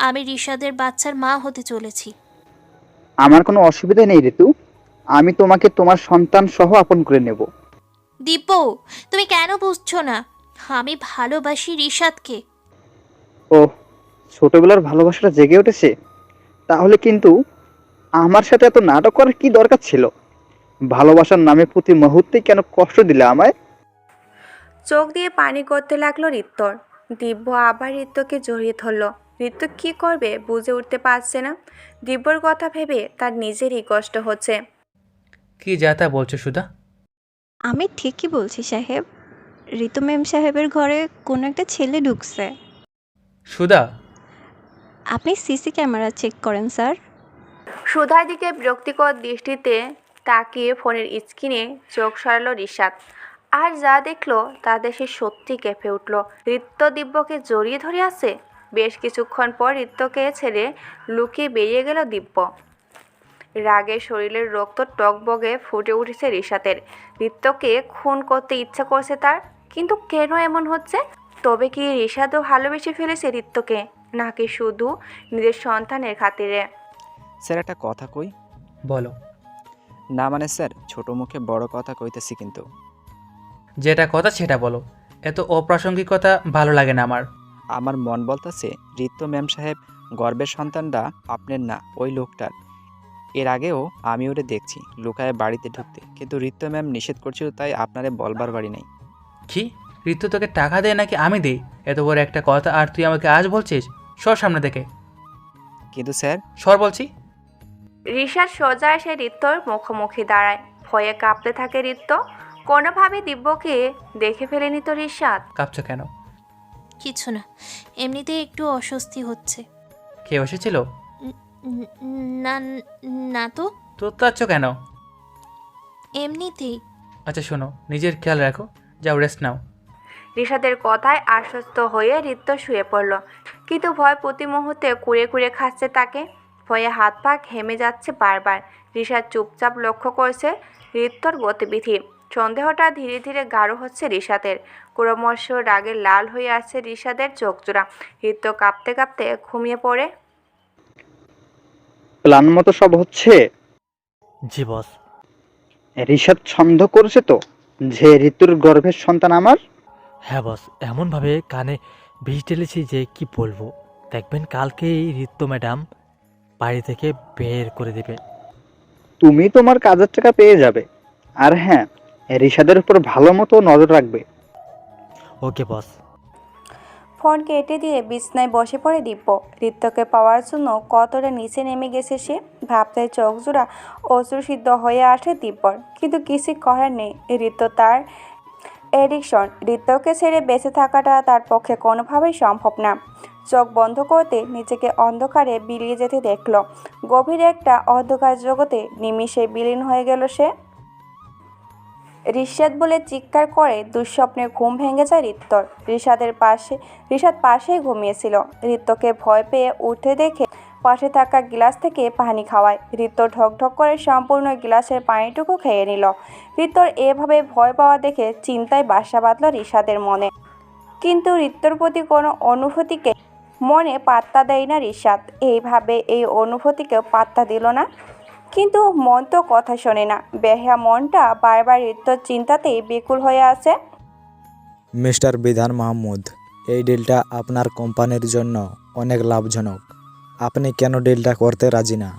আমি রিশাদের বাচ্চার মা হতে চলেছি। আমার কোনো অসুবিধা নেই ঋতু, আমি তোমাকে তোমার সন্তান সহ আপন করে নেব। দীপু, তুমি কেন বুঝছো না? আমি ভালোবাসি রিশাদকে। ও, ছোটবেলার ভালোবাসাটা জেগে উঠেছে। তাহলে কিন্তু আমার সাথে এত নাটক করার কি দরকার ছিল? ভালোবাসার নামে প্রতি মুহূর্তে কেন কষ্ট দিলে আমায়? চোখ দিয়ে পানি করতে লাগলো রিত্তর। দিব্য আবার রিত্তকে জড়িয়ে ধরল। রিত্ত কি করবে বুঝে উঠতে পারছে না। দিব্যর কথা ভেবে তার নিজেরই কষ্ট হচ্ছে। কি যা তা বলছো সুধা? আমি ঠিকই বলছি সাহেব, ঋতু মেম সাহেবের ঘরে কোনো একটা ছেলে ঢুকছে। সুধা, আপনি সিসি ক্যামেরা চেক করেন স্যার। সুধার দিকে বিরক্তিকর দৃষ্টিতে তাকিয়ে ফোনের স্ক্রিনে চোখ সরালো রিশাদ। আর যা দেখলো তাতে সে সত্যি কেঁপে উঠল। রিত্ত দিব্যকে জড়িয়ে ধরে আছে। বেশ কিছুক্ষণ পর রিত্তকে ছেড়ে লুকিয়ে বেরিয়ে গেল দিব্য। রাগে শরীরের রক্ত টকবগে ফুটে উঠেছে রিশাদের। রিত্তকে খুন করতে ইচ্ছা করছে তার, কিন্তু কেন এমন হচ্ছে? তবে কি রিশাদও ভালোবেসে ফেলেছে রিত্তকে, নাকি শুধু নিজের সন্তানের খাতিরে? স্যার একটা কথা কই। বলো। না মানে স্যার, ছোট মুখে বড় কথা কইতেছি কিন্তু। যেটা কথা সেটা বলো, এত অপ্রাসঙ্গিকতা ভালো লাগে না আমার। আমার মন বলতেছে ঋত্য ম্যাম সাহেব গর্বের সন্তানটা আপনার না, ওই লোকটার। এর আগেও আমি ওরে দেখছি লুকায় বাড়িতে ঢুকতে, কিন্তু ঋত্য ম্যাম নিষেধ করছিল, তাই আপনারে বলবার বাড়ি নাই। কি ঋতু তোকে টাকা দেয় নাকি আমি দেই? এত বড় একটা কথা আর তুই আমাকে আজ বলছিস? সর সামনে থেকে। কিন্তু স্যার। সর বলছি। রিশাদ সোজা এসে রিত্তর মুখোমুখি দাঁড়ায়। ভয়ে কাঁপতে থাকে রিত্ত। কোনোভাবে দিব্যকে দেখে ফেলেনি তো রিশাদ। কাঁপছো কেন? কিছু না, এমনিতেই একটু অস্বস্তি হচ্ছে। কে এসেছিল? না না তো। তোত্তাচ্ছ কেন? এমনিতেই। আচ্ছা শোনো, নিজের খেয়াল রাখো, যাও রেস্ট নাও। রিশাদের কথায় আশ্বস্ত হয়ে রিত্ত শুয়ে পড়ল, কিন্তু ভয় প্রতি মুহূর্তে কুড়ে কুড়ে খাচ্ছে তাকে। ভয়ে হাত পা ঘেমে যাচ্ছে বারবার। রিশাদ চুপচাপ লক্ষ্য করছে রিত্তর গতিবিধি। সন্দেহটা ধীরে ধীরে গাঢ় হচ্ছে রিশাদের। ক্রমশ রাগে লাল হয়ে আসছে রিশাদের চোখজোড়া। রিত্ত কাঁপতে কাঁপতে ঘুমিয়ে পড়ে। প্ল্যান মতো সব হচ্ছে? জি বস। রিশাদ সন্দেহ করেছে তো যে ঋতুর গর্ভের সন্তান আমার? হ্যাঁ বস, এমনভাবে কানে বিষ ঢেলেছি যে কি বলবো। দেখবেন কালকেই ঋত্য ম্যাডাম বাড়ি থেকে বের করে দেবে। তুমি তোমার কাজের টাকা পেয়ে যাবে। আর হ্যাঁ, রিশাদের উপর ভালো মতো নজর রাখবে। ওকে বস। ফোন কেটে দিয়ে বিছনায় বসে পড়ে দিব্য। রিত্তকে পাওয়ার জন্য কতটা নিচে নেমে গেছে সে। ভাবতে চোখ জোড়া অশ্রুসিদ্ধ হয়ে আসে দিব্যর, কিন্তু কিছু করার নেই। রিত্ত তার এডিকশন। রিত্তকে ছেড়ে বেঁচে থাকাটা তার পক্ষে কোনোভাবেই সম্ভব না। চোখ বন্ধ করতে নিজেকে অন্ধকারে বিলিয়ে যেতে দেখল। গভীর একটা অন্ধকার জগতে নিমিষে বিলীন হয়ে গেল সে। রিশাদ বলে চিৎকার করে দুঃস্বপ্নের ঘুম ভেঙে যায় রিত্তর। রিশাদ পাশেই ঘুমিয়েছিল। রিত্তকে ভয় পেয়ে উঠে দেখে পাশে থাকা গ্লাস থেকে পানি খাওয়ায়। রিত্ত ঢকঢক করে সম্পূর্ণ গ্লাসের পানিটুকু খেয়ে নিল। রিত্তর এভাবে ভয় পাওয়া দেখে চিন্তায় বাসা বাঁধল রিশাদের মনে। কিন্তু রিত্তর প্রতি কোনো অনুভূতিকে মনে পাত্তা দেয় না রিশাদ। এইভাবে এই অনুভূতিকেও পাত্তা দিল না। কিন্তু মন তো কথা শোনে না। বেহা মনটা বারবার রিত্তর চিন্তাতেই বিকুল হয়ে আছে। মিস্টার বিধান মাহমুদ, এই ডিলটা আপনার কোম্পানির জন্য অনেক লাভজনক। আপনি কেন ডিলটা করতে রাজি না?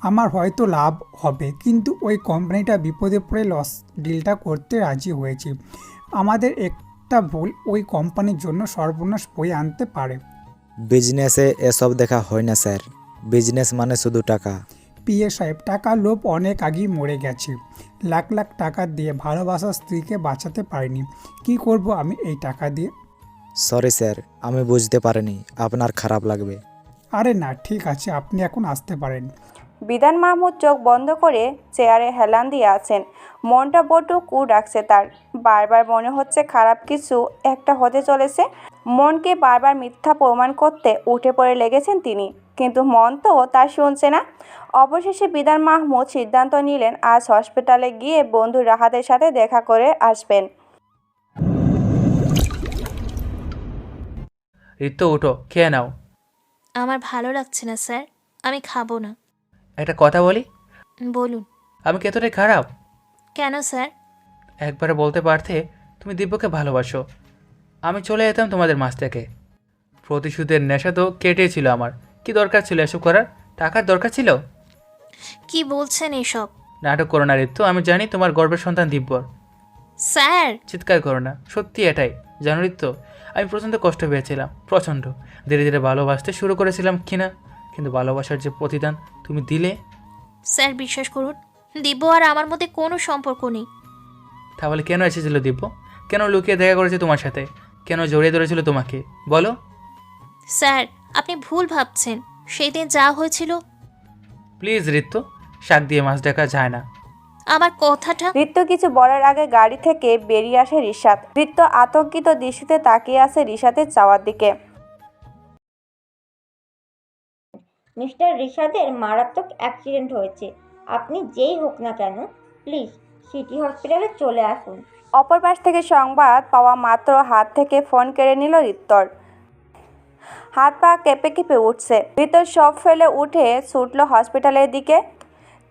আমার হয়তো লাভ হবে, কিন্তু ওই কোম্পানিটা বিপদে পড়ে লস ডিলটা করতে রাজি হয়েছে। আমাদের একটা ভুল ওই কোম্পানির জন্য সর্বনাশ বয়ে আনতে পারে। বিজনেসে এসব দেখা হয় না স্যার। বিজনেস মানে শুধু টাকা। পিএ সাহেব, টাকার লোভ অনেক আগেই মরে গেছে। লাখ লাখ টাকা দিয়ে ভালোবাসার স্ত্রীকে বাঁচাতে পারিনি। কি করব আমি এই টাকা দিয়ে? সরি স্যার, আমি বুঝতে পারিনি। আপনার খারাপ লাগবে। আরে না, ঠিক আছে, আপনি এখন আসতে পারেন। বিধান মাহমুদ চোখ বন্ধ করে চেয়ারে হেলান দিয়ে আছেন। মনটা বড্ড কু ডাকছে তার। বারবার মনে হচ্ছে খারাপ কিছু একটা হতে চলেছে। মনকে বারবার মিথ্যা প্রমাণ করতে উঠে পড়ে লেগেছেন তিনি, কিন্তু মন তো তার শুনছে না। অবশেষে বিধান মাহমুদ সিদ্ধান্ত নিলেন আজ হসপিটালে গিয়ে বন্ধু রাহাতের সাথে দেখা করে আসবেন। রিত্ত, উঠো, খেয়ে নাও। আমার ভালো লাগছে না স্যার, আমি খাবো না। একটা কথা বলি? বলুন। আমি কি এতটাই খারাপ? কেন স্যার? একবারে বলতে পারতে তুমি দিব্যকে ভালোবাসো, আমি চলে যেতাম তোমাদের মাঝ থেকে। প্রতিশোধের নেশা তো কেটেছিল আমার। কি দরকার ছিল এসব করার? টাকার দরকার ছিল? কি বলছেন এসব? নাটক করো না ঋতু, আমি জানি তোমার গর্বের সন্তান দিব্যর। স্যার! চিৎকার করো না, সত্যি এটাই। জানো ঋতু, আমি প্রচণ্ড কষ্ট পেয়েছিলাম, প্রচণ্ড। ধীরে ধীরে ভালোবাসতে শুরু করেছিলাম কিনা, কিন্তু ভালোবাসার যে প্রতিদান তুমি দিলে। স্যার বিশ্বাস করুন, দিব্য আর আমার মধ্যে কোনো সম্পর্ক নেই। তাহলে কেন এসেছিল দিব্য? কেন লুকিয়ে দেখা করেছে তোমার সাথে? কেন জড়িয়ে ধরেছিল তোমাকে? বলো। স্যার, আপনি ভুল ভাবছেন। সেই দিন যা হয়েছিল। প্লিজ ঋতু, শাক দিয়ে মাছ দেখা যায় না। আমার কথাটা। ঋত্য কিছু বলার আগে গাড়ি থেকে বেরিয়ে আসে রিশাদ। ঋত্য আতঙ্কিত দৃষ্টিতে তাকিয়ে আছে রিশাদের চাওয়ার দিকে। মিস্টার রিশাদের মারাত্মক অ্যাক্সিডেন্ট হয়েছে। আপনি যেই হোক না কেন, প্লিজ সিটি হসপিটালে চলে আসুন। অপর পাশ থেকে সংবাদ পাওয়া মাত্র হাত থেকে ফোন কেড়ে নিল ঋত্যর। হাত পা কেঁপে কেঁপে উঠছে। ঋত্যর সব ফেলে উঠে ছুটল হসপিটালের দিকে।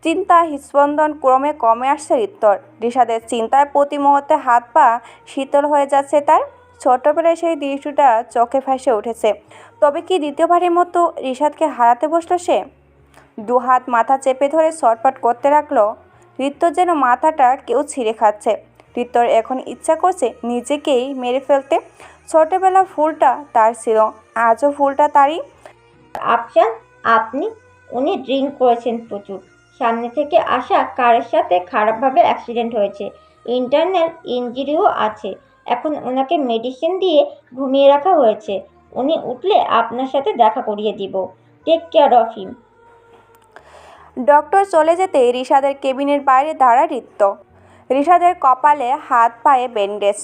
চিন্তা হৃৎস্পন্দন ক্রমে কমে আসছে ঋত্যর। রিশাদের চিন্তায় প্রতি মুহূর্তে হাত পা শীতল হয়ে যাচ্ছে তার। ছোটবেলায় সেই দৃশ্যটা চোখে ভেসে উঠেছে। তবে কি দ্বিতীয়বারের মতো রিশাদকে হারাতে বসলো সে? দুহাত মাথা চেপে ধরে ছটফট করতে রাখলো। ঋত্যর যেন মাথাটা কেউ ছিঁড়ে খাচ্ছে। ঋত্যর এখন ইচ্ছা করছে নিজেকেই মেরে ফেলতে। ছোটবেলার ফুলটা তার ছিল, আজও ফুলটা তারই। আফসান, উনি ড্রিঙ্ক করেছেন প্রচুর। সামনে থেকে আসা কারের সাথে খারাপভাবে অ্যাক্সিডেন্ট হয়েছে। ইন্টারনাল ইনজুরিও আছে। এখন ওনাকে মেডিসিন দিয়ে ঘুমিয়ে রাখা হয়েছে। উনি উঠলে আপনার সাথে দেখা করিয়ে দিব। Take care of him. Doctor চলে যেতে রিশাদের কেবিনের বাইরে দাঁড়ায় ঋত্য। রিশাদের কপালে হাত পায়ে ব্যান্ডেজ।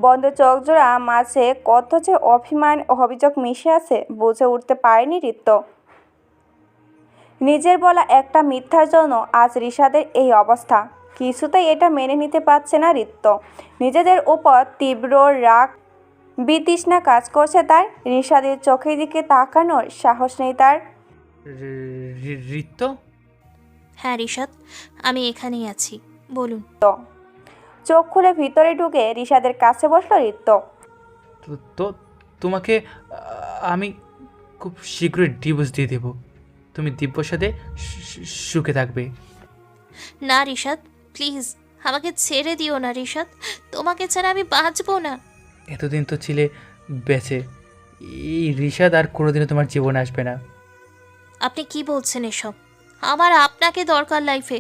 বন্ধ চোখজোড়া মাঝে কত যে অভিমান ও অভিযোগ মিশে আছে বুঝে উঠতে পারেনি ঋত্য। নিজের বলা একটা মিথ্যার জন্য আজ রিশাদের এই অবস্থা। কিছুতেই এটা মেনে নিতে পারছে না ঋত্য। নিজেদের উপর তীব্র রাগ বিতৃষ্ণা কাজ করছে তার। রিশাদের চোখের দিকে তাকানোর সাহস নেই তার। ঋত্য? হ্যাঁ রিশাদ, আমি এখানেই আছি, বলুন। চোখ খুলে ভিতরে ঢুকে রিশাদের কাছে বসলো ঋত্য। তো তোমাকে আমি খুব শীঘ্রই ডিভোর্স দিয়ে দেব। তুমি দিব্যর সাথে সুখে থাকবে। না রিশাদ, প্লিজ আমাকে ছেড়ে দিও না রিশাদ। তোমাকে ছাড়া আমি বাঁচবো না। এতদিন তো ছিলে বেঁচে, এই রিশাদ আর কোনোদিনও তোমার জীবনে আসবে না। আপনি কি বলছেন এসব? আমার আপনাকে দরকার লাইফে।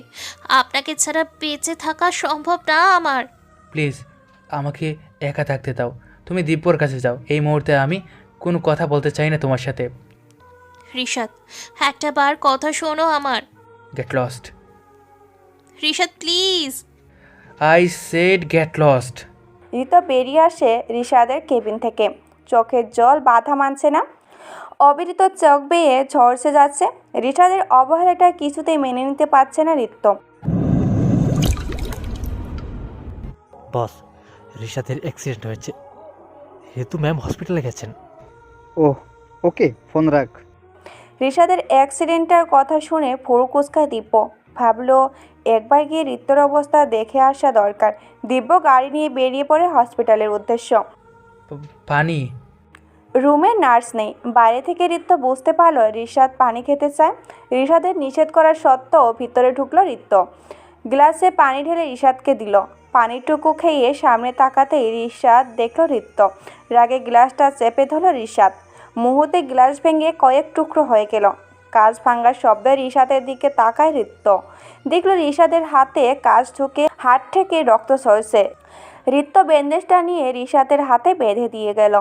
আপনাকে ছাড়া বেঁচে থাকা সম্ভব না আমার। প্লিজ আমাকে একা থাকতে দাও। তুমি দিব্যর কাছে যাও। এই মুহূর্তে আমি কোনো কথা বলতে চাই না তোমার সাথে। রিশাদ, একটা বার কথা শোনো আমার। Get lost. Rishad please. I said get lost. Rit বেরিয়ে আসে রিশাদের কেবিন থেকে। চোখের জল বাধা মানছে না, অবিরত চোখ বেয়ে ঝরসে যাচ্ছে। রিশাদের অবহেলাটা কিছুতেই মেনে নিতে পারছে না ঋত্য। বস, রিশাদের অ্যাক্সিডেন্ট হয়েছে। ঋতু ম্যাম হসপিটালে গেছেন। ওহ, ওকে, ফোন রাখ। রিশাদের অ্যাক্সিডেন্টের কথা শুনে ভুরু কুঁচকায় দিব্য। ভাবলো একবার গিয়ে ঋত্যর অবস্থা দেখে আসা দরকার। দিব্য গাড়ি নিয়ে বেরিয়ে পড়ে হসপিটালের উদ্দেশ্য। পানি। রুমে নার্স নেই। বাইরে থেকে ঋত্য বুঝতে পারলো রিশাদ পানি খেতে চায়। রিশাদের নিষেধ করার সত্ত্বেও ভিতরে ঢুকলো ঋত্য। গ্লাসে পানি ঢেলে রিশাদকে দিল। পানিটুকু খেয়ে সামনে তাকাতেই রিশাদ দেখল ঋত্য। রাগে গ্লাসটা চেপে ধরল রিশাদ। মুহূর্তে গ্লাস ভেঙে কয়েক টুকরো হয়ে গেল। কাঁচ ভাঙার শব্দে রিশাদের দিকে তাকায় ঋত্য। দেখল রিশাদের হাতে কাঁচ ঢুকে হাত থেকে রক্ত ঝরছে। ঋত্য ব্যান্ডেজটা নিয়ে রিশাদের হাতে বেঁধে দিয়ে গেল।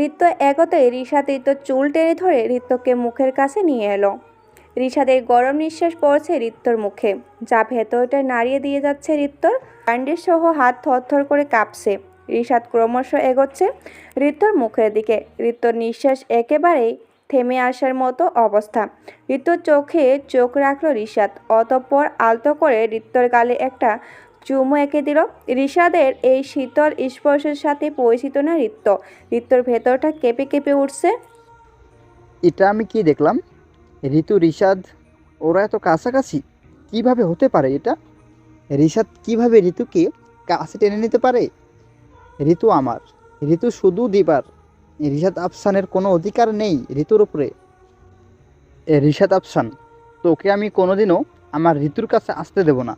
ঋত্য এগোতেই রিশাদ ঋত্যর চুল টেনে ধরে ঋত্যকে মুখের কাছে নিয়ে এলো। রিশাদের গরম নিঃশ্বাস পড়ছে ঋত্যর মুখে, যা ভেতরটা নাড়িয়ে দিয়ে যাচ্ছে ঋত্যর। ব্যান্ডেজ সহ হাত থরথর করে কাঁপছে। রিশাদ ক্রমশ এগোচ্ছে ঋত্যর মুখের দিকে। ঋত্যর নিঃশ্বাস একেবারেই থেমে আসার মতো অবস্থা। ঋত্যর চোখে চোখ রাখল রিশাদ। অতঃপর আলতো করে ঋত্যর গালে একটা চুমু এঁকে দিল। রিশাদের এই শীতল স্পর্শের সাথে পরিচিত না ঋত্য। ঋত্যর ভেতরটা কেঁপে কেঁপে উঠছে। এটা আমি কি দেখলাম? ঋতু, রিশাদ, ওরা এত কাছাকাছি কিভাবে হতে পারে এটা? রিশাদ কিভাবে ঋতুকে কাছে টেনে নিতে পারে? ঋতু আমার, ঋতু শুধু দিবার। রিশাদ আফসানের কোনো অধিকার নেই ঋতুর উপরে। রিশাদ আফসান, তোকে আমি কোনোদিনও আমার ঋতুর কাছে আসতে দেব না।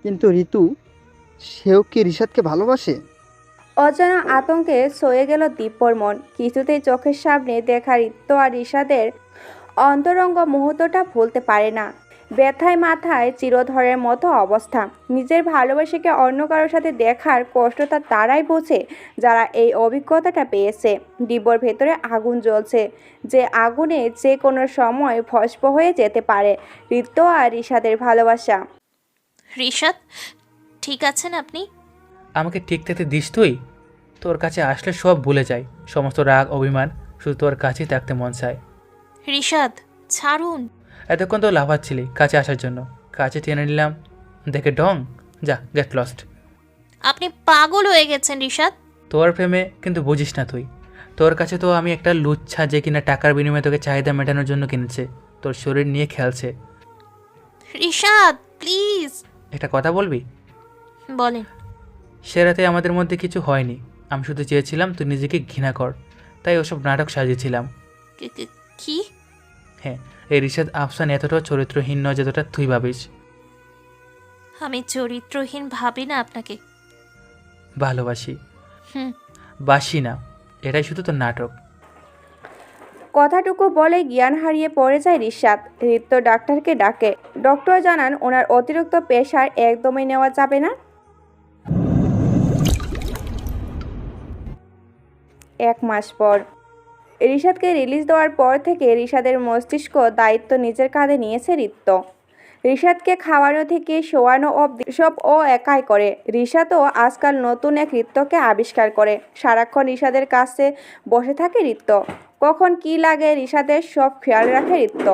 কিন্তু ঋতু, সেও কি রিশাদকে ভালোবাসে? অজানা আতঙ্কে সয়ে গেল দিব্যর মন। কিছুতেই চোখের সামনে দেখা ঋত্য আর রিশাদের অন্তরঙ্গ মুহূর্তটা ভুলতে পারে না। ব্যথায় মাথায় চিরধরের মতো অবস্থা। নিজের ভালোবাসাকে অন্য কারোর সাথে দেখার কষ্টটা তারাই বোঝে যারা এই অভিজ্ঞতাটা পেয়েছে। দিব্যর ভেতরে আগুন জ্বলছে, যে আগুনে যে কোনো সময় ভস্ম হয়ে যেতে পারে। ঋত্য আর রিশাদের ভালোবাসা। রিশাদ, ঠিক আছেন আপনি? আমাকে ঠিক থাকতে দিস তুই? তোর কাছে আসলে সব ভুলে যাই, সমস্ত রাগ অভিমান, শুধু তোর কাছেই থাকতে মন চায়। রিশাদ, ছাড়ুন। এতক্ষণ তো লাফাচ্ছিলি কাছে আসার জন্য, কাছে টেনে নিলাম, দেখে ডং। যা, গেট লস্ট। আপনি পাগল হয়ে গেছেন রিশাদ। তোর প্রেমে কিন্তু বুঝিস না তুই। তোর কাছে তো আমি একটা লুচ্ছা যে কিনা টাকার বিনিময়ে তোকে চাহিদা মেটানোর জন্য কিনেছে, তোর শরীর নিয়ে খেলছে। রিশাদ, প্লিজ। একটা কথা বলবি? বলেন। সে রাতে আমাদের মধ্যে কিছু হয়নি। আমি শুধু চেয়েছিলাম তুই নিজেকে ঘৃণা কর, তাই ওসব নাটক সাজিয়েছিলাম। কি? হ্যাঁ, এই রিশাদ আফসান এতটাও চরিত্রহীন নয় যতটা তুই ভাবিস। আমি চরিত্রহীন ভাবি না আপনাকে। ভালোবাসি। হুম। বাসি না, এটাই শুধু তোর নাটক। কথাটুকু বলে জ্ঞান হারিয়ে পড়ে যায় রিশাদ। ঋত্য ডাক্তারকে ডাকে। ডক্টর জানান ওনার অতিরিক্ত প্রেশার একদমই নেওয়া যাবে না। 1 মাস পর রিশাদকে রিলিজ দেওয়ার পর থেকে রিশাদের মস্তিষ্ক দায়িত্ব নিজের কাঁধে নিয়েছে ঋত্য। রিশাদকে খাওয়ানো থেকে শোয়ানো অবধি সব ও একাই করে। রিশাদও আজকাল নতুন এক ঋত্যকে আবিষ্কার করে। সারাক্ষণ রিশাদের কাছে বসে থাকে ঋত্য। কখন কি লাগে রিশাদের সব খেয়াল রাখে ঋত্য।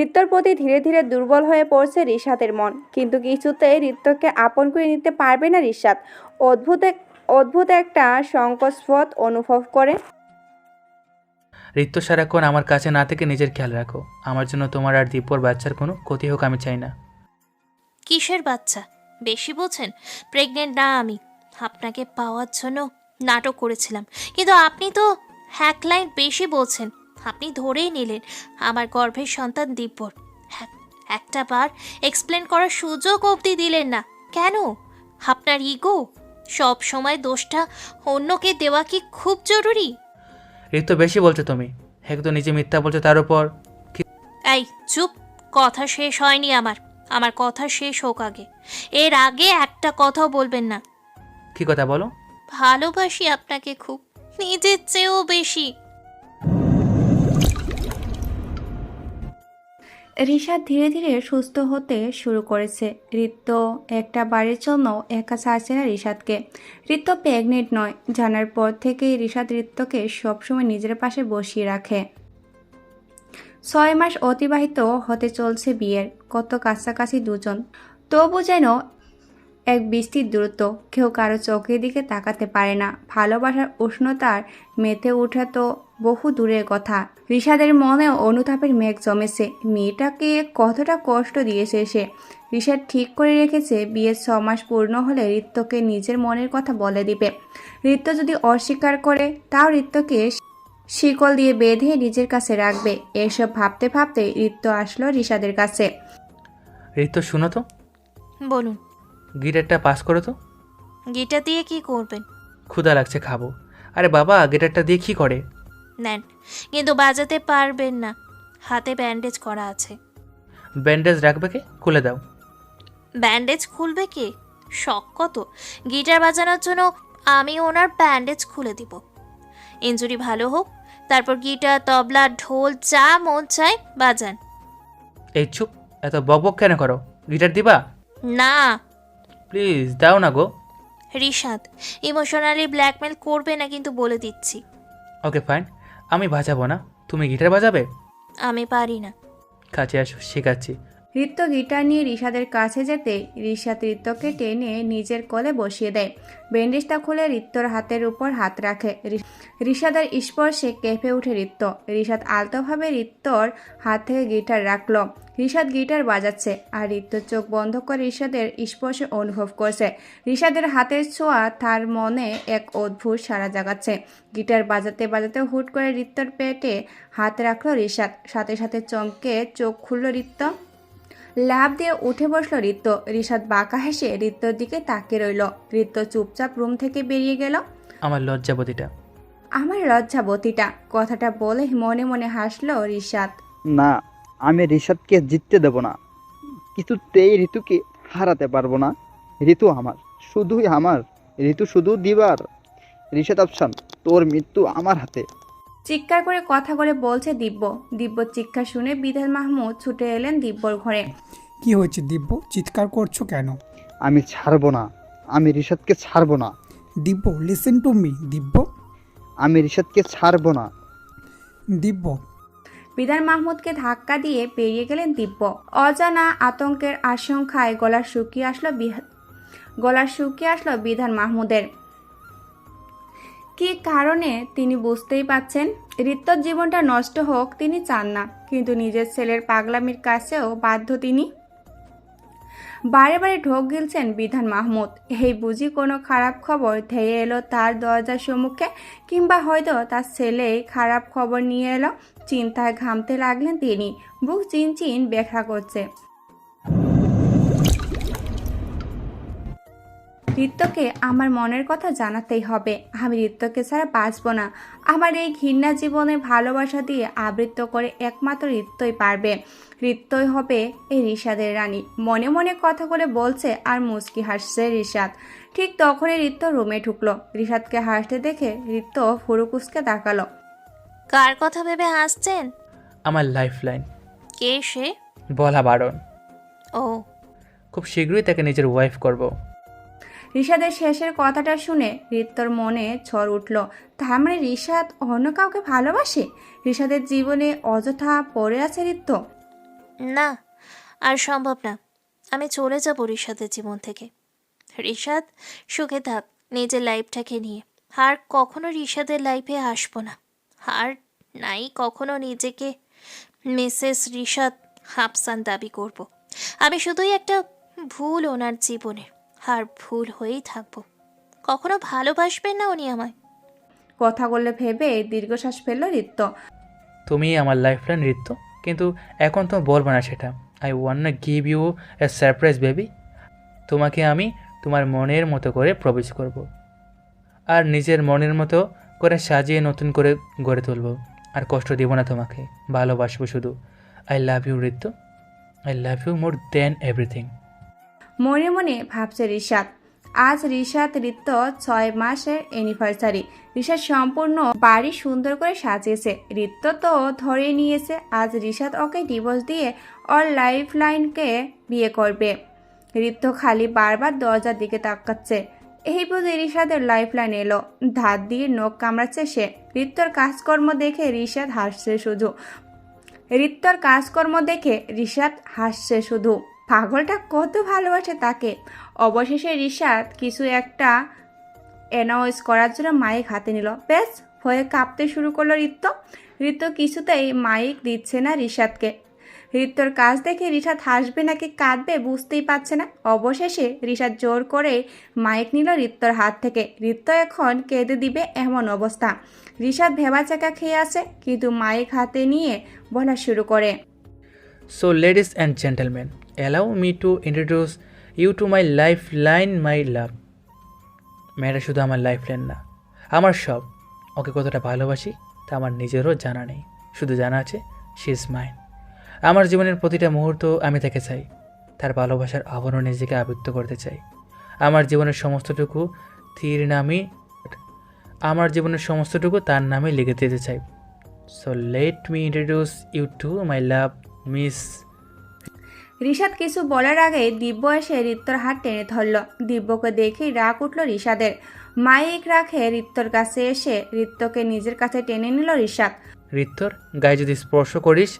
ঋত্যর প্রতি ধীরে ধীরে দুর্বল হয়ে পড়ছে রিশাদের মন। কিন্তু কিছুতেই ঋত্যকে আপন করে নিতে পারবে না রিশাদ। অদ্ভুত একটা সংকোচবোধ অনুভব করে। ঋত্য সারাক্ষণ আমার কাছে না থেকে নিজের খেয়াল রাখো। আমার জন্য তোমার আর দীপর বাচ্চার কোনো ক্ষতি হোক আমি চাই না। কিসের বাচ্চা? বেশি বোঝেন। প্রেগনেন্ট না আমি। আপনাকে পাওয়ার জন্য নাটক করেছিলাম, কিন্তু আপনি তো 1 লাইন বেশি বলছেন। আপনি ধরেই নিলেন আমার গর্ভের সন্তান দিব্যর। একটা বার এক্সপ্লেন করার সুযোগ অবধি দিলেন না। কেন? আপনার ইগো? সব সময় দোষটা অন্যকে দেওয়া কি খুব জরুরি? ঋত্য, বেশি বলছো তুমি। এক তো নিজে মিথ্যা বলছো, তার উপর এই চুপ। কথা শেষ হয়নি আমার। আমার কথা শেষ হোক আগে। এর আগে একটা কথাও বলবেন না। কি কথা বলো? ভালোবাসি আপনাকে খুব, নিজের চেয়েও বেশি। রিশাদ ধীরে ধীরে সুস্থ হতে শুরু করেছে। ঋত্য একটা বারের জন্য একা ছাড়ছে না রিশাদকে। ঋত্য প্রেগনেন্ট নয় জানার পর থেকেই রিশাদ ঋত্যকে সবসময় নিজের পাশে বসিয়ে রাখে। 6 মাস অতিবাহিত হতে চলছে বিয়ের, কত কাছাকাছি দুজন, তবু যেন এক বৃষ্টির দূরত্ব। কেউ কারো চোখের দিকে তাকাতে পারে না। ভালোবাসার উষ্ণতার মেতে ওঠা তো বহু দূরের কথা। রিশাদের মনেও অনুতাপের মেঘ জমেছে। মেয়েটাকে কতটা কষ্ট দিয়েছে সে। রিশাদ ঠিক করে রেখেছে বিয়ের 6 মাস পূর্ণ হলে ঋত্যকে নিজের মনের কথা বলে দিবে। ঋত্য যদি অস্বীকার করে তাও ঋত্যকে শিকল দিয়ে বেঁধে নিজের কাছে রাখবে। এসব ভাবতে ভাবতে ঋত্য আসলো রিশাদের কাছে। ঋতু শুনো তো, বলুন। গিটারটা পাস করো তো। গিটার দিয়ে কি করবেন? ক্ষুধা লাগছে, খাবো। আরে বাবা, গিটারটা দিয়ে কি করে? নেন, কিন্তু বাজাতে পারবেন না, হাতে ব্যান্ডেজ করা আছে। ব্যান্ডেজ রাখবে কে? খুলে দাও। ব্যান্ডেজ খুলবে কে? শখ কত গিটার বাজানোর জন্য, আমি ওনার ব্যান্ডেজ খুলে দিব। ইনজুরি ভালো হোক, তারপর গিটার, তবলা, ঢোল যা মন চায় বাজান। এই চুপ, এত বকবক কেন করো? গিটার দিবা? না। প্লিজ দাও না গো। রিশাদ ইমোশনালি ব্ল্যাকমেল করবে না কিন্তু, বলে দিচ্ছি। ওকে ফাইন, আমি বাজাবো না, তুমি গিটার বাজাবে। আমি পারি না। কাছে আসো, শেখাচ্ছি। ঋত্য গিটার নিয়ে রিশাদের কাছে যেতে রিশাদ ঋত্যকে টেনে নিজের কোলে বসিয়ে দেয়। ব্যান্ডেজটা খুলে ঋত্যর হাতের উপর হাত রাখে। রিশাদের স্পর্শে কেঁপে ওঠে ঋত্য। রিশাদ আলতোভাবে ঋত্যর হাত থেকে গিটার রাখলো। রিশাদ গিটার বাজাচ্ছে আর ঋত্য চোখ বন্ধ করে রিশাদের স্পর্শ অনুভব করছে। রিশাদের হাতের ছোঁয়া তার মনে এক অদ্ভুত সাড়া জাগাচ্ছে। গিটার বাজাতে বাজাতে হুট করে ঋত্যর পেটে হাত রাখলো রিশাদ। সাথে সাথে চমকে চোখ খুলল ঋত্য। লাফ দিয়ে উঠে বসলো ঋত্য। রিশাদ বাঁকা হেসে ঋত্যর দিকে তাকিয়ে রইল। ঋত্য চুপচাপ রুম থেকে বেরিয়ে গেল। আমার লজ্জাবতীটা। আমার লজ্জাবতীটা, কথাটা বলে মনে মনে হাসলো রিশাদ। না, আমি রিশাদকে জিততে দেব না, কিছুতেই ঋতুকে হারাতে পারবো না। ঋতু আমার, শুধুই আমার। ঋতু শুধু দিবার। রিশাদ আফসান, তোর মৃত্যু আমার হাতে। চিৎকার করে কথা করে বলছে দিব্য। দিব্যর চিৎকার শুনে বিধান মাহমুদ ছুটে এলেন দিব্যর ঘরে। কি হয়েছে দিব্য, চিৎকার করছো কেন? আমি ছাড়বো না, আমি রিশাদকে ছাড়বো না। দিব্য লিসেন টু মি দিব্য। আমি রিশাদকে ছাড়বো না। দিব্য। বিধান মাহমুদকে ধাক্কা দিয়ে বেরিয়ে গেলেন দিব্য। অজানা আতঙ্কের আশঙ্কায় গলা শুকিয়ে আসলো বিধান মাহমুদের। কি কারণে তিনি বুঝতেই পাচ্ছেন। ঋত্যর জীবনটা নষ্ট হোক তিনি চান না, কিন্তু নিজের ছেলের পাগলামির কাছেও বাধ্য তিনি। বারে বারে ঢোক গিলছেন বিধান মাহমুদ। এই বুঝি কোনো খারাপ খবর ধেয়ে এলো তার দরজার সম্মুখে, কিংবা হয়তো তার ছেলেই খারাপ খবর নিয়ে এলো। চিন্তায় ঘামতে লাগলেন তিনি। বুক চিনচিন ব্যথা করছে। ঋত্যকে আমার মনের কথা জানাতেই হবে। আমি ঋত্যকে ছাড়া বাঁচব না। আমার এই ঘৃণা জীবনে ভালোবাসা দিয়ে আবৃত করে একমাত্র ঋত্যই পারবে। ঋত্যই হবে এই রিশাদের রানী। মনে মনে কথা করে বলছে আর মুচকি হাসছে রিশাদ। ঠিক তখনই ঋত্য রুমে ঢুকলো। রিশাদকে হাসতে দেখে ঋত্য ফুরুকুসকে তাকালো। কার কথা ভেবে হাসছেন? আমার লাইফ লাইন। কে সে? বলা বারণ। ও, খুব শীঘ্রই তাকে নিজের ওয়াইফ করব। রিশাদের শেষের কথাটা শুনে ঋত্যর মনে ঝড় উঠল। তার মানে রিশাদ অন্য কাউকে ভালোবাসে? রিশাদের জীবনে অযথা পড়ে আছে ঋত্য? না, আর সম্ভব না। আমি চলে যাব রিশাদের জীবন থেকে। রিশাদ সুখে থাক নিজের লাইফটাকে নিয়ে। আর কখনো রিশাদের লাইফে আসবো না। আর নাই কখনো নিজেকে মিসেস রিশাদ আফসান দাবি করব। আমি শুধুই একটা ভুল ওনার জীবনে, আর ভুল হয়েই থাকবো। কখনো ভালোবাসবেন না উনি আমায়। কথা বললে ভেবে দীর্ঘশ্বাস ফেলল ঋত্য। তুমি আমার লাইফ লাইন ঋত্য, কিন্তু এখন তো বলবো না সেটা। I want give you a surprise baby. তোমাকে আমি তোমার মনের মতো করে প্রবেশ করব, আর নিজের মনের মতো করে সাজিয়ে নতুন করে গড়ে তুলব। আর কষ্ট দিব না তোমাকে, ভালোবাসবো শুধু। I love you Ritya, I love you more then everything. মনে মনে ভাবছে রিশাদ। আজ রিশাদ ঋত্য 6 মাসের অ্যানিভার্সারি। রিশাদ সম্পূর্ণ বাড়ি সুন্দর করে সাজিয়েছে। ঋত্য তো ধরে নিয়েছে আজ রিশাদ ওকে ডিভোর্স দিয়ে ওর লাইফ লাইনকে বিয়ে করবে। ঋত্য খালি বারবার দরজার দিকে তাকাচ্ছে। এই বুঝে রিশাদের লাইফ লাইন এলো। ধার দিয়ে নখ কামড়াচ্ছে সে। ঋত্যর কাজকর্ম দেখে রিশাদ হাসছে শুধু। ঋত্যর কাজকর্ম দেখে রিশাদ হাসছে শুধু। পাগলটা কত ভালোবাসে তাকে। অবশেষে রিশাদ কিছু একটা অ্যানাউন্স করার জন্য মাইক হাতে নিল। ব্যাস ভয়ে কাঁপতে শুরু করলো ঋত্য। ঋত্য কিছুতেই মাইক দিচ্ছে না রিশাদকে। ঋত্যর কাজ দেখে রিশাদ হাসবে নাকি কাঁদবে বুঝতেই পারছে না। অবশেষে রিশাদ জোর করে মাইক নিল ঋত্যর হাত থেকে। ঋত্য এখন কেঁদে দিবে এমন অবস্থা। রিশাদ ভেবাচাকা খেয়ে আছে কিন্তু মাইক হাতে নিয়ে বলা শুরু করে। So ladies and gentleman, allow me to introduce you to my life line, my love. মেয়েটা শুধু আমার লাইফ লাইন না, আমার সব। ওকে কতটা ভালোবাসি তা আমার নিজেরও জানা নেই, শুধু জানা আছে শি ইজ মাইন। আমার জীবনের প্রতিটা মুহূর্ত আমি তাকে চাই, তার ভালোবাসার আবরণে নিজেকে আবৃত্ত করতে চাই। আমার জীবনের সমস্তটুকু তার নামে লিখে দিতে চাই। So let me introduce you to my love miss. Rishad কিছু বলার আগে দিব্য এসে ঋত্যর হাত টেনে ধরল। দিব্যকে দেখেই রাগ উঠল রিশাদের। মাইক রাখে ঋত্যর কাছে এসে ঋত্যকে নিজের কাছে টেনে নিল রিশাদ। ঋত্যর গায়ে যদি স্পর্শ করিস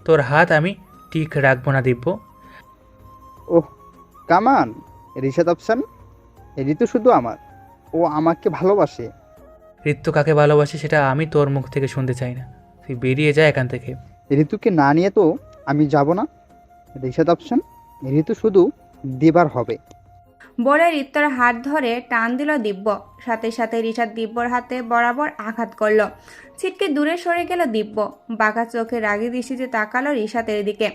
তোর হাত আমি ঠিক রাখবো না দিব্য। ওহ কামান, রিশাদ আফসান, ঋতু শুধু আমার, ও আমাকে ভালোবাসে। ঋত্য কাকে ভালোবাসে সেটা আমি তোর মুখ থেকে শুনতে চাই না, তুই বেরিয়ে যা এখান থেকে। ঋতুকে না নিয়ে তো আমি যাব না। রিশাদ আফসান, ঋতু শুধু দিবার হবে। বলে ঋত্যর হাত ধরে টান দিল দিব্য। সাথে সাথে রিশাদ দিব্যর হাতে বরাবর আঘাত করল। ছিটকে দূরে সরে গেল দিব্য। বাঁকা চোখে রাগী দৃষ্টিতে তাকালো রিশাদের দিকে।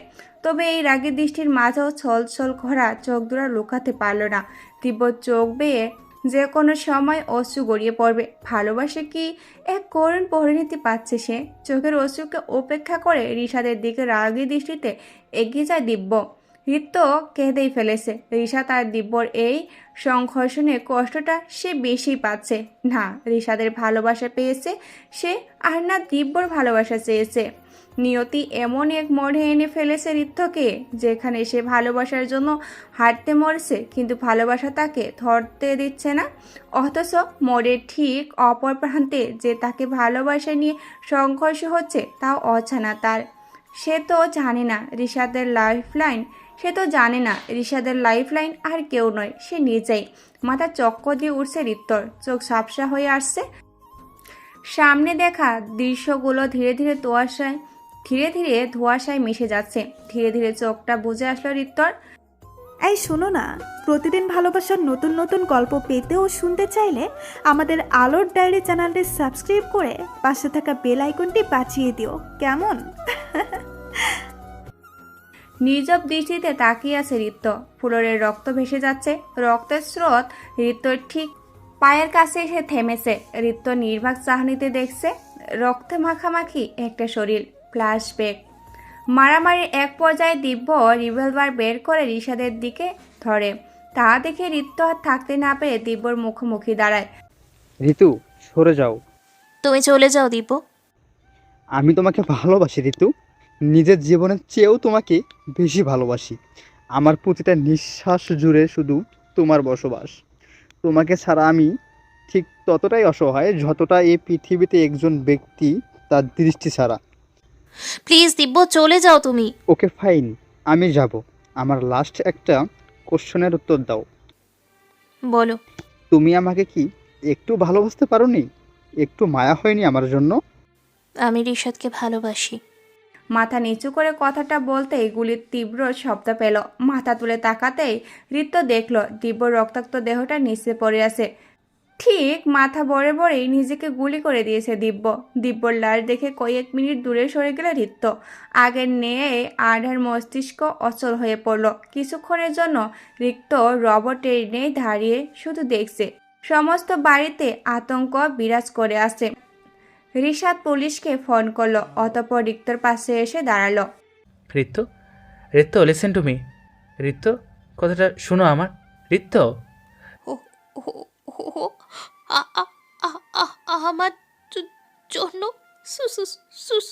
তবে এই রাগী দৃষ্টির মাঝেও ছল ছল করা চোখ দুটো লুকাতে পারল না। দিব্য চোখ বেয়ে যে কোনো সময় অশ্রু গড়িয়ে পড়বে। ভালোবাসে কি এক করুণ পরিণতি পাচ্ছে সে। চোখের অশ্রুকে উপেক্ষা করে রিশাদের দিকে রাগী দৃষ্টিতে এগিয়ে যায় দিব্য। ঋত্য কেঁদেই ফেলেছে। রিশাদ আর দিব্যর এই সংঘর্ষণে কষ্টটা সে বেশি পাচ্ছে। না রিশাদের ভালোবাসা পেয়েছে সে, আর না দিব্যর ভালোবাসা চেয়েছে। নিয়তি এমন এক মোড়ে এনে ফেলেছে ঋত্যকে যেখানে সে ভালোবাসার জন্য হাঁটতে মরছে, কিন্তু ভালোবাসা তাকে ধরতে দিচ্ছে না। অথচ মোড়ের ঠিক অপর প্রান্তে যে তাকে ভালোবাসা নিয়ে সংঘর্ষ হচ্ছে তাও অজানা তার। সে তো জানে না রিশাদের লাইফ লাইন, আর কেউ নয়, সে নিজেই। মাথা চক্কর দিয়ে উঠছে ঋত্যর, চোখ ঝাপসা হয়ে আসছে। সামনে দেখা দৃশ্যগুলো ধীরে ধীরে ধোঁয়াশায় মিশে যাচ্ছে। ধীরে ধীরে চোখটা বুঝে আসলো ঋত্যর। এই শোনো না, প্রতিদিন ভালোবাসার নতুন নতুন গল্প পেতে ও শুনতে চাইলে আমাদের আলোর ডায়েরি চ্যানেলটি সাবস্ক্রাইব করে পাশে থাকা বেল আইকনটি বাজিয়ে দিও, কেমন? নীরব দৃষ্টিতে তাকিয়ে আছে ঋত্য। ফুলরের রক্ত ভেসে যাচ্ছে। রক্তের স্রোত ঋত্যর ঠিক পায়ের কাছে এসে থেমেছে। ঋত্য নির্বাক চাহনিতে দেখছে রক্তে মাখামাখি একটা শরীর। ফ্ল্যাশব্যাক। মারামারির এক পর্যায়ে দিব্য রিভলভার বের করে রিশাদের দিকে ধরে। তা দেখে ঋত্য আর থাকতে না পেরে দিব্যর মুখোমুখি দাঁড়ায়। ঋতু সরে যাও। তুমি চলে যাও দিব্য। আমি তোমাকে ভালোবাসি ঋতু, নিজের জীবনের চেয়েও তোমাকে বেশি ভালোবাসি। আমার প্রতিটা নিঃশ্বাস জুড়ে শুধু তোমার বসবাস। তোমাকে ছাড়া আমি ঠিক ততটাই অসহায় যতটা এই পৃথিবীতে একজন ব্যক্তি তার দৃষ্টি ছাড়া। প্লিজ দিব্য চলে যাও তুমি। ওকে ফাইন, আমি যাব। আমার লাস্ট একটা কোশ্চেনের উত্তর দাও। বলো। তুমি আমাকে কি একটু ভালোবাসতে পারোনি? একটু মায়া হয়নি আমার জন্য? আমি রিশাদকে ভালোবাসি। মাথা নিচু করে কথাটা বলতেই গুলির তীব্র শব্দ পেল। মাথা তুলে তাকাতেই ঋত্য দেখল দিব্যর রক্তাক্ত দেহটা নিচে পড়ে আছে। ঠিক মাথা বড়ে বড়েই নিজেকে গুলি করে দিয়েছে দিব্য। দিব্যর লাশ দেখে কয়েক মিনিট দূরে সরে গেল ঋত্য। আগের নিয়ে আধার মস্তিষ্ক অচল হয়ে পড়ল। কিছুক্ষণের জন্য ঋত্য রবটের নেই দাঁড়িয়ে শুধু দেখছে। সমস্ত বাড়িতে আতঙ্ক বিরাজ করে আছে। রিশাদ পুলিশকে ফোন করলো। অতঃপর ঋত্যর পাশে এসে দাঁড়ালো। ঋত্য লিসেন টু মি। ঋত্য কথাটা শুনো আমার। ঋত্য। ও ও আ- আ- আমার জন্য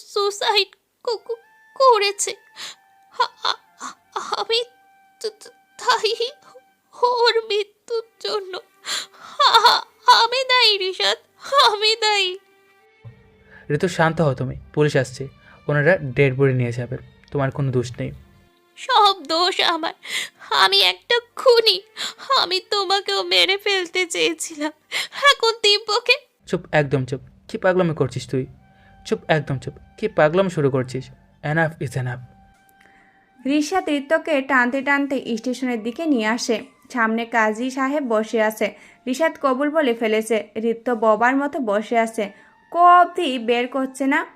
সুসাইড করেছে। আমি তাই ওর মৃত্যুর জন্য আমি দায়ী রিশাদ, আমি দায়ী। ঋতু শান্ত হও তুমি, পুলিশ আসছে, ওনারা ডেড বডি নিয়ে যাবে, তোমার কোনো দোষ নেই। সব দোষ আমার, আমি একটা খুনি। আমি তোমাকেও মেরে ফেলতে চেয়েছিলাম। এখন দিব্যকে। চুপ, একদম চুপ, কি পাগলামি করছিস তুই? চুপ, একদম চুপ, কি পাগলামি শুরু করছিস? Enough is enough. রিশাদ ঋত্যকে টানতে টানতে স্টেশনের দিকে নিয়ে আসে। সামনে কাজী সাহেব বসে আছে। রিশাদ কবুল বলে ফেলেছে। ঋত্য ববার মতো বসে আছে, অবধি বের করছে না।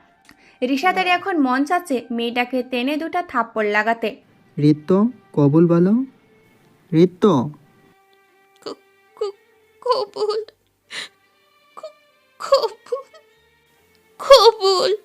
রিশাদের এখন মন চাচ্ছে মেয়েটাকে টেনে দুটা থাপ্পড় লাগাতে। ঋত্য, কবুল বলো। ঋত্য, কবুল, কবুল, কবুল।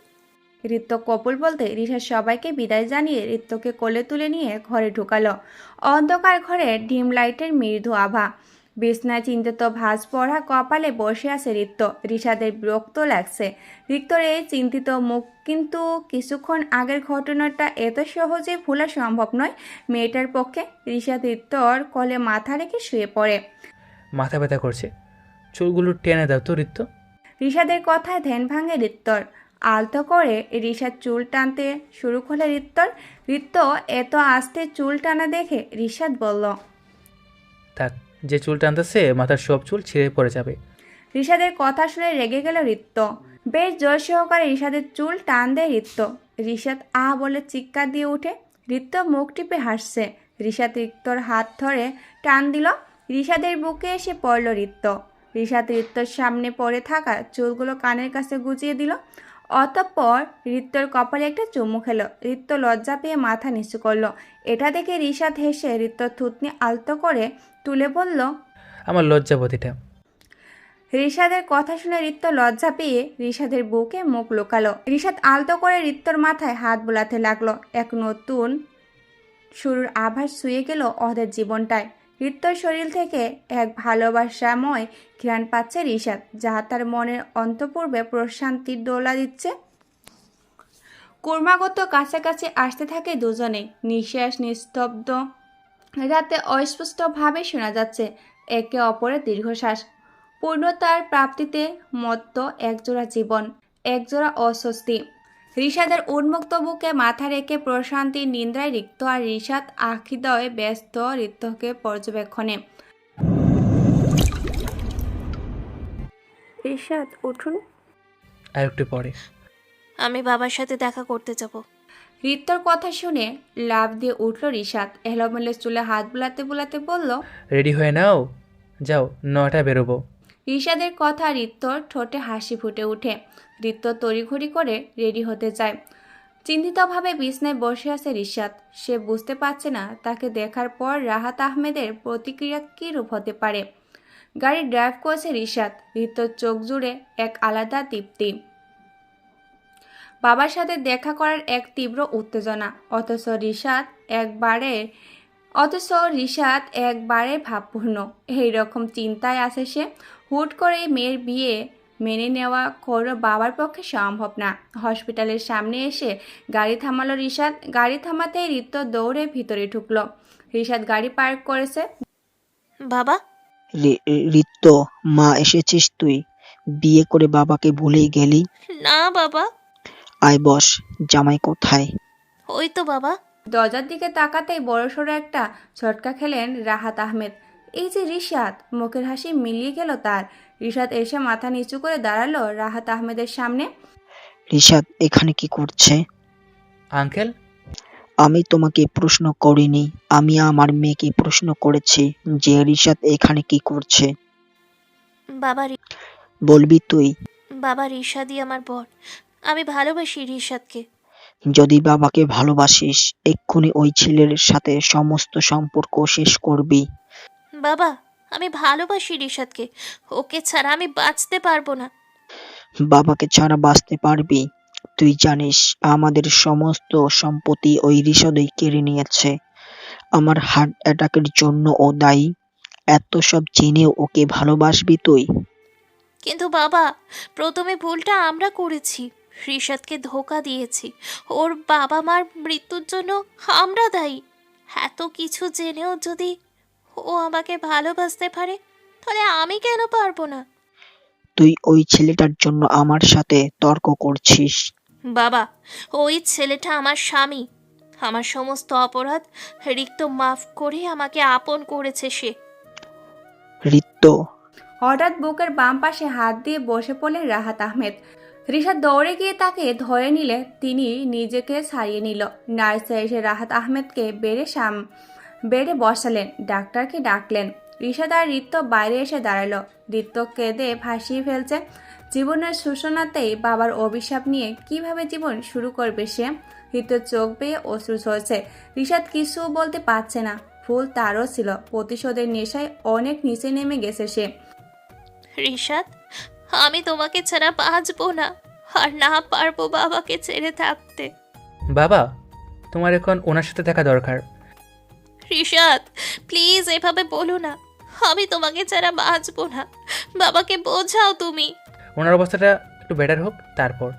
ঋত্য কবুল বলতে রিশাদ সবাইকে বিদায় জানিয়ে ঋত্যকে কোলে তুলে নিয়ে ঘরে ঢুকালো। অন্ধকার ঘরে ডিম লাইটের মৃদু আভা। বিছনায় চিন্তিত ভাঁজ পড়া কপালে বসে আছে ঋত্য। রিশাদের বিরক্ত লাগছে ঋত্যর এই চিন্তিত মুখ, কিন্তু কিছুক্ষণ আগের ঘটনাটা এত সহজে ভোলা সম্ভব নয় মেয়েটার পক্ষে। রিশাদ ঋত্যর কোলে মাথা রেখে শুয়ে পড়ে। মাথা ব্যথা করছে, চুলগুলো টেনে দাও তো ঋতু। রিশাদের কথায় ধ্যান ভাঙে ঋত্যর। আলতো করে রিশাদ চুল টানতে শুরু করলে ঋত্য এত আস্তে চুল টানা দেখে রিশাদ বলল, থাক, যে চুল টানতেছে মাথার সব চুল ছিঁড়ে পড়ে যাবে। রিশাদের কথা শুনে রেগে গেল ঋত্য। বেশ জোর সহকারে রিশাদের চুল টান দেয় ঋত্য। রিশাদ আহ বলে চিৎকার দিয়ে উঠে। ঋত্য মুখ টিপে হাসছে। রিশাদ ঋত্যর হাত ধরে টান দিল। রিশাদের বুকে এসে পড়ল ঋত্য। রিশাদ ঋত্যর সামনে পড়ে থাকা চুলগুলো কানের কাছে গুজিয়ে দিল। অতঃপর ঋত্যর কপালে একটা চুমু খেলো। ঋত্য লজ্জা পেয়ে মাথা নিচু করলো। এটা দেখে রিশাদ হেসে ঋত্যর থুতনি আলতো করে তুলে বলল, আমার লজ্জাবতীটা। রিশাদের কথা শুনে ঋত্য লজ্জা পেয়ে রিশাদের বুকে মুখ লুকালো। রিশাদ আলতো করে ঋত্যর মাথায় হাত বোলাতে লাগলো। এক নতুন শুরুর আভাস ছুঁয়ে গেল ওদের জীবনটায়। ঋত্যর শরীর থেকে এক ভালোবাসাময় ঘ্রাণ পাচ্ছে রিশাদ, যা তার মনের অন্তঃপূর্বে প্রশান্তির দোলা দিচ্ছে। ক্রমাগত কাছাকাছি আসতে থাকে দুজনে। নিঃশ্বাস নিস্তব্ধ, রাতে অস্পষ্টভাবে শোনা যাচ্ছে একে অপরের দীর্ঘশ্বাস। পূর্ণতার প্রাপ্তিতে মত্ত একজোড়া জীবন, একজোড়া অস্বস্তি। রিশাদের উন্মুক্ত বুকে মাথা রেখে প্রশান্তির নিদ্রায় রিক্ত, আর রিশাদ আখিদয়ে ব্যস্ত ঋত্যকে পর্যবেক্ষণে। রিশাদ উঠুন। আর একটু পরে। আমি বাবার সাথে দেখা করতে যাব। ঋত্যর কথা শুনে লাফ দিয়ে উঠল রিশাদ। এলোমেলো চুলে হাত বুলাতে বুলাতে বলল, রেডি হয়ে নাও, যাও, 9টায় বেরোবো। রিশাদের কথা ঋত্যর ঠোঁটে হাসি ফুটে ওঠে। ঋত্য তড়িঘড়ি করে রেডি হতে যায়। চিন্তিতভাবে বিছনায় বসে আছে রিশাদ। সে বুঝতে পারছে না তাকে দেখার পর রাহাত আহমেদের প্রতিক্রিয়া কী রূপ হতে পারে। গাড়ি ড্রাইভ করছে রিশাদ। ঋত্যর চোখ জুড়ে এক আলাদা তৃপ্তি, বাবার সাথে দেখা করার এক তীব্র উত্তেজনা। অথচ রিশাদ একবারে ভাবপূর্ণ। এইরকম চিন্তায় আছে সে। হুট করে মেয়ের বিয়ে মেনে নেওয়া কোনো বাবার পক্ষে সম্ভব না। হসপিটালের সামনে এসে গাড়ি থামালো রিশাদ। গাড়ি থামাতেই ঋত্য দৌড়ে ভিতরে ঢুকলো। রিশাদ গাড়ি পার্ক করেছে। বাবা। ঋত্য, মা এসেছিস তুই? বিয়ে করে বাবাকে ভুলেই গেলি? না বাবা। আয় বস। জামাই কোথায়? ওই তো বাবা। দরজার দিকে তাকাতেই বড়সড় একটা ঝটকা খেলেন রাহাত আহমেদ। এই যে রিশাদ! মুখের হাসি মিলিয়ে গেল তার। রিশাদ এসে মাথা নিচু করে দাঁড়ালো রাহাত আহমেদের সামনে। রিশাদ এখানে কি করছে? আঙ্কেল, আমি তোমাকে প্রশ্ন করিনি, আমি আমার মেয়েকে প্রশ্ন করেছি যে রিশাদ এখানে কি করছে। বাবা বলবি তুই? বাবা রিশাদই আমার বর। আমি ভালোবাসি রিশাদকে। যদি বাবাকে ভালোবাসিস এক্ষুনি ওই ছেলের সাথে সমস্ত সম্পর্ক শেষ করবি। বাবা, আমি ভালোবাসি রিশাদকে। ওকে ছাড়া আমি বাঁচতে পারবো না। বাবাকে ছাড়া বাঁচতে পারবি? তুই জানিস আমাদের সমস্ত সম্পত্তি ওই রিশাদই কেড়ে নিয়েছে। আমার হার্ট অ্যাটাকের জন্য ও দায়ী। এত সব জেনেও ওকে ভালোবাসবি তুই? কিন্তু বাবা, প্রথমে ভুলটা আমরা করেছি। রিশাদকে ধোকা দিয়েছি। ওর বাবা মার মৃত্যুর জন্য আমরা দায়ী। এত কিছু জেনেও যদি ও আমাকে ভালোবাসতে পারে, তাহলে আমি কেন পারবো না? তুই ওই ছেলেটার জন্য আমার সাথে তর্ক করছিস? বাবা, ওই ছেলেটা আমার স্বামী। আমার সমস্ত অপরাধ রিক্ত মাফ করে আমাকে আপন করেছে সে। রিত্ত, হঠাৎ বুকের বাম পাশে হাত দিয়ে বসে পড়লেন রাহাত আহমেদ। রিশাদ দৌড়ে গিয়ে তাকে ধরে নিলে তিনি নিজেকে ছাড়িয়ে নিল। নার্স এসে রাহাত আহমেদকে বেডে বসালেন, ডাক্তারকে ডাকলেন। রিশাদ আর রিত্ত বাইরে এসে দাঁড়ালো। রিত্ত কেঁদে ভাসিয়ে ফেলছে। জীবনের সূচনাতেই বাবার অভিশাপ নিয়ে কিভাবে জীবন শুরু করবে সে। রিত্তর চোখ বেয়ে অশ্রু ঝরছে। রিশাদ কিছু বলতে পারছে না। ভুল তারও ছিল, প্রতিশোধের নেশায় অনেক নিচে নেমে গেছে সে। রিশাদ, আমি তোমাকে ছাড়া বাঁচবো না, আর না পারবো বাবাকে ছেড়ে থাকতে। বাবা, তোমার এখন ওনার সাথে থাকা দরকার। রিশাদ, প্লিজ এভাবে বলো না। আমি তোমাকে ছাড়া বাঁচবো না। বাবাকে বোঝাও তুমি। ওনার অবস্থাটা একটু বেটার হোক তারপর।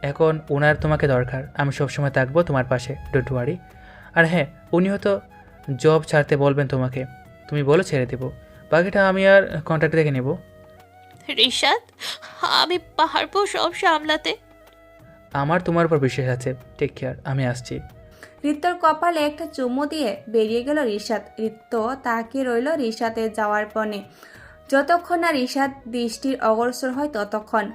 এখন ওনার তোমাকে দরকার। আমি সবসময় থাকবো তোমার পাশে, ডোন্ট ওয়ারি। আর হ্যাঁ, উনি হয়তো জব ছাড়তে বলবেন তোমাকে, তুমি বলো ছেড়ে দেবো। বাকিটা আমি আর কন্ট্রাক্ট দেখে নেব। রিশাদ, আমি পারবো সব সামলাতে। আমার তোমার উপর বিশ্বাস আছে। টেক কেয়ার, আমি আসছি। রিত্তর কপালে একটা চুমু দিয়ে বেরিয়ে গেল রিশাদ। রিত্ত তাকিয়ে রইল রিশাদের যাওয়ার পণে। যতক্ষণ না রিশাদ দৃষ্টির অগ্রসর হয় ততক্ষণ।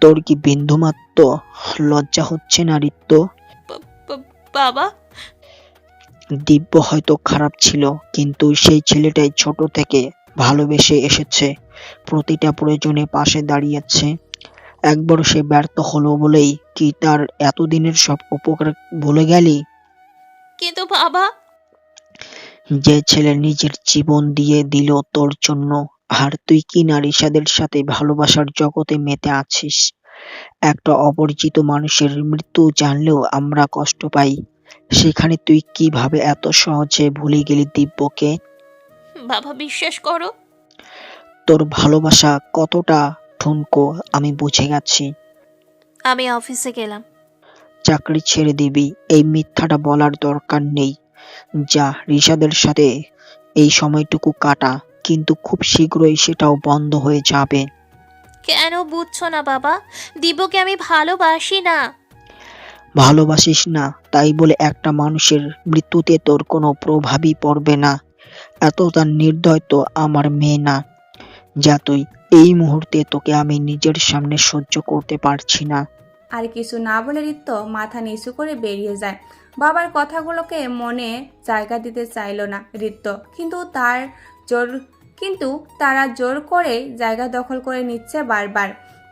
তোর কি বিন্দুমাত্র লজ্জা হচ্ছে না রিত্ত? বাবা, দিব্য হয়তো খারাপ ছিল, কিন্তু সেই ছেলেটাই ছোট থেকে ভালোবেসে এসেছে, প্রতিটা প্রয়োজনে পাশে দাঁড়িয়েছে। একবার সে ব্যর্থ হলো বলেই কি তার এতদিনের সব উপকার ভুলে গেলি? কিন্তু বাবা। যে ছেলে নিজের জীবন দিয়ে দিল তোর জন্য, আর তুই কি না রিশাদের সাথে ভালোবাসার জগতে মেতে আছিস। একটা অপরিচিত মানুষের মৃত্যু জানলেও আমরা কষ্ট পাই, সেখানে তুই কিভাবে এত সহজে ভুলে গেলি দিব্যকে? বাবা, বিশ্বাস করো, তোর ভালোবাসা কতটা ঠুনকো আমি বুঝে গেছি। আমি অফিসে গেলাম। চাকরি ছেড়ে দিবি এই মিথ্যাটা বলার দরকার নেই। যা রিশাদের সাথে এই সময়টুকু কাটা, কিন্তু খুব শীঘ্রই সেটাও বন্ধ হয়ে যাবে। কেন বুঝছো না বাবা? দিব্যকে আমি ভালোবাসি না। ভালোবাসিস না তাই বলে একটা মানুষের মৃত্যুতে তোর কোনো প্রভাবই পড়বে না। এতটা নির্দয় তো আমার মেয়ে না। যা তুই, এই মুহূর্তে তোকে আমি নিজের সামনে সহ্য করতে পারছি না। আর কিছু না বলে রিত্ত মাথা নিচু করে বেরিয়ে যায়। বাবার কথাগুলোকে মনে জায়গা দিতে চাইল না রিত্ত, কিন্তু তারা জোর করে জায়গা দখল করে নিচ্ছে বারবার।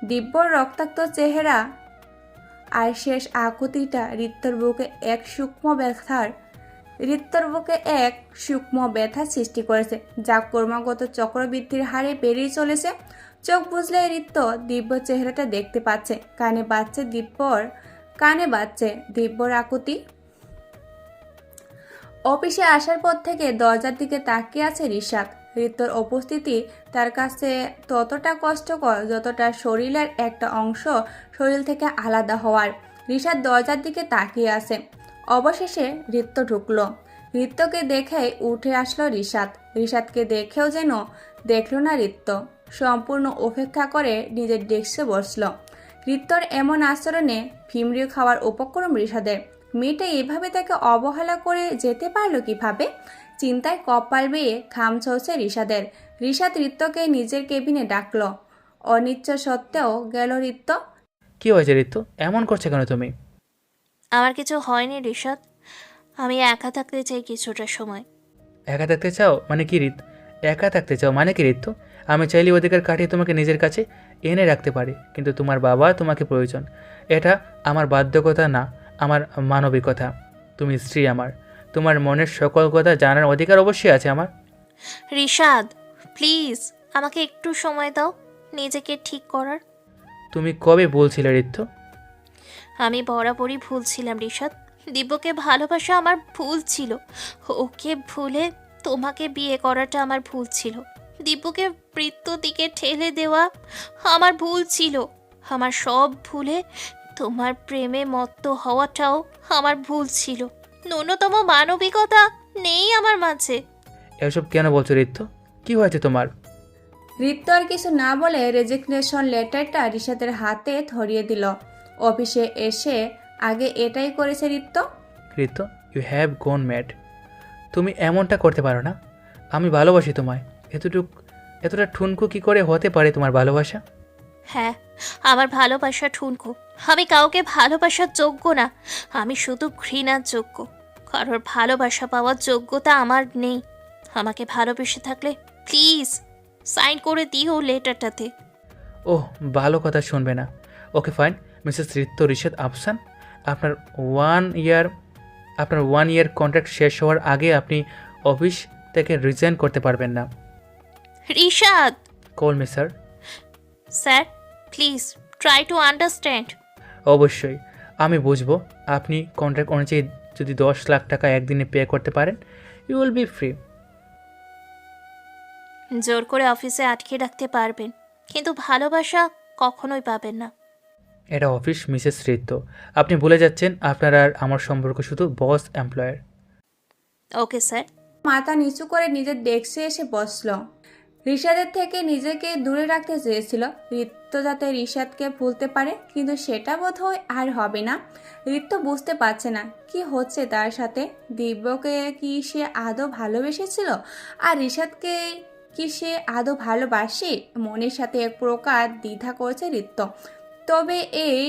দিব্যর রক্তাক্ত চেহারা আর শেষ আকুতিটা রিত্তর বুকে এক সূক্ষ্ম ব্যথা সৃষ্টি করেছে, যা ক্রমাগত চক্রবৃদ্ধির হারে বেড়েই চলেছে। চোখ বুঝলে রিত্ত দিব্য চেহারাটা দেখতে পাচ্ছে, কানে বাজছে দিব্যর আকুতি। অফিসে আসার পর থেকে দরজার দিকে তাকিয়ে আছে রিশাদ। রিত্তর উপস্থিতি তার কাছে ততটা কষ্টকর যতটা শরীরের একটা অংশ শরীর থেকে আলাদা হওয়ার। রিশাদ দরজার দিকে তাকিয়ে আছে। অবশেষে রিত্ত ঢুকলো। রিত্তকে দেখেই উঠে আসলো রিশাদ। রিশাদকে দেখেও যেন দেখলো না রিত্ত। সম্পূর্ণ উপেক্ষা করে নিজের ডেস্কে বসল। রিত্তর এমন আচরণে ভিমড়ে খাওয়ার উপক্রম রিশাদের। মেয়েটা এভাবে তাকে অবহেলা করে যেতে পারলো কিভাবে? চিন্তায় কপাল বেয়ে ঘাম ঝরছে রিশাদের। রিশাদ রিত্তকে নিজের কেবিনে ডাকলো। অনিচ্ছা সত্ত্বেও গেল রিত্ত। কি হয়েছে ঋতু, এমন করছে কেন তুমি? আমার কিছু হয়নি রিশাদ, আমি একা থাকতে চাই কিছুটা সময়। একা থাকতে চাও মানে কি ঋতু? একা থাকতে চাও মানে কি ঋতু? আমি চাইলে অধিকার কাটিয়ে তোমাকে নিজের কাছে এনে রাখতে পারি, কিন্তু তোমার বাবা তোমাকে প্রয়োজন। এটা আমার বাধ্যকতা না, আমার মানবিকতা। তুমি স্ত্রী আমার, তোমার মনের সকল কথা জানার অধিকার অবশ্যই আছে আমার। রিশাদ, প্লিজ আমাকে একটু সময় দাও নিজেকে ঠিক করার। তুমি কবে বলছিলে ঋতু? আমি বরাবরই ভুল ছিলাম রিশাদ, দিব্যকে ভালোবাসা আমার ভুল ছিল, ওকে ভুলে তোমাকে বিয়ে করাটা আমার ভুল ছিল, দিব্যকে মৃত্যু দিকে ঠেলে দেওয়া আমার ভুল ছিল, আমার সব ভুলে তোমার প্রেমে মত্ত হওয়াটাও আমার ভুল ছিল, ন্যূনতম মানবিকতা নেই আমার মাঝে। এসব কেন বলছো ঋত্য? কি হয়েছে তোমার? ঋত্য আর কিছু না বলে রেজিগনেশন লেটারটা রিশাদের হাতে ধরিয়ে দিল। অফিসে এসে আগে এটাই করেছে ঋত্য। ঋত্য, ইউ হ্যাভ গন ম্যাড। তুমি এমনটা করতে পারো না। আমি ভালোবাসি তোমায়। এতটা ঠুনকো কি করে হতে পারে তোমার ভালোবাসা? হ্যাঁ, আমার ভালোবাসা ঠুনকো। আমি কাউকে ভালোবাসার যোগ্য না, আমি শুধু ঘৃণার যোগ্য। কারোর ভালোবাসা পাওয়ার যোগ্যতা আমার নেই। আমাকে ভালোবেসে থাকলে প্লিজ সাইন করে দিও লেটারটাতে। ওহ, ভালো কথা শুনবে না। Okay fine, Mrs Ritya Rishad আফসান, আপনার 1 ইয়ার কন্ট্রাক্ট শেষ হওয়ার আগে আপনি অফিস থেকে রিজাইন করতে পারবেন না। Rishad! Call me sir. Sir, please try to understand. অবশ্যই আমি বুঝবো। আপনি কন্ট্রাক্ট অনুযায়ী যদি 10 লাখ টাকা একদিনে পে করতে পারেন, ইউ উইল বি ফ্রি। জোর করে অফিসে আটকে রাখতে পারবেন, কিন্তু ভালোবাসা কখনোই পাবেন না। এটা অফিস মিসেস ঋত্য, আপনি ভুলে যাচ্ছেন আপনার আর আমার সম্পর্ক শুধু বস এমপ্লয়ার। Okay sir. মাথা নিচু করে নিজের ডেস্কে এসে বসল। রিশাদের থেকে নিজেকে দূরে রাখতে চেয়েছিল ঋত্য, যাতে রিশাদকে ভুলতে পারে, কিন্তু সেটা বোধহয় আর হবে না। ঋত্য বুঝতে পারছে না কি হচ্ছে তার সাথে। দিব্যকে কি সে আদৌ ভালোবেসেছিল, আর রিশাদকে কি সে আদৌ ভালোবাসে? মনের সাথে এক প্রকার দ্বিধা করছে ঋত্য। তবে এই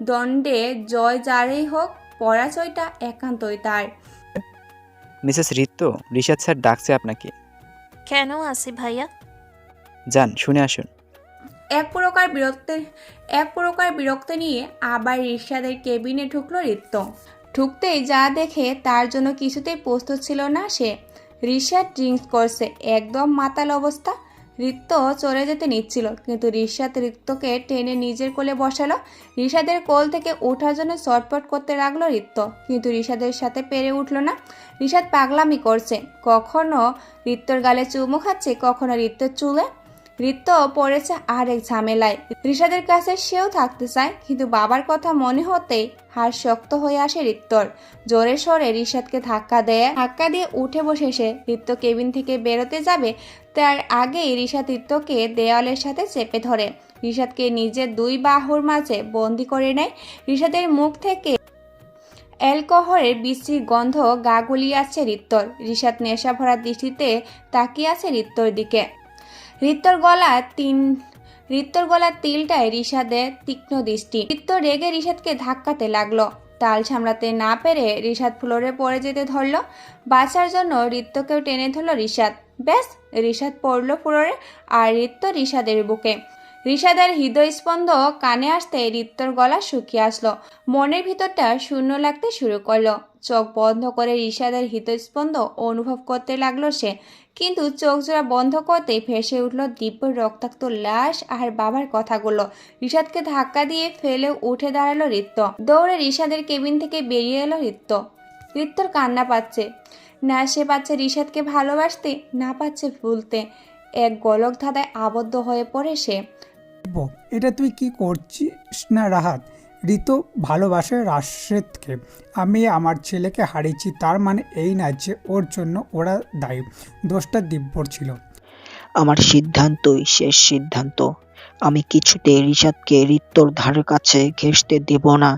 দ্বন্দ্বে জয় যারই হোক, পরাজয়টা একান্তই তার। মিসেস ঋত্য, রিশাদ স্যার ডাকছে আপনাকে। কেন আসি ভাইয়া? যান, শুনে আসুন। এক প্রকার বিরক্ত নিয়ে আবার রিশাদের কেবিনে ঢুকলো ঋত্য। ঢুকতেই যা দেখে তার জন্য কিছুতেই প্রস্তুত ছিল না সে। রিশাদ ড্রিঙ্কস করছে, একদম মাতাল অবস্থা। ঋত্য চলে যেতে নিচ্ছিল, কিন্তু রিশাদ ঋত্যকে টেনে নিজের কোলে বসালো। রিশাদের কোল থেকে ওঠার জন্য চটপট করতে লাগলো ঋত্য, কিন্তু রিশাদের সাথে পেরে উঠল না। রিশাদ পাগলামি করছে, কখনো ঋত্যর গালে চুমু খাচ্ছে, কখনো ঋত্যর চুলে। ঋত্য পড়েছে আরেক ঝামেলায়। রিশাদের কাছে সেও থাকতে চায়, কিন্তু বাবার কথা মনে হতেই হাড় শক্ত হয়ে আসে ঋত্যর। জোরে সরে রিশাদকে ধাক্কা দিয়ে উঠে বসে সে ঋত্য কেবিন থেকে বেরোতে যাবে, তার আগেই রিশাদ ঋত্যকে দেওয়ালের সাথে চেপে ধরে। রিশাদকে নিজের 2 বাহুর মাঝে বন্দি করে নেয়। রিশাদের মুখ থেকে অ্যালকোহলের বিশ্রী গন্ধ গা গুলিয়ে আসছে ঋত্যর। রিশাদ নেশা ভরা দৃষ্টিতে তাকিয়ে আছে ঋত্যর দিকে। ঋত্যর গলার তিলটায় রিশাদের তীক্ষ্ণ দৃষ্টি। ঋত্য রেগে রিশাদকে ধাক্কাতে লাগলো। তাল সামলাতে না পেরে রিশাদ ফ্লোরে পড়ে যেতে ধরলো। বাঁচার জন্য ঋত্যকেও টেনে ধরলো রিশাদ। ব্যাস, রিশাদ পড়লো ফ্লোরে, আর ঋত্য রিশাদের বুকে। রিশাদের হৃদয়স্পন্দ কানে আসতে ঋত্যর গলা শুকিয়ে আসলো। মনের ভিতরটা শূন্য লাগতে শুরু করলো। চোখ বন্ধ করে রিশাদের হৃদয়স্পন্দ অনুভব করতে লাগলো সে, কিন্তু চোখ জোড়া বন্ধ করতেই ভেসে উঠল দিব্যর রক্তাক্ত লাশ আর বাবার কথাগুলো। রিশাদকে ধাক্কা দিয়ে ফেলে উঠে দাঁড়ালো ঋত্য। দৌড়ে রিশাদের কেবিন থেকে বেরিয়ে এলো ঋত্য। ঋত্যর কান্না পাচ্ছে না, সে পাচ্ছে রিশাদকে ভালোবাসতে, না পাচ্ছে ভুলতে। এক গোলক ধাঁধায় আবদ্ধ হয়ে পড়ে সে। এটা তুই কি করছিস না রাহাত? ঋতু ভালোবাসে রাশেদকে। আমি আমার ছেলেকে হারিয়েছি, তার মানে এই না যে ওর জন্য ওরা দায়ী। দোষটা দিব্যর ছিল। আমার সিদ্ধান্তই শেষ সিদ্ধান্ত। আমি কিছুতে রিশাদকে ঋত্যর ধারে কাছে ঘেঁষতে দেব না।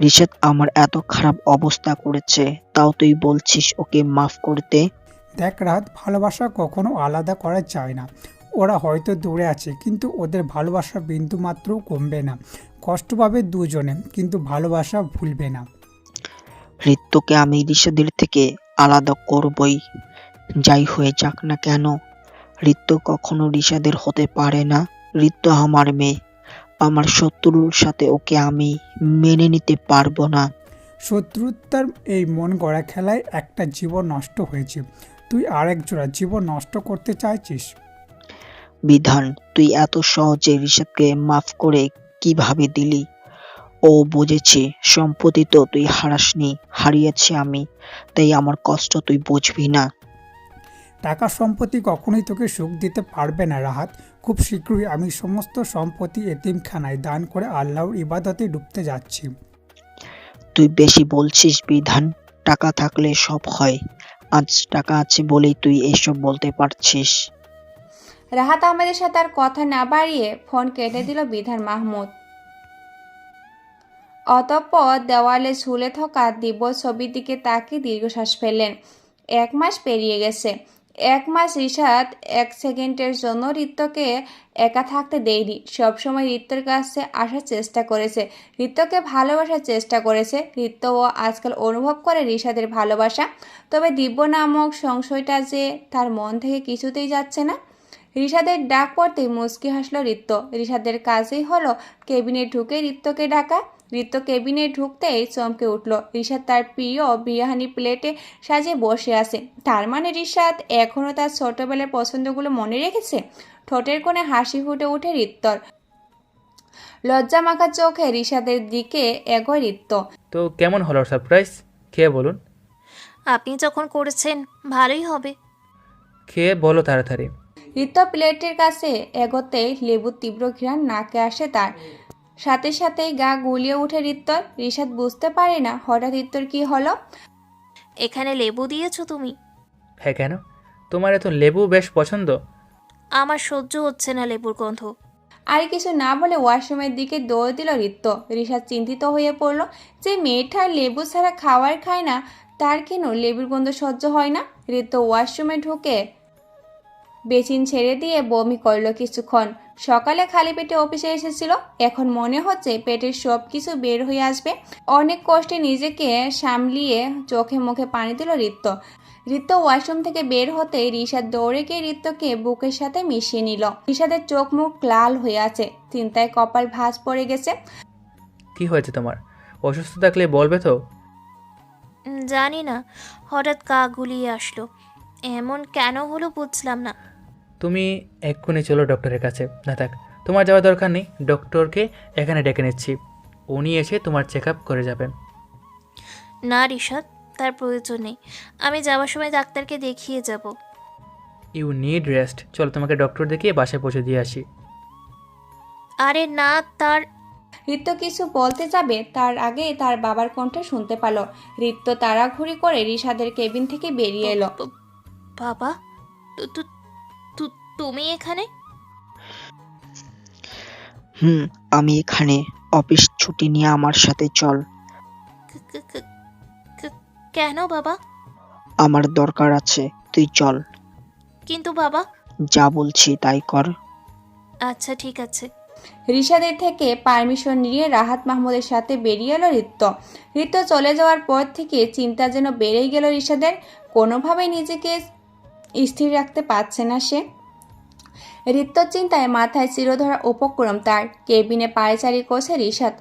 রিশাদ আমার এত খারাপ অবস্থা করেছে, তাও তুই বলছিস ওকে মাফ করতে? দেখ রাহাত, ভালোবাসা কখনো আলাদা করা যায় না। ওরা হয়তো দূরে আছে, কিন্তু ওদের ভালোবাসা বিন্দু মাত্র কমবে না। কষ্ট পাবে দুজনে, কিন্তু ভালোবাসা ভুলবে না। ঋত্যকে আমি রিশাদের থেকে আলাদা করবই, যাই হয়ে যাক না কেন। ঋত্য কখনো রিশাদের হতে পারে না। ঋত্য আমার মেয়ে, আমার শত্রুর সাথে ওকে আমি মেনে নিতে পারবো না। শত্রুতার এই মন গড়া খেলায় একটা জীবন নষ্ট হয়েছে, তুই আরেক জোড়া জীবন নষ্ট করতে চাইছিস? বিধান, তুই এত সহজে রিশাদকে মাফ করে কিভাবে দিলি? ও বুঝেছি, সম্পত্তি তো তুই হারাসনি, হারিয়েছি আমি, তাই আমার কষ্ট তুই বুঝবি না। টাকা সম্পত্তি কখনোই তোকে সুখ দিতে পারবে না রাহাত। খুব শীঘ্রই আমি সমস্ত সম্পত্তি এতিমখানায় দান করে আল্লাহর ইবাদতে ডুবতে যাচ্ছি। তুই বেশি বলছিস বিধান। টাকা থাকলে সব হয়। আজ টাকা আছে বলেই তুই এসব বলতে পারছিস। রাহাত আহমেদের সাথে আর কথা না বাড়িয়ে ফোন কেটে দিল বিধান মাহমুদ। অতঃপর দেওয়ালে ঝুলে থাকা দিব্য ছবির দিকে তাকিয়ে দীর্ঘশ্বাস ফেললেন। 1 মাস পেরিয়ে গেছে। 1 মাস রিশাদ 1 সেকেন্ডের জন্য রিত্যকে একা থাকতে দেয়নি। সবসময় রিত্যর কাছে আসার চেষ্টা করেছে, রিত্যকে ভালোবাসার চেষ্টা করেছে। রিত্যও আজকাল অনুভব করে রিশাদের ভালোবাসা। তবে দিব্য নামক সংশয়টা যে তার মন থেকে কিছুতেই যাচ্ছে না। রিশাদের ডাক পড়তেই মুচকি হাসল রিত্য। রিশাদের কাজেই হলো কেবিনে ঢুকে রিত্যকে ডাকা। রিত্য কেবিনে ঢুকতেই চমকে উঠল। রিশাদ তার প্রিয় বিরিয়ানি প্লেটে সাজিয়ে বসে আছে। তার মানে রিশাদ এখনও তার ছোটবেলার পছন্দগুলো মনে রেখেছে। ঠোঁটের কোণে হাসি ফুটে ওঠে রিত্যর। লজ্জা মাখা চোখে রিশাদের দিকে এগোয় রিত্য। তো কেমন হলো সারপ্রাইজ? খেয়ে বলুন। আপনি যখন করেছেন ভালোই হবে। খেয়ে বলো তাড়াতাড়ি। রিত্য প্লেটের কাছে এগোতেই লেবুর তীব্র ঘ্রাণ নাকে আসে তার। সাথে সাথেই গা গুলিয়ে উঠে রিত্যর। রিশাদ বুঝতে পারে না হঠাৎ রিত্যর কি হলো। এখানে লেবু দিয়েছো তুমি? হ্যাঁ, কেন? তোমার এত লেবু বেশ পছন্দ। আমার সহ্য হচ্ছে না লেবুর গন্ধ। আর কিছু না বলে ওয়াশরুমের দিকে দৌড় দিল রিত্য। রিশাদ চিন্তিত হয়ে পড়ল, যে মেয়েটার লেবু ছাড়া খাবার খায় না, তার কেন লেবুর গন্ধ সহ্য হয় না। রিত্য ওয়াশরুমে ঢুকে বেচিন ছেড়ে দিয়ে বমি করল কিছুক্ষণ। সকালে খালি পেটে অফিসে এসেছিল, এখন মনে হচ্ছে পেটের সব কিছু বের হয়ে আসবে। অনেক কষ্টে নিজেকে সামলিয়ে চোখে মুখে পানি দিল রিত্য। রিত্য ওয়াশরুম থেকে বের হতেই রিশাদ দৌড়ে গিয়ে রিত্যকে বুকের সাথে মিশিয়ে নিল। রিশাদের চোখ মুখ লাল হয়ে আছে, চিন্তায় কপাল ভাঁজ পড়ে গেছে। কি হয়েছে তোমার? অসুস্থ থাকলে বলবে তো। জানি না, হঠাৎ গা গুলিয়ে আসলো। এমন কেন হলো বুঝলাম না। তুমি এক্ষুনি চলো ডক্টরের কাছে। না থাক, তোমার যাওয়ার দরকার নেই। ডক্টরকে এখানে ডেকে নিচ্ছি, উনি এসে তোমার চেক আপ করে যাবেন। না রিশাদ, তার প্রয়োজন নেই। আমি যাওয়ার সময় ডাক্তারকে দেখিয়ে যাব। You need rest. চলো তোমাকে ডক্টর দেখিয়ে বাসায় পৌঁছে দিয়ে আসি। আরে না, তার রিত্য কিছু বলতে যাবে তার আগে তার বাবার কণ্ঠ শুনতে পেল। রিত্য তাড়াহুড়ি করে রিশাদের কেবিন থেকে বেরিয়ে এলো। বাবা, তুমি এখানে? আমি এখানে। অফিস ছুটি নিয়ে আমার সাথে চল। কেন বাবা? আমার দরকার আছে, তুই চল। কিন্তু বাবা। যা বলছি তাই কর। আচ্ছা ঠিক আছে। রিশাদের থেকে পারমিশন নিয়ে রাহাত মাহমুদের সাথে বেরিয়ে এলো রিত্য। রিত্য চলে যাওয়ার পর থেকে চিন্তা যেন বেড়েই গেল রিশাদের। কোনোভাবেই নিজেকে স্থির রাখতে পারছে না সে। রিত্যর চিন্তায় মাথায় চিরধরা উপক্রম তার। কেবিনে পায়চারি করছে রিশাদ।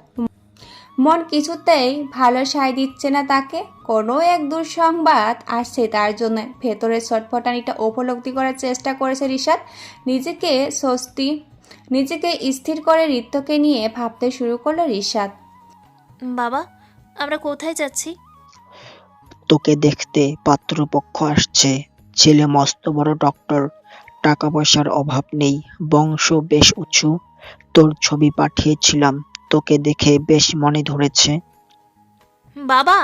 মন কিছুতেই ভালো সায় দিচ্ছে না তাকে। কোনো এক দুঃসংবাদ আসছে তার জন্য। ভেতরের ছটফটানিটা উপলব্ধি করার চেষ্টা করেছে রিশাদ। নিজেকে স্থির করে রিত্যকে নিয়ে ভাবতে শুরু করলো রিশাদ। বাবা, আমরা কোথায় যাচ্ছি? তোকে দেখতে পাত্রপক্ষ আসছে। ছেলে মস্ত বড় ডক্টর, টাকা পয়সার অভাব নেই, বংশ বেশ উঁচু। তোর ছবি পাঠিয়েছিলাম, তোকে দেখে বেশ মনে ধরেছে। বাবা,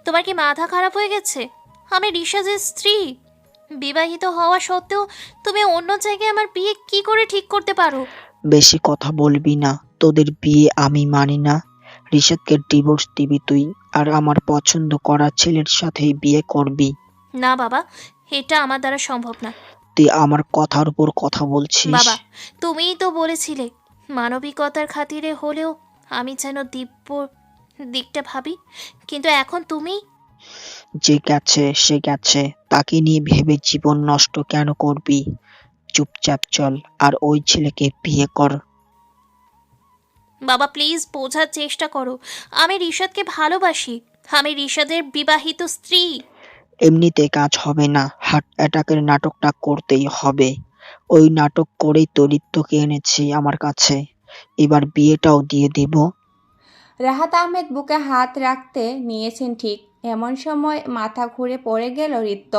তোমার কি মাথা খারাপ হয়ে গেছে? আমি রিশাদের স্ত্রী। বিবাহিত হওয়া সত্ত্বেও তুমি অন্য জায়গায় আমার বিয়ে কি করে ঠিক করতে পারো? বেশি কথা বলবি না। তোদের বিয়ে আমি মানি না। রিশাদকে ডিভোর্স দিবি তুই, আর আমার পছন্দ করা ছেলের সাথেই বিয়ে করবি। না বাবা, এটা আমার দ্বারা সম্ভব না। তুই আমার কথার উপর কথা বলছিস। বাবা, তুমিই তো বলেছিলে মানবিকতার খাতিরে হলেও আমি যেন দিব্যর দিকটা ভাবি, কিন্তু এখন তুমি। যে গেছে সে গেছে, তাকে নিয়ে ভেবে জীবন নষ্ট কেন করবি? চুপচাপ চল আর ওই ছেলেকে বিয়ে কর। বাবা প্লিজ বোঝার চেষ্টা করো, আমি রিশাদকে ভালোবাসি। আমি রিশাদের বিবাহিত স্ত্রী। এমনিতে কাজ হবে না, হার্ট অ্যাটাকের নাটকটা করতেই হবে। ওই নাটক করেই তো ঋত্যকে এনেছি আমার কাছে। এবার বিয়েটাও দিয়ে দিব। রাহাত আহমেদ বুকে হাত রাখতে নিয়েছেন ঠিক এমন সময় মাথা ঘুরে পড়ে গেল রিত্ত।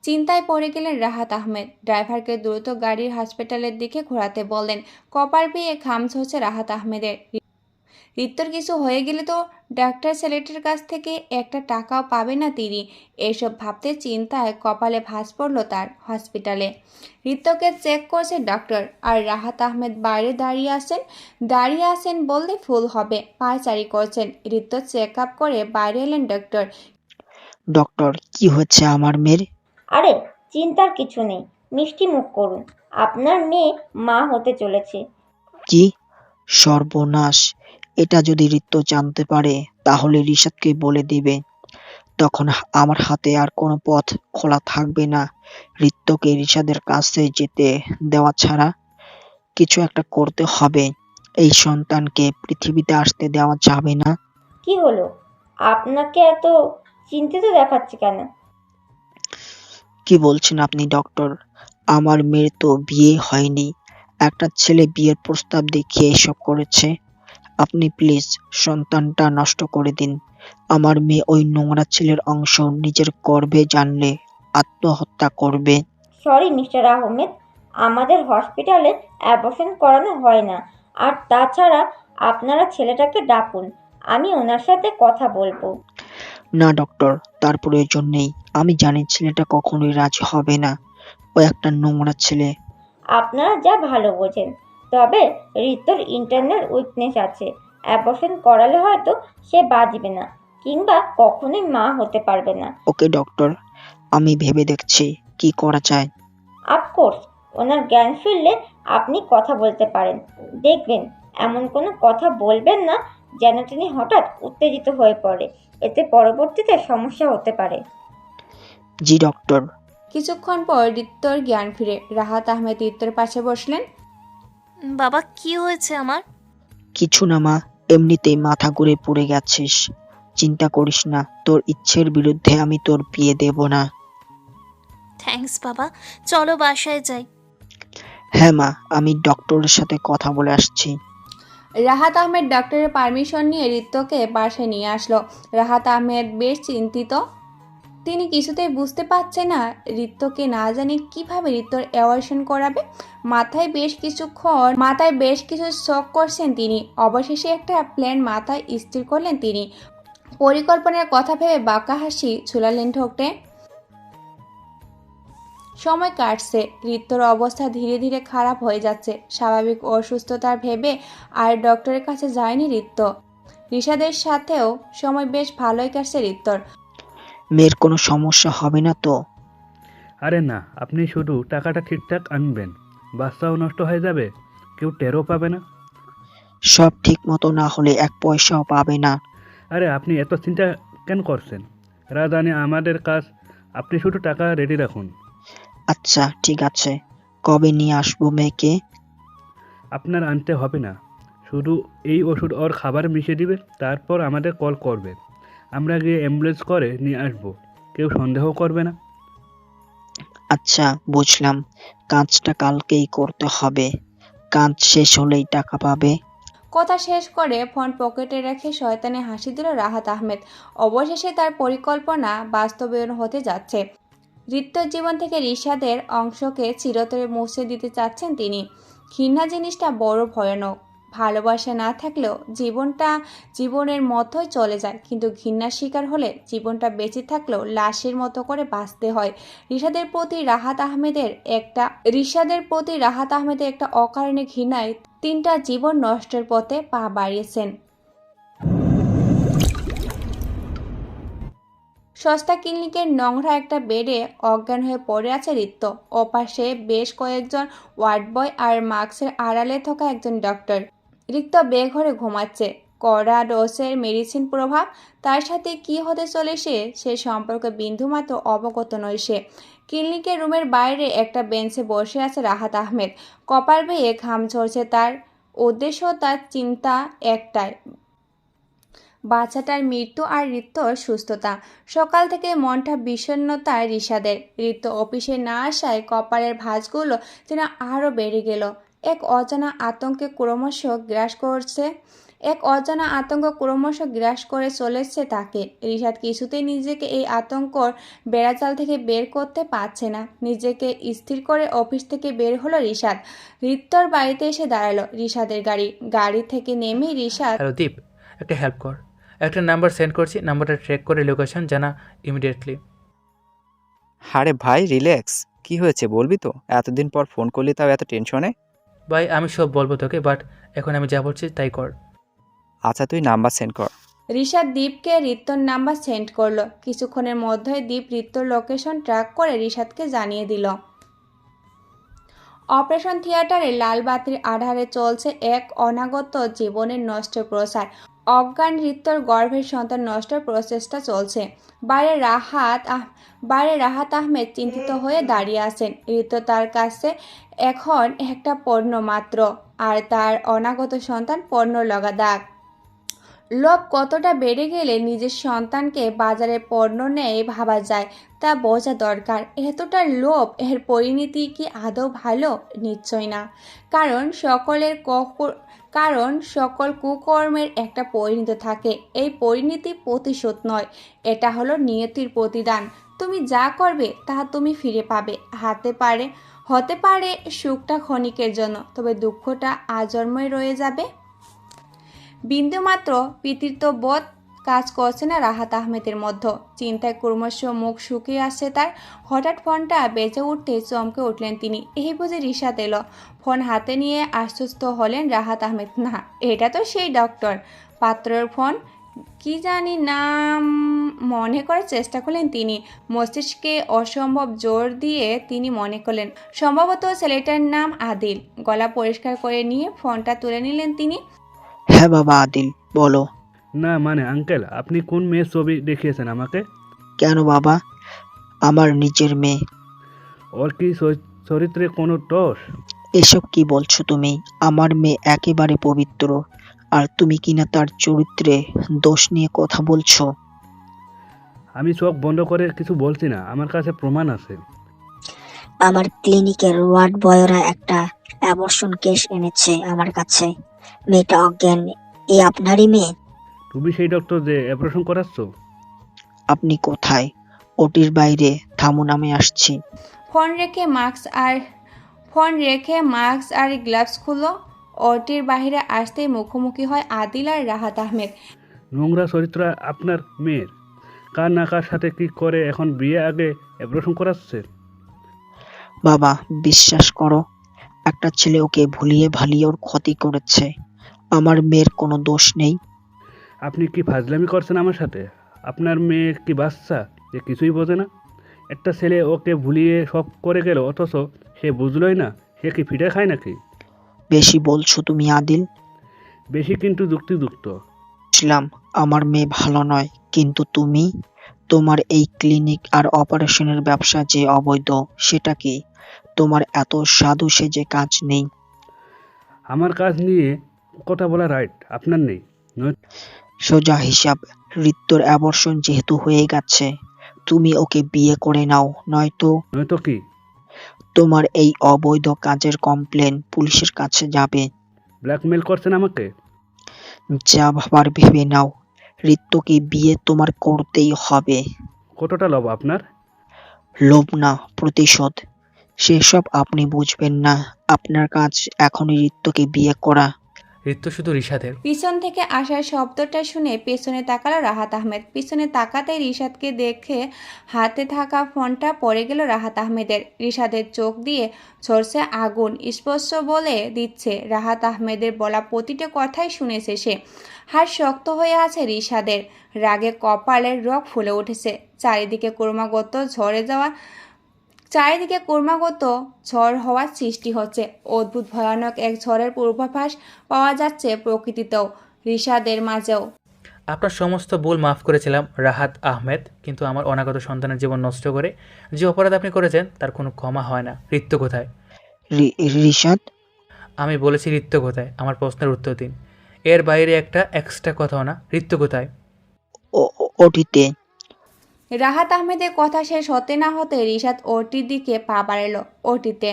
চিন্তায় পড়ে গেলেন রাহাত আহমেদ। ড্রাইভারকে দ্রুত গাড়ির হসপিটালের দিকে ঘোরাতে বললেন। কপার পেয়ে খামছ হচ্ছে রাহাত আহমেদের। রিত্তর কিছু হয়ে গেলে তো ডাক্তার ছেলেটির কাছ থেকে একটা টাকাও পাবে না তিনি। এসব ভাবতে চিন্তায় কপালে ভাঁজ পড়ল তার। হসপিটালে রিত্তকে চেক করছে ডক্টর, আর রাহাত আহমেদ বাইরে দাঁড়িয়ে আছেন বললে ভুল হবে, পায়চারি করছেন। রিত্ত চেক আপ করে বাইরে এলেন ডক্টর। ডক্টর, কি হচ্ছে আমার মেয়ের? আরে চিন্তার কিছু নেই, মিষ্টি মুখ করুন, আপনার মেয়ে মা হতে চলেছে। কি সর্বনাশ! এটা যদি রিত্ত জানতে পারে তাহলে রিশাদকে বলে দিবে। তখন আমার হাতে আর কোনো পথ খোলা থাকবে না। রিত্তকে রিশাদের কাছে যেতে দেওয়া ছাড়া কিছু একটা করতে হবে। এই সন্তানকে পৃথিবীতে আসতে দেওয়া যাবে না। কি হলো, আপনাকে এত চিন্তিত দেখাচ্ছে কেন? কি বলছেন আপনি ডক্টর? আমার মেয়ের তো বিয়ে হয়নি। একটা ছেলে বিয়ের প্রস্তাব দেখিয়ে এসব করেছে। আপনি প্লিজ সন্তানটা নষ্ট করে দিন। আমার মেয়ে ওই নোংরা ছেলের অংশ নিজের গর্ভে জানলে আত্মহত্যা করবে। সরি মিস্টার আহমেদ, আমাদের হসপিটালে অ্যাবর্শন করানো হয় না। আর তাছাড়া আপনারা ছেলেটাকে ডাকুন, আমি ওনার সাথে কথা বলবো। না ডক্টর, তার প্রয়োজন নেই। আমি জানি ছেলেটা কখনোই রাজি হবে না। ও একটা নোংরা ছেলে। আপনারা যা ভালো বোঝেন। তবে ঋতুর ইন্টারনাল উইকনেস আছে, অ্যাবর্শন করালে হয়তো সে বাঁচবে না, কিংবা কখনোই মা হতে পারবে না। ওকে ডক্টর, আমি ভেবে দেখছি কি করা যায়। অফকোর্স, ওনার জ্ঞান ফিরলে আপনি কথা বলতে পারেন। দেখবেন এমন কোনো কথা বলবেন না যেন তিনি হঠাৎ উত্তেজিত হয়ে পড়ে, এতে পরবর্তীতে সমস্যা হতে পারে। জি ডক্টর। কিছুক্ষণ পর রিত্তর জ্ঞান ফিরে। রাহাত আহমেদ রিত্তর পাশে বসলেন। বাবা কি হয়েছে আমার? কিছু না মা, এমনিতেই মাথা ঘুরে পড়ে গেছিস। চিন্তা করিস না, তোর ইচ্ছের বিরুদ্ধে আমি তোর বিয়ে দেব না। থ্যাঙ্কস বাবা, চলো বাসায় যাই। হ্যাঁ মা, আমি ডক্টরের সাথে কথা বলে আসছি। রাহাত আহমেদ ডক্টরের পারমিশন নিয়ে রিত্তকে বাসায় নিয়ে আসলো। রাহাত আহমেদ বেশ চিন্তিত। তিনি কিছুতেই বুঝতে পারছে না রিত্তকে না জানি কিভাবে রিত্তর অ্যাবর্শন করাবে। মাথায় বেশ কিছু শখ করছেন তিনি। অবশেষে একটা প্ল্যান মাথায় স্থির করলেন তিনি। পরিকল্পনার কথা ভেবে বাঁকা হাসি ঝুলালেন ঠোঁটে। সময় কাটছে। রিত্তর অবস্থা ধীরে ধীরে খারাপ হয়ে যাচ্ছে। স্বাভাবিক অসুস্থতার ভেবে আর ডক্টরের কাছে যায়নি রিত্ত। রিশাদের সাথেও সময় বেশ ভালোই কাটছে রিত্তর। মেয়ের কোনো সমস্যা হবে না তো? আরে না, আপনি শুধু টাকাটা ঠিকঠাক আনবেন, বাচ্চাও নষ্ট হয়ে যাবে, কেউ টেরও পাবে না। সব ঠিক মতো না হলে এক পয়সাও পাবে না। আরে আপনি এত চিন্তা কেন করছেন? রাজধানী আমাদের কাজ, আপনি শুধু টাকা রেডি রাখুন। আচ্ছা ঠিক আছে, কবে নিয়ে আসবো মেয়েকে? আপনার আনতে হবে না, শুধু এই ওষুধ ওর খাবার মিশিয়ে দিবে, তারপর আমাদের কল করবে, আমরা গিয়ে অ্যাম্বুলেন্স করে নিয়ে আসবো, কেউ সন্দেহ করবে না। আচ্ছা বুঝলাম, কাজটা কালকেই করতে হবে। কাজ শেষ হলেই টাকা পাবে। কথা শেষ করে ফোন পকেটে রেখে শয়তানে হাসি দিল রাহাত আহমেদ। অবশেষে তার পরিকল্পনা বাস্তবায়ন হতে যাচ্ছে। রিত্তর জীবন থেকে রিশাদের অংশকে চিরতরে মুছে দিতে চাচ্ছেন তিনি। ঘৃণা জিনিসটা বড় ভয়ানক। ভালোবাসা না থাকলেও জীবনের মতোই চলে যায়, কিন্তু ঘৃণার শিকার হলে জীবনটা বেঁচে থাকলেও লাশের মতো করে বাঁচতে হয়। রিশাদের প্রতি রাহাত আহমেদের একটা অকারণে ঘৃণায় 3টা জীবন নষ্টের পথে পা বাড়িয়েছেন। সস্তা ক্লিনিকের নোংরা একটা বেডে অজ্ঞান হয়ে পড়ে আছে রিত্ত। ওপাশে বেশ কয়েকজন ওয়ার্ড বয় আর মাস্কের আড়ালে থাকা একজন ডক্টর। রিত্ত বেঘরে ঘুমাচ্ছে। কড়া ডোজের মেডিসিন প্রভাব তার সাথে কি হতে চলেছে সে সম্পর্কে বিন্দুমাত্র অবগত নয় সে। ক্লিনিকের রুমের বাইরে একটা বেঞ্চে বসে আছে রাহাত আহমেদ। কপাল বেয়ে ঘাম ঝরছে তার। উদ্দেশ্য তার চিন্তা একটাই, বাচ্চাটার মৃত্যু আর রিত্তর সুস্থতা। সকাল থেকে মনটা বিষণ্ণতায় রিশাদের। রিত্ত অফিসে না আসায় কপালের ভাঁজগুলো যেন আরও বেড়ে গেল। এক অজানা আতঙ্কে ক্রমশ গ্রাস করছে এক অজানা আতঙ্ক ক্রমশ গ্রাস করে চলেছে তাকে। রিশাদ কিছুতেই নিজেকে এই আতঙ্কর বেড়াজাল থেকে বের করতে পারছে না। নিজেকে স্থির করে অফিস থেকে বের হলো রিশাদ। রিত্তর বাড়িতে এসে দাঁড়ালো রিশাদের গাড়ি থেকে নেমে রিশাদ, হ্যালো দীপ, একটা হেল্প কর। একটা নাম্বার সেন্ড করছি, নাম্বারটা ট্র্যাক করে লোকেশন জানা ইমিডিয়েটলি। আরে ভাই রিল্যাক্স, কি হয়েছে বলবি তো? এতদিন পর ফোন করলি তাও এত টেনশনে? ভাই আমি সব বলবো তোকে, বাট এখন আমি যা বলছি তাই কর। আচ্ছা তুই নাম্বার সেন্ড কর। রিশাদ দীপকে রিত্তর নাম্বার সেন্ড করলো। কিছুক্ষণের মধ্যেই দীপ রিত্তর লোকেশন ট্র্যাক করে রিশাদকে জানিয়ে দিল। অপারেশন থিয়েটারে লাল বাতির আধারে চলছে এক অনাগত জীবনের নষ্ট প্রচার। অজ্ঞান রিত্তর গর্ভের সন্তান নষ্টের প্রচেষ্টা চলছে। বাইরে রাহাত আহমেদ চিন্তিত হয়ে দাঁড়িয়ে আছেন। রিত্ত তার কাছে এখন একটা পণ্য মাত্র, আর তার অনাগত সন্তান পণ্য লগা দাগ। লোভ কতটা বেড়ে গেলে নিজের সন্তানকে বাজারে পণ্য নেয় ভাবা যায় তা বোঝা দরকার। এতটা লোভ, এর পরিণতি কি আদৌ ভালো? নিশ্চয় না। কারণ সকল কুকর্মের একটা পরিণতি থাকে। এই পরিণতি প্রতিশোধ নয়, এটা হলো নিয়তির প্রতিদান। তুমি যা করবে তা তুমি ফিরে পাবে। হতে পারে সুখটা ক্ষণিকের জন্য, তবে দুঃখটা আজন্মই রয়ে যাবে। বিন্দুমাত্র পিতৃত্ববোধ কাজ করছে না রাহাত আহমেদের মধ্যে। চিন্তায় ক্রমশ মুখ শুকিয়ে আসছে তার। হঠাৎ ফোনটা বেজে উঠতে চমকে উঠলেন তিনি। এই বুঝে রিশাদ এলো। ফোন হাতে নিয়ে আশ্বস্ত হলেন রাহাত আহমেদ। না, এটা তো সেই ডক্টর পাত্রের ফোন। কি জানি নাম মনে করার চেষ্টা করলেন তিনি। মস্তিষ্কে অসম্ভব জোর দিয়ে তিনি মনে করলেন সম্ভবত ছেলেটার নাম আদিল। গলা পরিষ্কার করে নিয়ে ফোনটা তুলে নিলেন তিনি। হ্যাঁ বাবা আদিল, বলো। না মানে আঙ্কেল, আপনি কোন মেয়ের ছবি দেখিয়েছেন আমাকে? কেন বাবা? আমার নিজের মেয়ে। ওর কি চরিত্রে কোনো দোষ? এসব কি বলছো তুমি? আমার মেয়ে একেবারে পবিত্র, আর তুমি কিনা তার চরিত্রে দোষ নিয়ে কথা বলছো। আমি চোখ বন্ধ করে কিছু বলছি না, আমার কাছে প্রমাণ আছে। আমার ক্লিনিকের ওয়ার্ড বয়রা একটা অ্যাবর্শন কেস এনেছে আমার কাছে। মেয়েটা অজ্ঞান। এ আপনারই মেয়ে? তুমি সেই ডক্টর যে অপারেশন করাচ্ছ? আপনি কোথায়? ওটির বাইরে থামুন, আমি আসছি। ফোন রেখে মাস্ক আর গ্লাভস খুললো। ওটির বাইরে আসতেই মুখোমুখি হয় আদিল আর রাহাত আহমেদ। নোংরা চরিত্র আপনার মেয়ের। কার না কার সাথে কি করে এখন বিয়ে আগে অপারেশন করাচ্ছে? বাবা বিশ্বাস করো, একটা ছেলে ওকে ভুলিয়ে ভালিয়ে ওর ক্ষতি করেছে। আমার মেয়ের কোনো দোষ নেই। আপনি কি ফাজলামি করছেন আমার সাথে? আপনার মেয়ে কি বাচ্চা যে কিছুই বোঝে না? একটা ছেলে ওকে ভুলিয়ে সব করে গেল, অথচ সে বুঝলই না। সে কি ফিরে খায় নাকি? বেশি বলছো তুমি আদিল। বেশি কিন্তু যুক্তিযুক্ত। বুঝলাম আমার মেয়ে ভালো নয়, কিন্তু তুমি, তোমার এই ক্লিনিক আর অপারেশনের ব্যবসা যে অবৈধ, সেটা কি? তোমার এত সাধু সেজে কাজ নেই। আমার কাজ নিয়ে কথা বলা রাইট আপনার নেই। সোজা হিসাব, রিত্তর অ্যাবর্শন যেহেতু হয়ে গেছে, তুমি ওকে বিয়ে করে নাও, নয়তো কি? তোমার এই অবৈধ কাজের কমপ্লেন পুলিশের কাছে যাবে। ব্ল্যাকমেল করছেন আমাকে? যা ভাবার ভেবে নাও। রিত্তকে বিয়ে তোমার করতেই হবে। কতটা লোভ আপনার? লোভ না, প্রতিশোধ। সেসব আপনি বুঝবেন না। আপনার কাজ এখনই রিত্তকে বিয়ে করা। ঋতু শুধু রিশাদের। পিছন থেকে আসার শব্দটা শুনে পেছনে তাকালো রাহাত আহমেদ। পিছনে তাকাতেই রিশাদকে দেখে হাতে থাকা ফোনটা পড়ে গেল রাহাত আহমেদের। রিশাদের চোখ দিয়ে ঝরছে আগুন। স্পষ্ট বলে দিচ্ছে রাহাত আহমেদের বলা প্রতিটা কথাই শুনেছে সে। হাত শক্ত হয়ে আছে রিশাদের। রাগে কপালের রগ ফুলে উঠেছে। চারিদিকে ক্রমাগত ঝড় হওয়ার সৃষ্টি হচ্ছে। অদ্ভুত ভয়ানক এক ঝড়ের পূর্বাভাস পাওয়া যাচ্ছে প্রকৃতিতেও, রিশাদের মাঝেও। আপনার সমস্ত ভুল মাফ করেছিলাম রাহাত আহমেদ, কিন্তু আমার অনাগত সন্তানের জীবন নষ্ট করে যে অপরাধ আপনি করেছেন তার কোনো ক্ষমা হয় না। ঋত্য কোথায়? রিশাদ? আমি বলেছি ঋত্য কোথায়? আমার প্রশ্নের উত্তর দিন। এর বাইরে একটা এক্সট্রা কথাও না। ঋত্য কোথায়? ওটিতে। রাহাত আহমেদের কথা শেষ হতে না হতে রিশাদ ওটির দিকে পা বাড়ালো। ওটিতে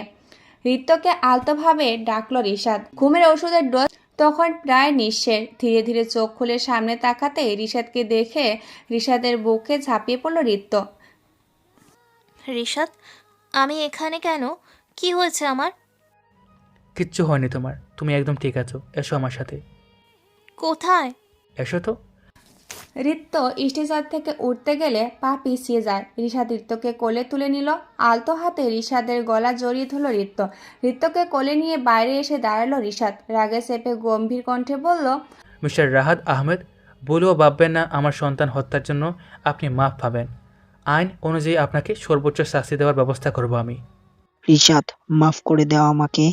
ঋত্যকে আলতোভাবে ডাকলো রিশাদ। ঘুমের ওষুধের ডোজ তখন প্রায় নিঃশেষ। ধীরে ধীরে চোখ খুলে সামনে তাকাতে রিশাদকে দেখে রিশাদের বুকে ঝাঁপিয়ে পড়ল রিত্ত। রিশাদ, আমি এখানে কেন? কি হয়েছে আমার? কিচ্ছু হয়নি তোমার, তুমি একদম ঠিক আছো। এসো আমার সাথে। কোথায়? এসো তো। রিত্ত স্টেজার থেকে উঠতে গেলে পা পিছিয়ে যায়। রিশাদ রিত্তকে কোলে তুলে নিল। আলতো হাতে রিশাদের গলা জড়িয়ে ধরল রিত্ত। রিত্তকে কোলে নিয়ে বাইরে এসে দাঁড়ালো রিশাদ। রাগে চেপে গম্ভীর কণ্ঠে বলল, মিস্টার রাহাত আহমেদ, বলেও ভাববেন না আমার সন্তান হত্যার জন্য আপনি মাফ পাবেন। আইন অনুযায়ী আপনাকে সর্বোচ্চ শাস্তি দেওয়ার ব্যবস্থা করব আমি। রিশাদ, মাফ করে দাও আমাকে।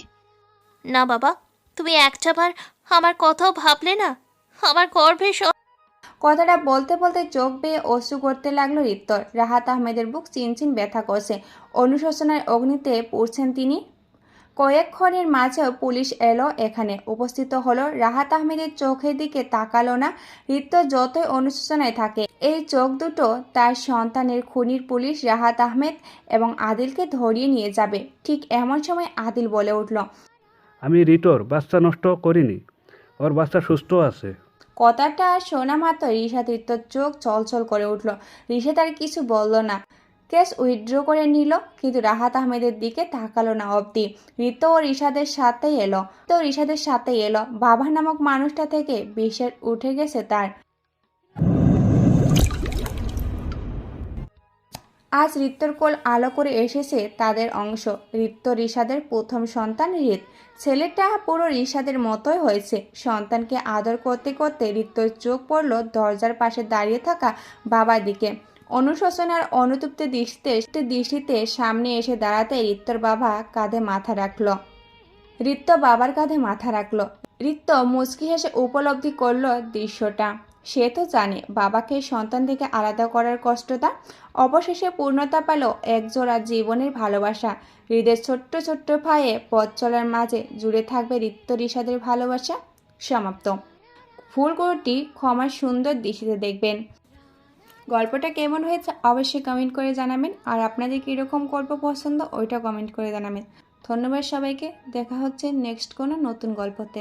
না বাবা, তুমি একটাবার আমার কথাও ভাবলে না? আমার গর্ভে কথাটা বলতে বলতে চোখ বেয়ে অশ্রু করতে লাগলো রিত্তর। রাহাত আহমেদের বুক চিনচিন ব্যথা করছে। অনুশোচনার অগ্নিতে পুড়ছেন তিনি। কয়েকক্ষণের মাঝেও পুলিশ এলো এখানে। উপস্থিত হলো। রাহাত আহমেদের চোখের দিকে তাকালো না। রিত্ত যতই অনুশোচনায় থাকে, এই চোখ দুটো তার সন্তানের খুনির পুলিশ রাহাত আহমেদ এবং আদিলকে ধরিয়ে নিয়ে যাবে। ঠিক এমন সময় আদিল বলে উঠল, আমি রিতোর বাচ্চা নষ্ট করিনি, ওর বাচ্চা সুস্থ আছে। কথাটা শোনা মাত্র রিশাদ রিত্তর চোখ চলচল করে উঠল। রিশাদ আর কিছু বলল না, কেস উইথড্র করে নিল, কিন্তু রাহাত আহমেদের দিকে তাকালো না অবধি। রিত ও রিশাদের সাথেই এলো। বাবা নামক মানুষটা থেকে বিশ্বাস উঠে গেছে তার। আজ রিত্তর কোল আলো করে এসেছে তাদের অংশ। রিত্ত রিশাদের প্রথম সন্তান রিত। ছেলেটা পুরো রিশাদের মতোই হয়েছে। সন্তানকে আদর করতে করতে রিত্তর চোখ পড়ল দরজার পাশে দাঁড়িয়ে থাকা বাবার দিকে। অনুশোচনার অনুতপ্ত দৃষ্টিতে সামনে এসে দাঁড়াতে রিত্তর বাবা কাঁধে মাথা রাখল। রিত্ত মুচকি হেসে উপলব্ধি করল দৃশ্যটা। সে তো জানে বাবাকে সন্তান থেকে আলাদা করার কষ্টটা। অবশেষে পূর্ণতা পেল একজোড়া জীবনের ভালোবাসা। হৃদের ছোট্ট ছোট্ট ভাইয়ে পথ চলার মাঝে জুড়ে থাকবে রিত্ত রিশাদের ভালোবাসা। সমাপ্ত। ভুলগুলোটি ক্ষমার সুন্দর দৃষ্টিতে দেখবেন। গল্পটা কেমন হয়েছে অবশ্যই কমেন্ট করে জানাবেন। আর আপনাদের কীরকম গল্প পছন্দ ওইটা কমেন্ট করে জানাবেন। ধন্যবাদ সবাইকে। দেখা হচ্ছে নেক্সট কোনো নতুন গল্পতে।